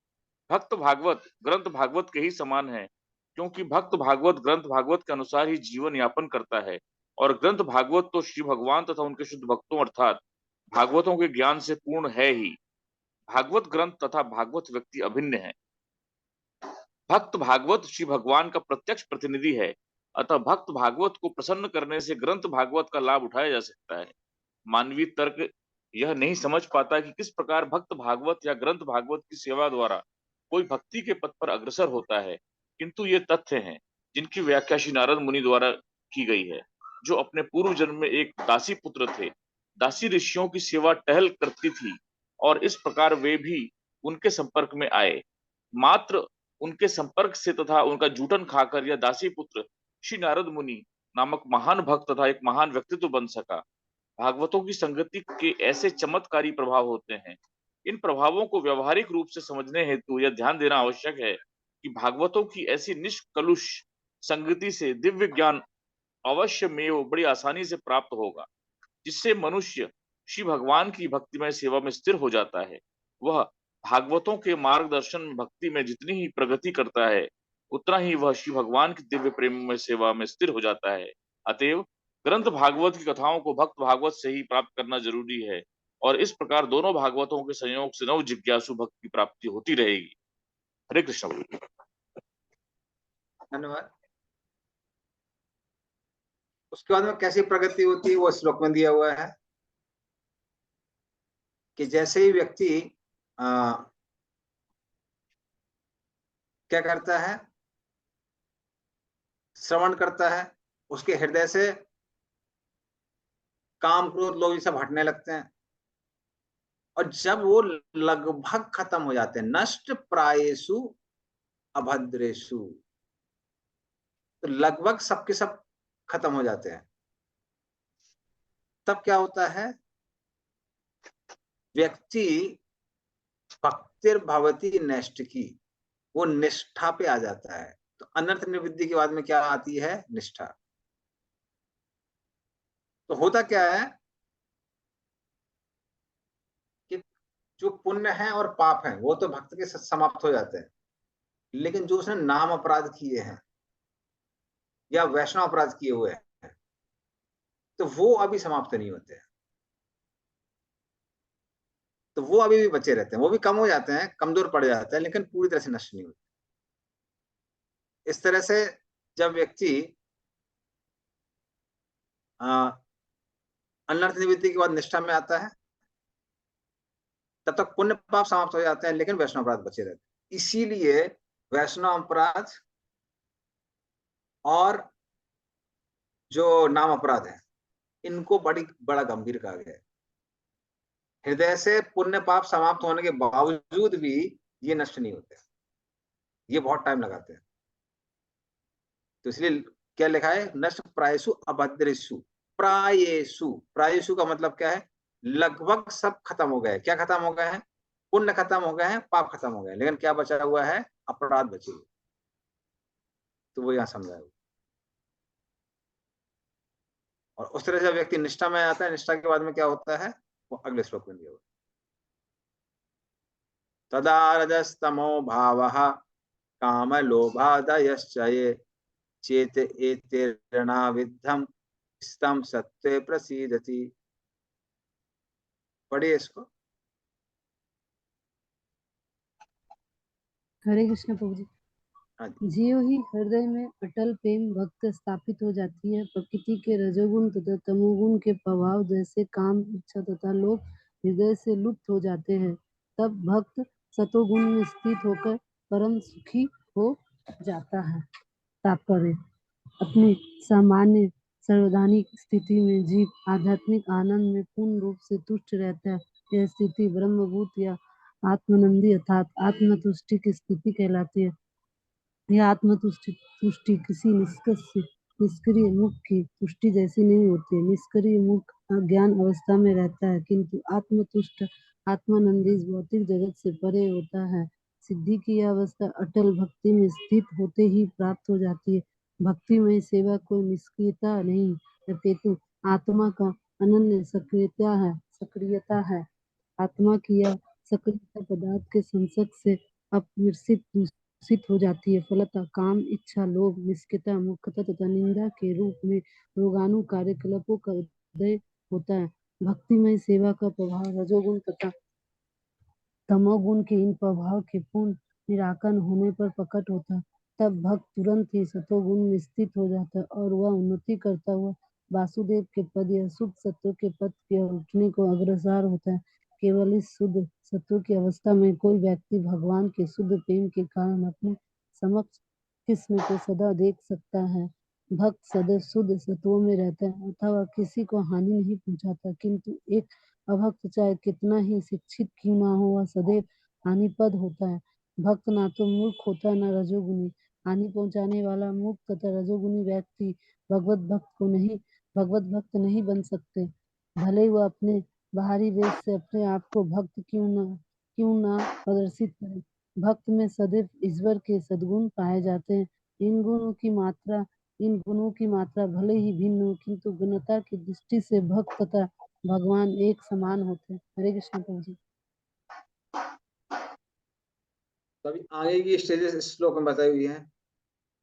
भक्त भागवत ग्रंथ भागवत के ही समान है, क्योंकि भक्त भागवत ग्रंथ भागवत के अनुसार ही जीवन यापन करता है और ग्रंथ भागवत तो श्री भगवान तथा उनके शुद्ध भक्तों अर्थात भागवतों के ज्ञान से पूर्ण है ही। भागवत ग्रंथ तथा भागवत व्यक्ति अभिन्न है। भक्त भागवत श्री भगवान का प्रत्यक्ष प्रतिनिधि है, अतः भक्त भागवत को प्रसन्न करने से ग्रंथ भागवत का लाभ उठाया जा सकता है। मानवीय तर्क यह नहीं समझ पाता कि किस प्रकार भक्त भागवत या ग्रंथ भागवत की सेवा द्वारा कोई भक्ति के पथ पर अग्रसर होता है, किंतु ये तथ्य हैं जिनकी व्याख्या श्री नारद मुनि द्वारा की गई है, जो अपने पूर्व जन्म में एक दासी पुत्र थे। दासी ऋषियों की सेवा टहल करती थी और इस प्रकार वे भी उनके संपर्क में आए। मात्र उनके संपर्क से तथा उनका जूठन खाकर यह दासी पुत्र श्री नारद मुनि नामक महान भक्त तथा एक महान व्यक्तित्व बन सका। भागवतों की संगति के ऐसे चमत्कारी प्रभाव होते हैं। इन प्रभावों को व्यवहारिक रूप से समझने हेतु यह ध्यान देना आवश्यक है कि भागवतों की ऐसी निष्कलुष संगति से दिव्य ज्ञान अवश्य में बड़ी आसानी से प्राप्त होगा, जिससे मनुष्य श्री भगवान की भक्तिमय सेवा में स्थिर हो जाता है। वह भागवतों के मार्गदर्शन भक्ति में जितनी ही प्रगति करता है, उतना ही वह श्री भगवान की दिव्य प्रेम में सेवा में स्थिर हो जाता है। अतएव ग्रंथ भागवत की कथाओं को भक्त भागवत से ही प्राप्त करना जरूरी है और इस प्रकार दोनों भागवतों के संयोग से नव जिज्ञासु भक्त की प्राप्ति होती रहेगी। हरे कृष्ण। धन्यवाद। उसके बाद में कैसी प्रगति होती है वो श्लोक में दिया हुआ है कि जैसे ही व्यक्ति क्या करता है, श्रवण करता है, उसके हृदय से काम क्रोध लोभ ये सब हटने लगते हैं और जब वो लगभग खत्म हो जाते हैं, नष्ट प्रायेषु अभद्रेषु, तो लगभग सबके सब खत्म हो जाते हैं, तब क्या होता है, व्यक्ति भक्तिर्भवति नष्ट की, वो निष्ठा पे आ जाता है। तो अनर्थ निवृत्ति के बाद में क्या आती है, निष्ठा। तो होता क्या है कि जो पुण्य है और पाप है वो तो भक्त के समाप्त हो जाते हैं, लेकिन जो उसने नाम अपराध किए हैं या वैष्णव अपराध किए हुए हैं तो वो अभी समाप्त नहीं होते हैं, तो वो अभी भी बचे रहते हैं, वो भी कम हो जाते हैं, कमजोर पड़ जाते हैं, लेकिन पूरी तरह से नष्ट नहीं होते। इस तरह से जब व्यक्ति अनर्थ निवृत्ति के बाद निष्ठा में आता है, तब तक पुण्य पाप समाप्त हो जाते हैं, लेकिन वैष्णव अपराध बचे रहते हैं। इसीलिए वैष्णव अपराध और जो नाम अपराध है, इनको बड़ा गंभीर कहा गया है। हृदय से पुण्य पाप समाप्त होने के बावजूद भी ये नष्ट नहीं होते, ये बहुत टाइम लगाते हैं। तो इसलिए क्या लिखा है, नष्ट प्रायेषु अभद्रेषु। प्रायेषु, प्रायेषु का मतलब क्या है, लगभग सब खत्म हो गए। क्या खत्म हो गए हैं, पुण्य खत्म हो गए हैं, पाप खत्म हो गए, लेकिन क्या बचा हुआ है, अपराध बचे हुए। तो वो यहाँ समझाया हुआ। और उस तरह से व्यक्ति निष्ठा में आता है, निष्ठा के बाद में क्या होता है, वो अगले श्लोक में दिया हुआ। तदा रजस्तमो भावः काम लोभादयश्च ये चेत एतेर्ना विद्धम स्तम सत्वे प्रसीदति। पढ़िए इसको। हरे कृष्ण प्रभु जी। हाँ जी। ज्यों ही हृदय में अटल प्रेम भक्त स्थापित हो जाती है, प्रकृति के रजोगुण तथा तमोगुण के प्रभाव जैसे काम, इच्छा तथा लोभ हृदय से लुप्त हो जाते हैं, तब भक्त सतोगुण में स्थित होकर परम सुखी हो जाता है। तात्पर्य: अपनी सामान्य सर्वधानिक स्थिति में जीव आध्यात्मिक आनंद में पूर्ण रूप से तुष्ट रहता है। यह स्थिति ब्रह्मभूत या आत्मानंदी अर्थात आत्मतुष्टि की स्थिति कहलाती है। यह आत्मतुष्टि किसी निष्क्रिय मुख की तुष्टि जैसी नहीं होती है। निष्क्रिय मुख अज्ञान अवस्था में रहता है, किंतु आत्मतुष्ट आत्मानंदी इस भौतिक जगत से परे होता है। सिद्धि की यह अवस्था अटल भक्ति में स्थित होते ही प्राप्त हो जाती है। भक्ति में सेवा कोई निष्क्रियता नहीं, अपितु आत्मा का अनन्य सक्रियता है। आत्मा की यह सक्रियता पदार्थ के संसर्ग से दूषित हो जाती है। फलतः काम, इच्छा, लोभ, निष्क्रियता, मूर्खता तथा निंदा के रूप में रोगाणु कार्यकलापों का उदय होता है। भक्तिमय सेवा का प्रभाव रजोगुण तथा तमोगुण के इन प्रभाव के पूर्ण निराकरण होने पर प्रकट होता है। तब भक्त तुरंत ही सतोगुण में स्थित हो जाता है और वह उन्नति करता हुआ वासुदेव के पद या शुद्ध सत्व के पद की ओर उठने को अग्रसर होता है। केवल इस शुद्ध सत्व की अवस्था में कोई व्यक्ति भगवान के शुद्ध प्रेम के कारण अपने समक्ष कृष्ण को सदा देख सकता है। भक्त सदैव शुद्ध सत्वों में रहता है अथवा किसी को हानि नहीं पहुंचाता, किंतु एक अभक्त चाहे कितना ही शिक्षित क्यों ना हो, वह सदैव हानिपद होता है। भक्त ना तो मूर्ख होता है, न रजोगुणी। हानि पहुंचाने वाला मूर्ख तथा रजोगुणी व्यक्ति भगवत भक्त नहीं बन सकते, भले ही वह अपने बाहरी वेश से अपने आप को भक्त क्यों ना प्रदर्शित करे। भक्त में सदैव ईश्वर के सद्गुण पाए जाते हैं। इन गुणों की मात्रा भले ही भिन्न हो, किंतु गुणता की दृष्टि से भक्त तथा भगवान एक समान होते हैं। हरे कृष्ण प्रभु जी। तभी आगे की स्टेजेस इस श्लोक में बताई हुई है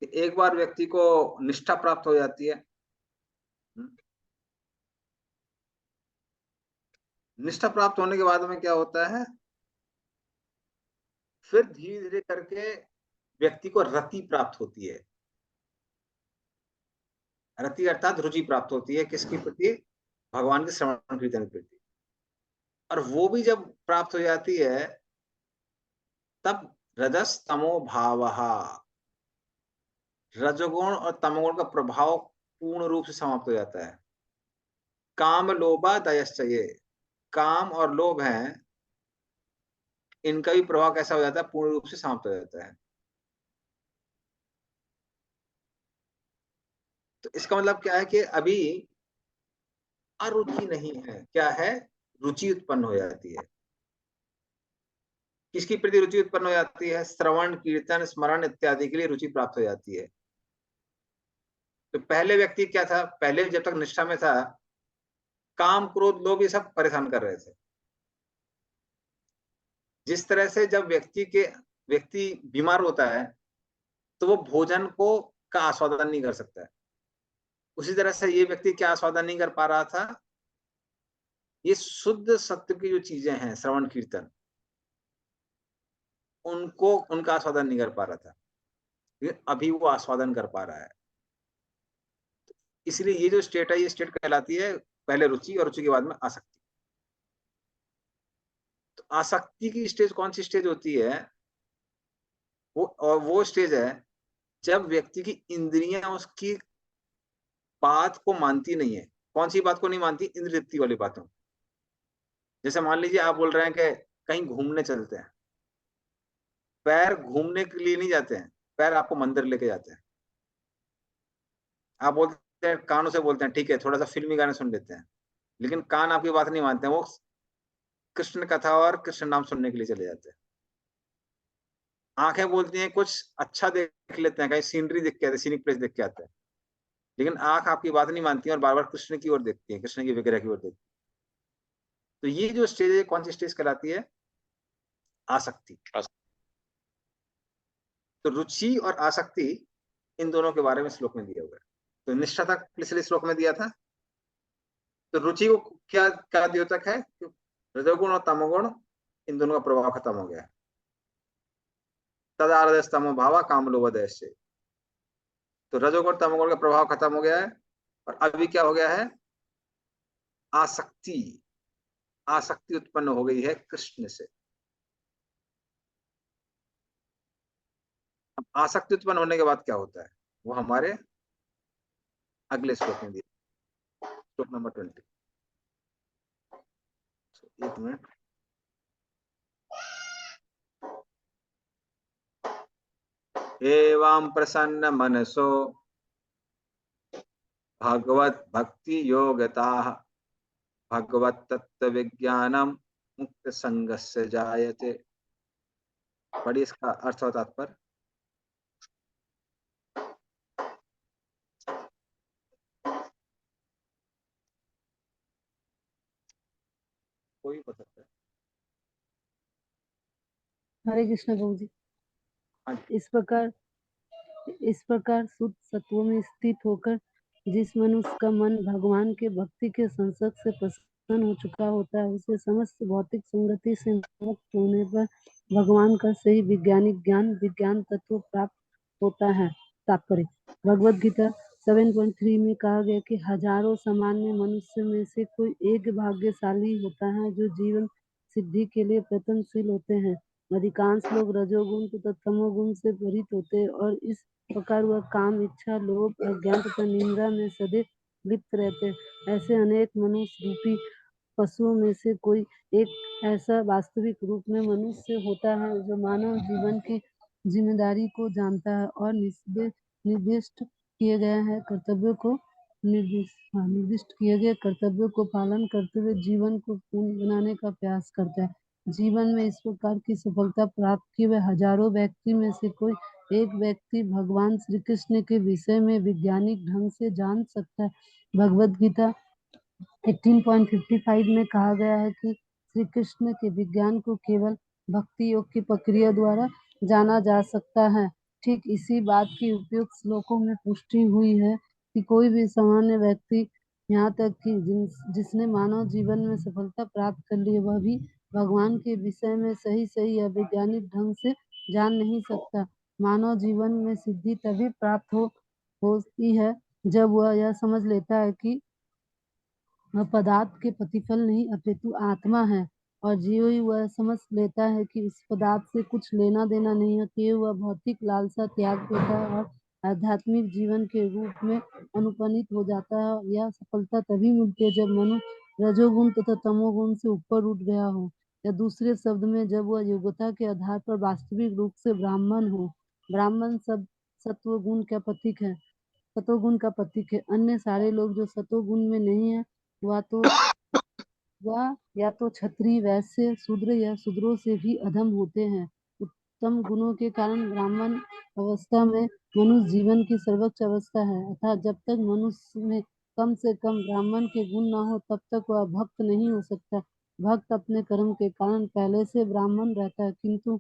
कि एक बार व्यक्ति को निष्ठा प्राप्त हो जाती है। निष्ठा प्राप्त होने के बाद में क्या होता है, फिर धीरे धीरे करके व्यक्ति को रति प्राप्त होती है। रति अर्थात रुचि प्राप्त होती है किसकी प्रति? भगवान के श्रवण कीर्तन के प्रति। और वो भी जब प्राप्त हो जाती है तब रजस तमो भावः, रजोगुण और तमोगुण का प्रभाव पूर्ण रूप से समाप्त हो जाता है। काम लोभा दयश्चये, काम और लोभ हैं, इनका भी प्रभाव कैसा हो जाता है? पूर्ण रूप से समाप्त हो जाता है। तो इसका मतलब क्या है कि अभी अरुचि नहीं है, क्या है? रुचि उत्पन्न हो जाती है। किसकी प्रति रुचि उत्पन्न हो जाती है? श्रवण कीर्तन स्मरण इत्यादि के लिए रुचि प्राप्त हो जाती है। तो पहले व्यक्ति क्या था? पहले जब तक निष्ठा में था, काम क्रोध लोभ ये सब परेशान कर रहे थे। जिस तरह से जब व्यक्ति बीमार होता है तो वो भोजन का आस्वादन नहीं कर सकता है, उसी तरह से ये व्यक्ति क्या आस्वादन नहीं कर पा रहा था? ये शुद्ध सत्य की जो चीजें हैं, श्रवण कीर्तन, उनका आस्वादन नहीं कर पा रहा था। अभी वो आस्वादन कर पा रहा है। इसलिए ये जो स्टेट है, ये स्टेट कहलाती है पहले रुचि, और रुचि के बाद में आसक्ति। तो आसक्ति की स्टेज कौन सी स्टेज होती है? वो स्टेज है जब व्यक्ति की इंद्रियां उसकी बात को मानती नहीं है। कौन सी बात को नहीं मानती? इंद्रिय तृप्ति वाली बातों। जैसे मान लीजिए आप बोल रहे हैं कि कहीं घूमने चलते हैं, पैर घूमने के लिए नहीं जाते हैं, पैर आपको मंदिर लेके जाते हैं। आप बोलते हैं, कानों से बोलते हैं ठीक है थोड़ा सा फिल्मी गाने सुन लेते हैं, लेकिन कान आपकी बात नहीं मानते हैं, वो कृष्ण कथा और कृष्ण नाम सुनने के लिए चले जाते हैं। आंखें बोलती हैं कुछ अच्छा देख लेते हैं, कहीं सीनरी देख के आते हैं, सीनिक प्लेस देख के आते हैं, लेकिन आंख आपकी बात नहीं मानती है और बार बार कृष्ण की ओर देखती है, कृष्ण की विग्रह की ओर देखती है। तो ये जो स्टेज है, कौन सी स्टेज कहलाती है? आसक्ति। तो रुचि और आसक्ति, इन दोनों के बारे में श्लोक में दिया हुआ है। तो निष्ठा तक पिछले श्लोक में दिया था। तो रुचि को क्या क्या द्योतक है? रजोगुण और तमोगुण, इन दोनों का प्रभाव खत्म हो गया। तदा रजस्तमो भावा कामलोभदय से। तो रजोगुण तमोगुण का प्रभाव खत्म हो गया है और अभी क्या हो गया है, आसक्ति, आसक्ति उत्पन्न हो गई है कृष्ण से। अब आसक्ति उत्पन्न होने के बाद क्या होता है वो हमारे अगले श्लोक में दिया, श्लोक नंबर 20। एक मिनट, एवं प्रसन्न मनसो भगवत भक्ति योगता भगवत तत्व विज्ञानम मुक्त संगस्य जायते। पढ़िए इसका अर्थ और तात्पर्य। कोई बता सकता है? हरे कृष्ण प्रभु जी। हाँ जी। इस प्रकार शुद्ध सत्व में स्थित होकर जिस मनुष्य का मन भगवान के भक्ति के संसर्ग से प्रसन्न हो चुका होता है, उसे समस्त भौतिक संगति से मुक्त होने पर भगवान का सही वैज्ञानिक ज्ञान विज्ञान तत्व प्राप्त होता है। तात्पर्य, भगवद गीता 7.3 में कहा गया कि हजारों सामान्य मनुष्य में से कोई एक भाग्यशाली होता है जो जीवन सिद्धि के लिए प्रयत्नशील होते हैं। अधिकांश लोग रजोगुण तथा तमोगुण से प्रेरित होते हैं और इस प्रकार वह काम, इच्छा, लोभ, अज्ञान तथा निंदा में सदैव लिप्त रहते हैं। ऐसे अनेक मनुष्य रूपी पशुओं में से कोई एक ऐसा वास्तविक रूप में मनुष्य होता है जो मानव जीवन की जिम्मेदारी को जानता है और निर्दिष्ट किए गए कर्तव्यों को पालन करते हुए जीवन को पूर्ण बनाने का प्रयास करता है। जीवन में इस प्रकार की सफलता प्राप्त किए हुए हजारों व्यक्ति में से कोई एक व्यक्ति भगवान श्री कृष्ण के विषय में वैज्ञानिक ढंग से जान सकता है। भगवद गीता 18.55 में कहा गया है कि श्री कृष्ण के विज्ञान को केवल भक्ति योग की प्रक्रिया द्वारा जाना जा सकता है। ठीक इसी बात की उपयुक्त श्लोकों में पुष्टि हुई है कि कोई भी सामान्य व्यक्ति, यहाँ तक कि जिसने मानव जीवन में सफलता प्राप्त कर ली है, वह भी भगवान के विषय में सही या वैज्ञानिक ढंग से जान नहीं सकता। मानव जीवन में सिद्धि तभी प्राप्त होती है जब वह यह समझ लेता है कि वह पदार्थ के प्रतिफल नहीं अपितु आत्मा है, और जो ही वह समझ लेता है कि इस पदार्थ से कुछ लेना देना नहीं होती है, वह भौतिक लालसा त्याग देता है और आध्यात्मिक जीवन के रूप में अनुप्राणित हो जाता है। यह सफलता तभी मिलती है जब मनुष्य रजोगुण तथा तमोगुण से ऊपर उठ गया हो, या दूसरे शब्द में जब वह योग्यता के आधार पर वास्तविक रूप से ब्राह्मण हो। ब्राह्मण शब्द सत्वगुण का प्रतीक है, सतोगुण का प्रतीक है। अन्य सारे लोग जो सतोगुण में नहीं है वह या तो क्षत्रिय, वैश्य, शूद्र या शूद्रों से भी अधम होते हैं। उत्तम गुणों के कारण ब्राह्मण अवस्था में मनुष्य जीवन की सर्वोच्च अवस्था है, अर्थात जब तक मनुष्य में कम से कम ब्राह्मण के गुण न हो तब तक वह भक्त नहीं हो सकता। भक्त अपने कर्म के कारण पहले से ब्राह्मण रहता है, किंतु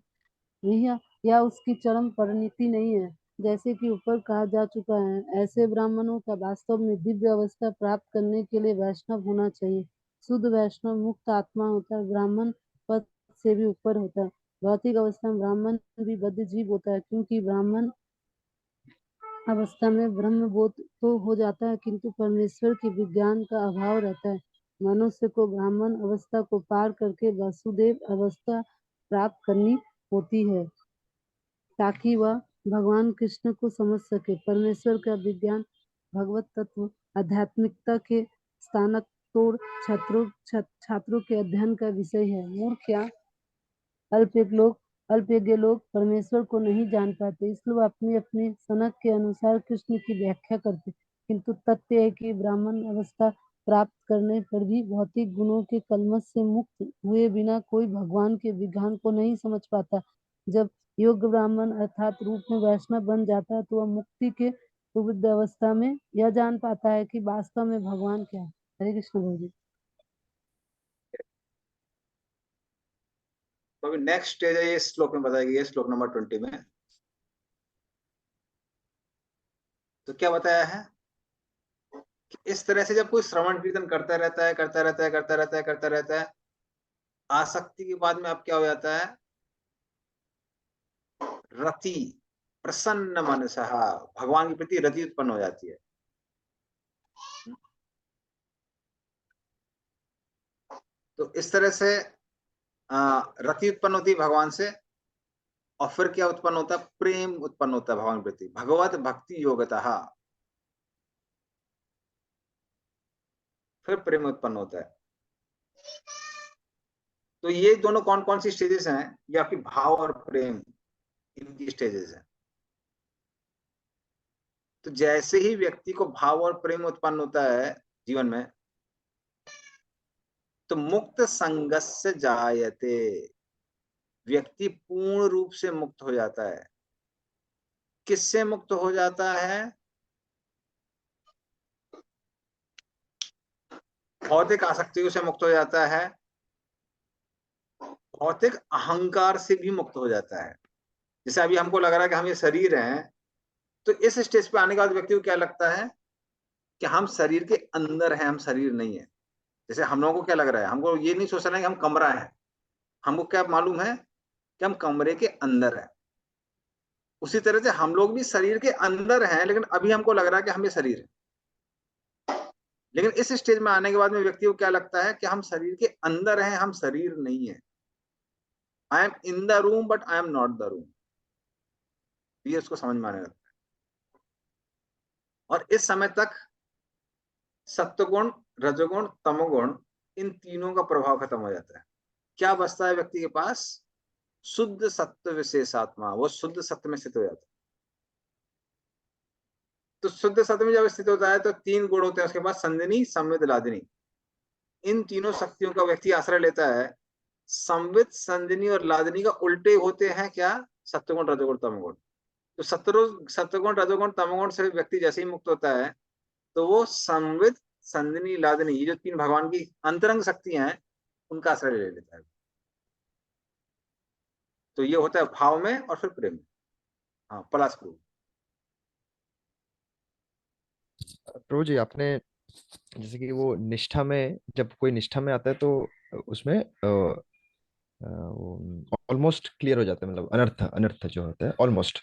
यह उसकी चरम परिणति नहीं है। जैसे कि ऊपर कहा जा चुका है, ऐसे ब्राह्मणों का वास्तव में दिव्य अवस्था प्राप्त करने के लिए वैष्णव होना चाहिए। शुद्ध वैष्णव मुक्त आत्मा होता है, ब्राह्मण पद से भी ऊपर होता है। भौतिक अवस्था में ब्राह्मण भी बद्ध जीव होता है, क्योंकि ब्राह्मण अवस्था में ब्रह्म बोध तो हो जाता है किंतु परमेश्वर के विज्ञान का अभाव रहता है। मनुष्य को ब्राह्मण अवस्था को पार करके वासुदेव अवस्था प्राप्त करनी होती है ताकि वह भगवान कृष्ण को समझ सके। परमेश्वर का विज्ञान, भगवत तत्व, आध्यात्मिकता के स्थानक तोड़ छात्रों के अध्ययन का विषय है। मूर्ख या अल्पज्ञ लोग परमेश्वर को नहीं जान पाते, इसलिए वह अपने अपने सनक के अनुसार कृष्ण की व्याख्या करते। किंतु तथ्य है कि ब्राह्मण अवस्था प्राप्त करने पर भी भौतिक गुणों के कलमश से मुक्त हुए बिना कोई भगवान के विज्ञान को नहीं समझ पाता। जब योग्य ब्राह्मण अर्थात रूप में वैष्णव बन जाता है तो वह मुक्ति के विविध अवस्था में यह जान पाता है कि वास्तव में भगवान क्या है। हरे कृष्ण प्रभु जी। तो अभी नेक्स्ट स्टेज है, ये श्लोक में बताया गया, श्लोक नंबर 20 में। तो क्या बताया है कि इस तरह से जब कोई श्रवण कीर्तन करता रहता है, आसक्ति के बाद में अब क्या हो जाता है, रति, प्रसन्न मनसः, भगवान के प्रति रति उत्पन्न हो जाती है। तो इस तरह से रति उत्पन्न होती है भगवान से, और फिर क्या उत्पन्न होता है? प्रेम उत्पन्न होता है भगवान के प्रति, भगवत भक्ति योगतः, फिर प्रेम उत्पन्न होता है। तो ये दोनों कौन कौन सी स्टेजेस हैं? ये आपकी भाव और प्रेम, इनकी स्टेजेस हैं। तो जैसे ही व्यक्ति को भाव और प्रेम उत्पन्न होता है जीवन में, तो मुक्त संगस्य जायते, व्यक्ति पूर्ण रूप से मुक्त हो जाता है। किससे मुक्त हो जाता है? भौतिक आसक्तियों से मुक्त हो जाता है, भौतिक अहंकार से भी मुक्त हो जाता है। जैसे अभी हमको लग रहा है कि हम ये शरीर हैं, तो इस स्टेज पे आने के बाद व्यक्ति को क्या लगता है कि हम शरीर के अंदर हैं, हम शरीर नहीं है। जैसे हम लोगों को क्या लग रहा है, हमको ये नहीं सोचना है कि हम कमरा है, हमको क्या मालूम है कि हम कमरे के अंदर है। उसी तरह से हम लोग भी शरीर के अंदर हैं, लेकिन अभी हमको लग रहा है कि हम ये शरीर है। लेकिन इस स्टेज में आने के बाद में व्यक्ति को क्या लगता है कि हम शरीर के अंदर हैं, हम शरीर नहीं है। I am in the room but I am not the room. ये उसको समझ में आने लगता है। और इस समय तक सत्वगुण, रजोगुण, तमोगुण, इन तीनों का प्रभाव खत्म हो जाता है। क्या बचता है व्यक्ति के पास? शुद्ध सत्व विशेषात्मा, वो शुद्ध सत्व में स्थित हो जाता है। तो शुद्ध सत्व में जब स्थित होता है तो तीन गुण होते हैं उसके पास, संदिनी, संवित, लादिनी। इन तीनों शक्तियों का व्यक्ति आश्रय लेता है। संवित, संदिनी और लादिनी का उल्टे होते हैं क्या? सत्वगुण, रजोगुण, तमोगुण। तो सत्वगुण, रजोगुण, तमोगुण से व्यक्ति जैसे ही मुक्त होता है, तो वो संवित, संदिनी, लादिनी, ये जो तीन भगवान की अंतरंग शक्तियां हैं, उनका आश्रय ले लेता है। तो ये होता है भाव में और फिर प्रेम में। हाँ, प्लस प्रूफ। प्रभु जी, आपने जैसे कि वो निष्ठा में, जब कोई निष्ठा में आता है तो उसमें ऑलमोस्ट क्लियर हो जाता है, मतलब अनर्थ अनर्थ जो होता है ऑलमोस्ट।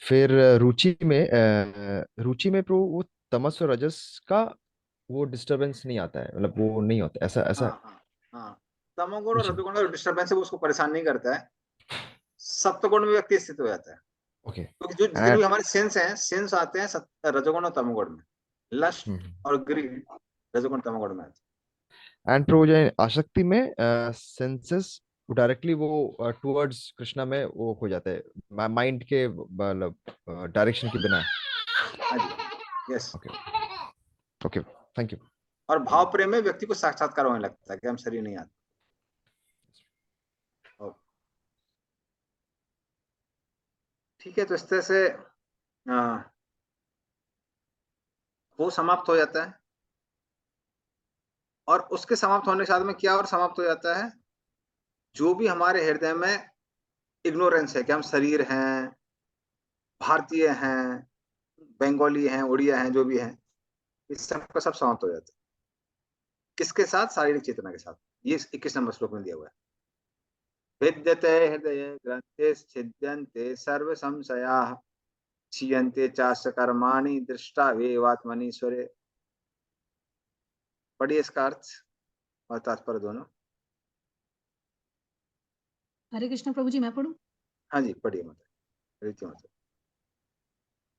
फिर रुचि में प्रभु वो तमस और रजस का वो डिस्टरबेंस नहीं आता है, मतलब वो नहीं होता ऐसा ऐसा। हाँ, तमोगुण और रुचि में। रजोगुण का डिस्टर्बेंस है, वो उसको परेशान नहीं करता है। सत्वगुण में व्यक्ति स्थित हो जाता है। ओके। क्योंकि जो जितने भी हमारे सेंस हैं, सेंस आते हैं रजोगुण और तमोगुण में। लस्ट और ग्रीड रजोगुण तमोगुण में आते हैं। एंड प्रभु जी, आसक्ति में सेंसेस डायरेक्टली वो टुवर्ड्स कृष्णा में वो हो जाते हैं, माइंड के मतलब डायरेक्शन के बिना। Yes. Okay okay, thank you. और भाव प्रेम में व्यक्ति को साक्षात्कार होने लगता है कि हम शरीर नहीं आते। ठीक है, तो इस तरह से वो समाप्त हो जाता है। और उसके समाप्त होने के साथ में क्या और समाप्त हो जाता है? जो भी हमारे हृदय में इग्नोरेंस है कि हम शरीर हैं, भारतीय हैं, बंगाली हैं, उड़िया हैं, जो भी हैं, इस सब का सब समाप्त हो जाता है। किसके साथ? शारीरिक चेतना के साथ। ये 21 नंबर श्लोक में दिया हुआ है। विद्यते हृदय ग्रंथे छिद्यन्ते सर्व संशयाः क्षीयन्ते चास्य कर्माणि दृष्टा वेवात्मनीश्वरे। पढ़िए इसका अर्थ और तात्पर्य दोनों। हरे कृष्ण प्रभु जी, मैं पढ़ूं? हाँ जी, पढ़िए माता, रीति माता।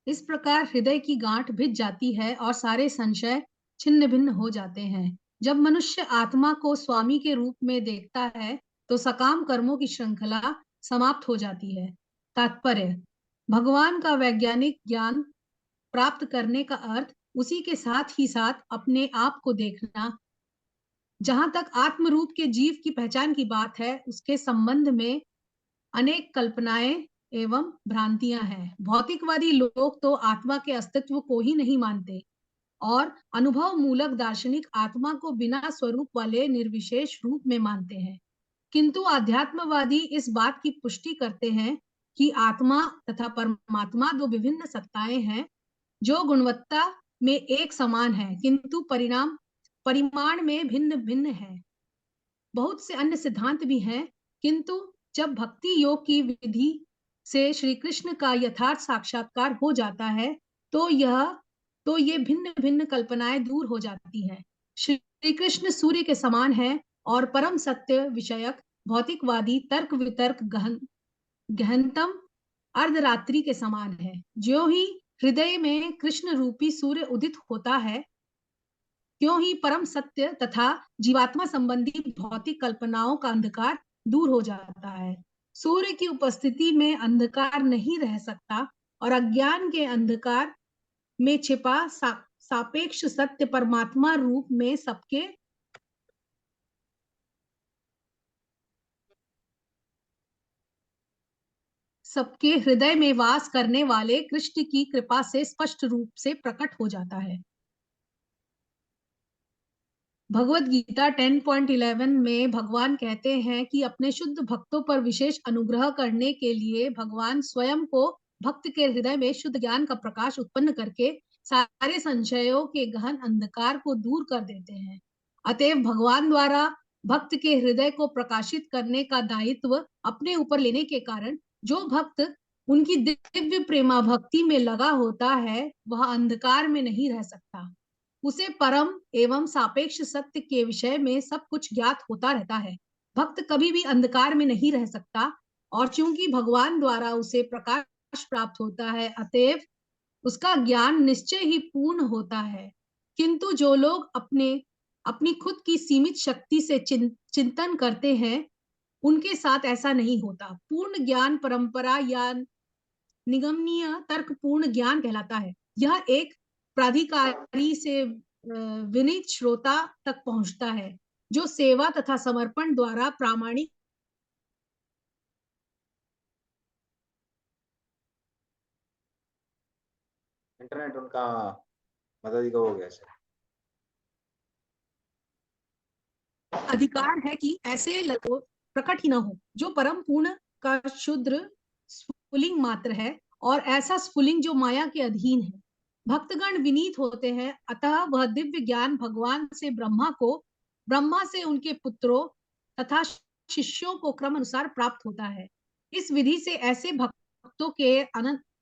इस प्रकार हृदय की गांठ भिज जाती है और सारे संशय छिन्न भिन्न हो जाते हैं। जब मनुष्य आत्मा को स्वामी के रूप में देखता है तो सकाम कर्मों की श्रृंखला समाप्त हो जाती है। तात्पर्य: भगवान का वैज्ञानिक ज्ञान प्राप्त करने का अर्थ उसी के साथ ही साथ अपने आप को देखना। जहां तक आत्म रूप के जीव की पहचान की बात है, उसके संबंध में अनेक कल्पनाएं एवं भ्रांतियां हैं। भौतिकवादी लोग तो आत्मा के अस्तित्व को ही नहीं मानते और अनुभव मूलक दार्शनिक आत्मा को बिना स्वरूप वाले निर्विशेष रूप में मानते हैं। किंतु आध्यात्मवादी इस बात की पुष्टि करते हैं कि आत्मा तथा परमात्मा दो विभिन्न सत्ताएं हैं जो गुणवत्ता में एक समान है किंतु परिमाण में भिन्न भिन्न है। बहुत से अन्य सिद्धांत भी हैं, किंतु जब भक्ति योग की विधि से श्री कृष्ण का यथार्थ साक्षात्कार हो जाता है तो ये भिन्न भिन्न कल्पनाएं दूर हो जाती हैं। श्री कृष्ण सूर्य के समान है और परम सत्य विषयक भौतिकवादी तर्क वितर्क गहनतम अर्धरात्रि के समान है। ज्यों ही हृदय में कृष्ण रूपी सूर्य उदित होता है त्यों ही परम सत्य तथा जीवात्मा संबंधी भौतिक कल्पनाओं का अंधकार दूर हो जाता है। सूर्य की उपस्थिति में अंधकार नहीं रह सकता और अज्ञान के अंधकार में छिपा सापेक्ष सत्य परमात्मा रूप में सबके हृदय में वास करने वाले कृष्ण की कृपा से स्पष्ट रूप से प्रकट हो जाता है। भगवत गीता 10.11 में भगवान कहते हैं कि अपने शुद्ध भक्तों पर विशेष अनुग्रह करने के लिए भगवान स्वयं को भक्त के हृदय में शुद्ध ज्ञान का प्रकाश उत्पन्न करके सारे संशयों के गहन अंधकार को दूर कर देते हैं। अतएव भगवान द्वारा भक्त के हृदय को प्रकाशित करने का दायित्व अपने ऊपर लेने के कारण जो भक्त उनकी दिव्य प्रेमा भक्ति में लगा होता है वह अंधकार में नहीं रह सकता। उसे परम एवं सापेक्ष सत्य के विषय में सब कुछ ज्ञात होता रहता है। भक्त कभी भी अंधकार में नहीं रह सकता और चूंकि भगवान द्वारा उसे प्रकाश प्राप्त होता है अतएव उसका ज्ञान निश्चय ही पूर्ण होता है। किंतु जो लोग अपनी खुद की सीमित शक्ति से चिंतन करते हैं उनके साथ ऐसा नहीं होता। पूर्ण ज्ञान परंपरा या निगमनीय तर्कपूर्ण ज्ञान कहलाता है। यह एक प्राधिकारी से विनीत श्रोता तक पहुंचता है जो सेवा तथा समर्पण द्वारा प्रामाणिक इंटरनेट उनका मदद हो गया सर। अधिकार है कि ऐसे लोग प्रकट ही न हो जो परम पूर्ण का शुद्र स्फुलिंग मात्र है और ऐसा स्फुलिंग जो माया के अधीन है। भक्तगण विनीत होते हैं अतः वह दिव्य ज्ञान भगवान से ब्रह्मा से उनके पुत्रों तथा शिष्यों को क्रम अनुसार प्राप्त होता है। इस विधि से ऐसे भक्तों के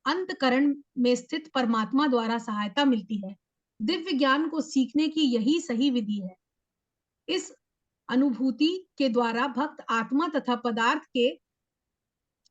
अंतकरण में स्थित परमात्मा द्वारा सहायता मिलती है। दिव्य ज्ञान को सीखने की यही सही विधि है। इस अनुभूति के द्वारा भक्त आत्मा तथा पदार्थ के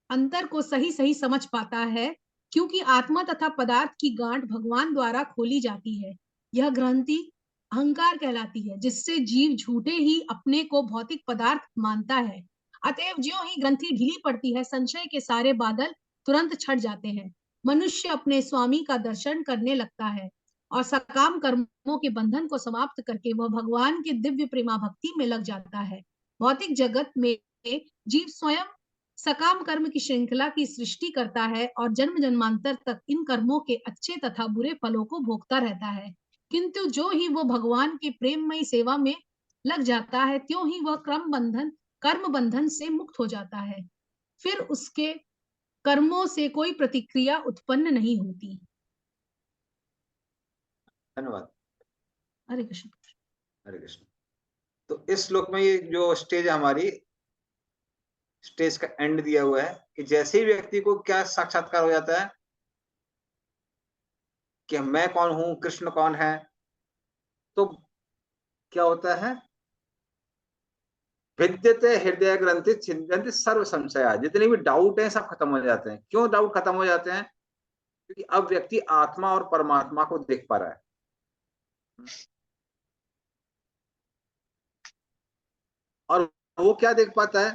अंतर को सही सही समझ पाता है क्योंकि आत्मा तथा पदार्थ की गांठ भगवान द्वारा खोली जाती है। यह ग्रंथि अहंकार कहलाती है जिससे जीव झूठे ही अपने को भौतिक पदार्थ मानता है। अतएव ज्यों ही ग्रंथि ढीली पड़ती है संशय के सारे बादल तुरंत छट जाते हैं। मनुष्य अपने स्वामी का दर्शन करने लगता है और सकाम कर्मों के बंधन को समाप्त करके वह भगवान के दिव्य प्रेमा भक्ति में लग जाता है। भौतिक जगत में जीव स्वयं सकाम कर्म की श्रृंखला की सृष्टि करता है और जन्म जन्मांतर तक इन कर्मों के अच्छे तथा बुरे फलों को भोगता रहता है। किंतु जो ही वो भगवान के प्रेममयी सेवा में लग जाता है त्यों ही वह कर्म बंधन से मुक्त हो जाता है। फिर उसके कर्मों से कोई प्रतिक्रिया उत्पन्न नहीं होती। धन्यवाद। हरे कृष्ण। हरे कृष्ण। तो इस श्लोक में ये जो स्टेज हमारी स्टेज का एंड दिया हुआ है कि जैसे ही व्यक्ति को क्या साक्षात्कार हो जाता है कि मैं कौन हूं, कृष्ण कौन है, तो क्या होता है, विद्यते हृदय ग्रंथि छिद्यन्ति सर्व संशया। जितने भी डाउट हैं सब खत्म हो जाते हैं। क्यों डाउट खत्म हो जाते हैं? क्योंकि अब व्यक्ति आत्मा और परमात्मा को देख पा रहा है। और वो क्या देख पाता है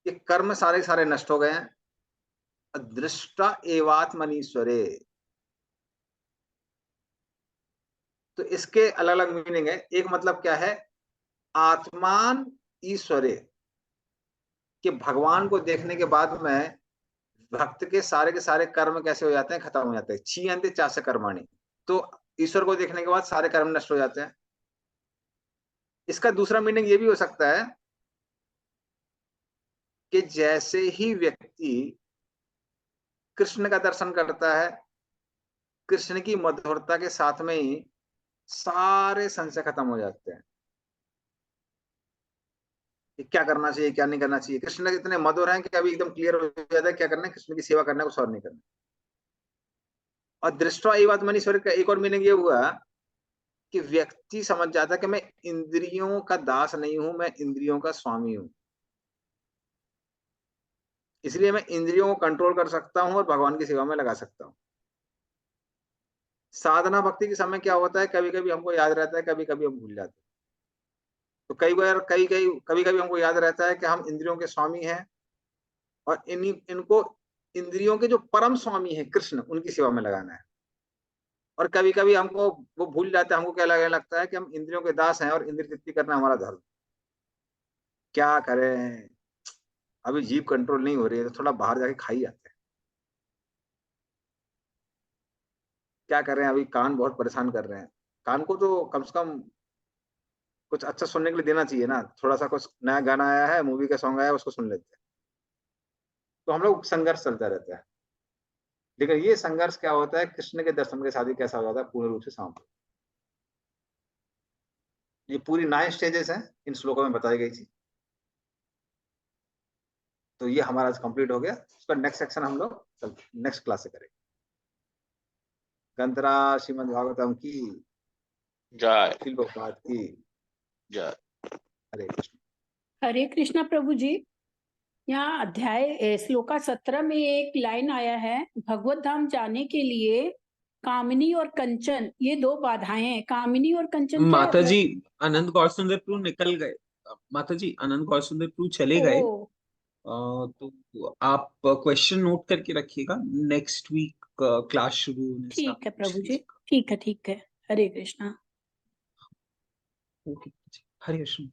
कि कर्म सारे सारे नष्ट हो गए हैं। दृष्टा एवात्मनीश्वरे। तो इसके अलग अलग मीनिंग है। एक मतलब क्या है, आत्मान ईश्वरे, कि भगवान को देखने के बाद में भक्त के सारे कर्म कैसे हो जाते हैं, खत्म हो जाते हैं। क्षीयन्ते चास्य कर्माणि। तो ईश्वर को देखने के बाद सारे कर्म नष्ट हो जाते हैं। इसका दूसरा मीनिंग ये भी हो सकता है कि जैसे ही व्यक्ति कृष्ण का दर्शन करता है, कृष्ण की मधुरता के साथ में ही सारे संशय खत्म हो जाते हैं। कि क्या करना चाहिए क्या नहीं करना चाहिए। कृष्ण इतने मधुर हैं कि अभी एकदम क्लियर हो जाता है क्या करना है, कृष्ण की सेवा करना है, कुछ और नहीं करना। और दृष्टवा ये बात मनीश्वर का एक और मीनिंग ये हुआ कि व्यक्ति समझ जाता है कि मैं इंद्रियों का दास नहीं हूं, मैं इंद्रियों का स्वामी हूं, इसलिए मैं इंद्रियों को कंट्रोल कर सकता हूं और भगवान की सेवा में लगा सकता हूं। साधना भक्ति के समय क्या होता है, कभी कभी हमको याद रहता है, कभी कभी हम भूल जाते हैं। तो कई बार कभी कभी हमको याद रहता है कि हम इंद्रियों के स्वामी हैं और इनको इंद्रियों के जो परम स्वामी हैं कृष्ण, उनकी सेवा में लगाना है। और कभी कभी हमको वो भूल जाता है, हमको क्या लगने लगता है कि हम इंद्रियों के दास हैं और इंद्रिय तृप्ति करना हमारा धर्म। क्या करें, अभी जीभ कंट्रोल नहीं हो रही है तो थोड़ा बाहर जाके खाई जाते हैं। क्या करें, अभी कान बहुत परेशान कर रहे हैं। कान को तो कम से कम कुछ अच्छा सुनने के लिए देना चाहिए ना, थोड़ा सा कुछ नया गाना आया है, मूवी का सॉन्ग आया है, उसको सुन लेते हैं। तो हम लोग संघर्ष चलता रहता है। लेकिन ये संघर्ष क्या होता है, कृष्ण के दर्शन के साथ ही कैसा हो जाता है, पूर्ण रूप से शांत। ये पूरी 9 स्टेजेस हैं, इन श्लोकों में बताई गई थी। तो ये हमारा आज कंप्लीट हो गया। उसका नेक्स्ट सेक्शन हम लोग नेक्स्ट क्लास से करेंगे। गंतरा श्रीमद् भागवतम की जय। श्रील प्रभुपाद की जय। हरे कृष्ण। हरे कृष्णा प्रभु जी। यहाँ अध्याय श्लोका 17 में एक लाइन आया है, भगवत धाम जाने के लिए कामिनी और कंचन ये 2 बाधाएं हैं। कामिनी और कंचन क्या माता है? जी अनंत गौर सुंदर प्रभु निकल गए। माता जी अनंत गौर सुंदर प्रभु चले गए। ओ, तो आप क्वेश्चन नोट करके रखिएगा, नेक्स्ट वीक क्लास शुरू होने से ठीक है आप प्रभु पूछ जी, लीजिएगा। ठीक है। हरे कृष्णा। ओके, हरे कृष्ण।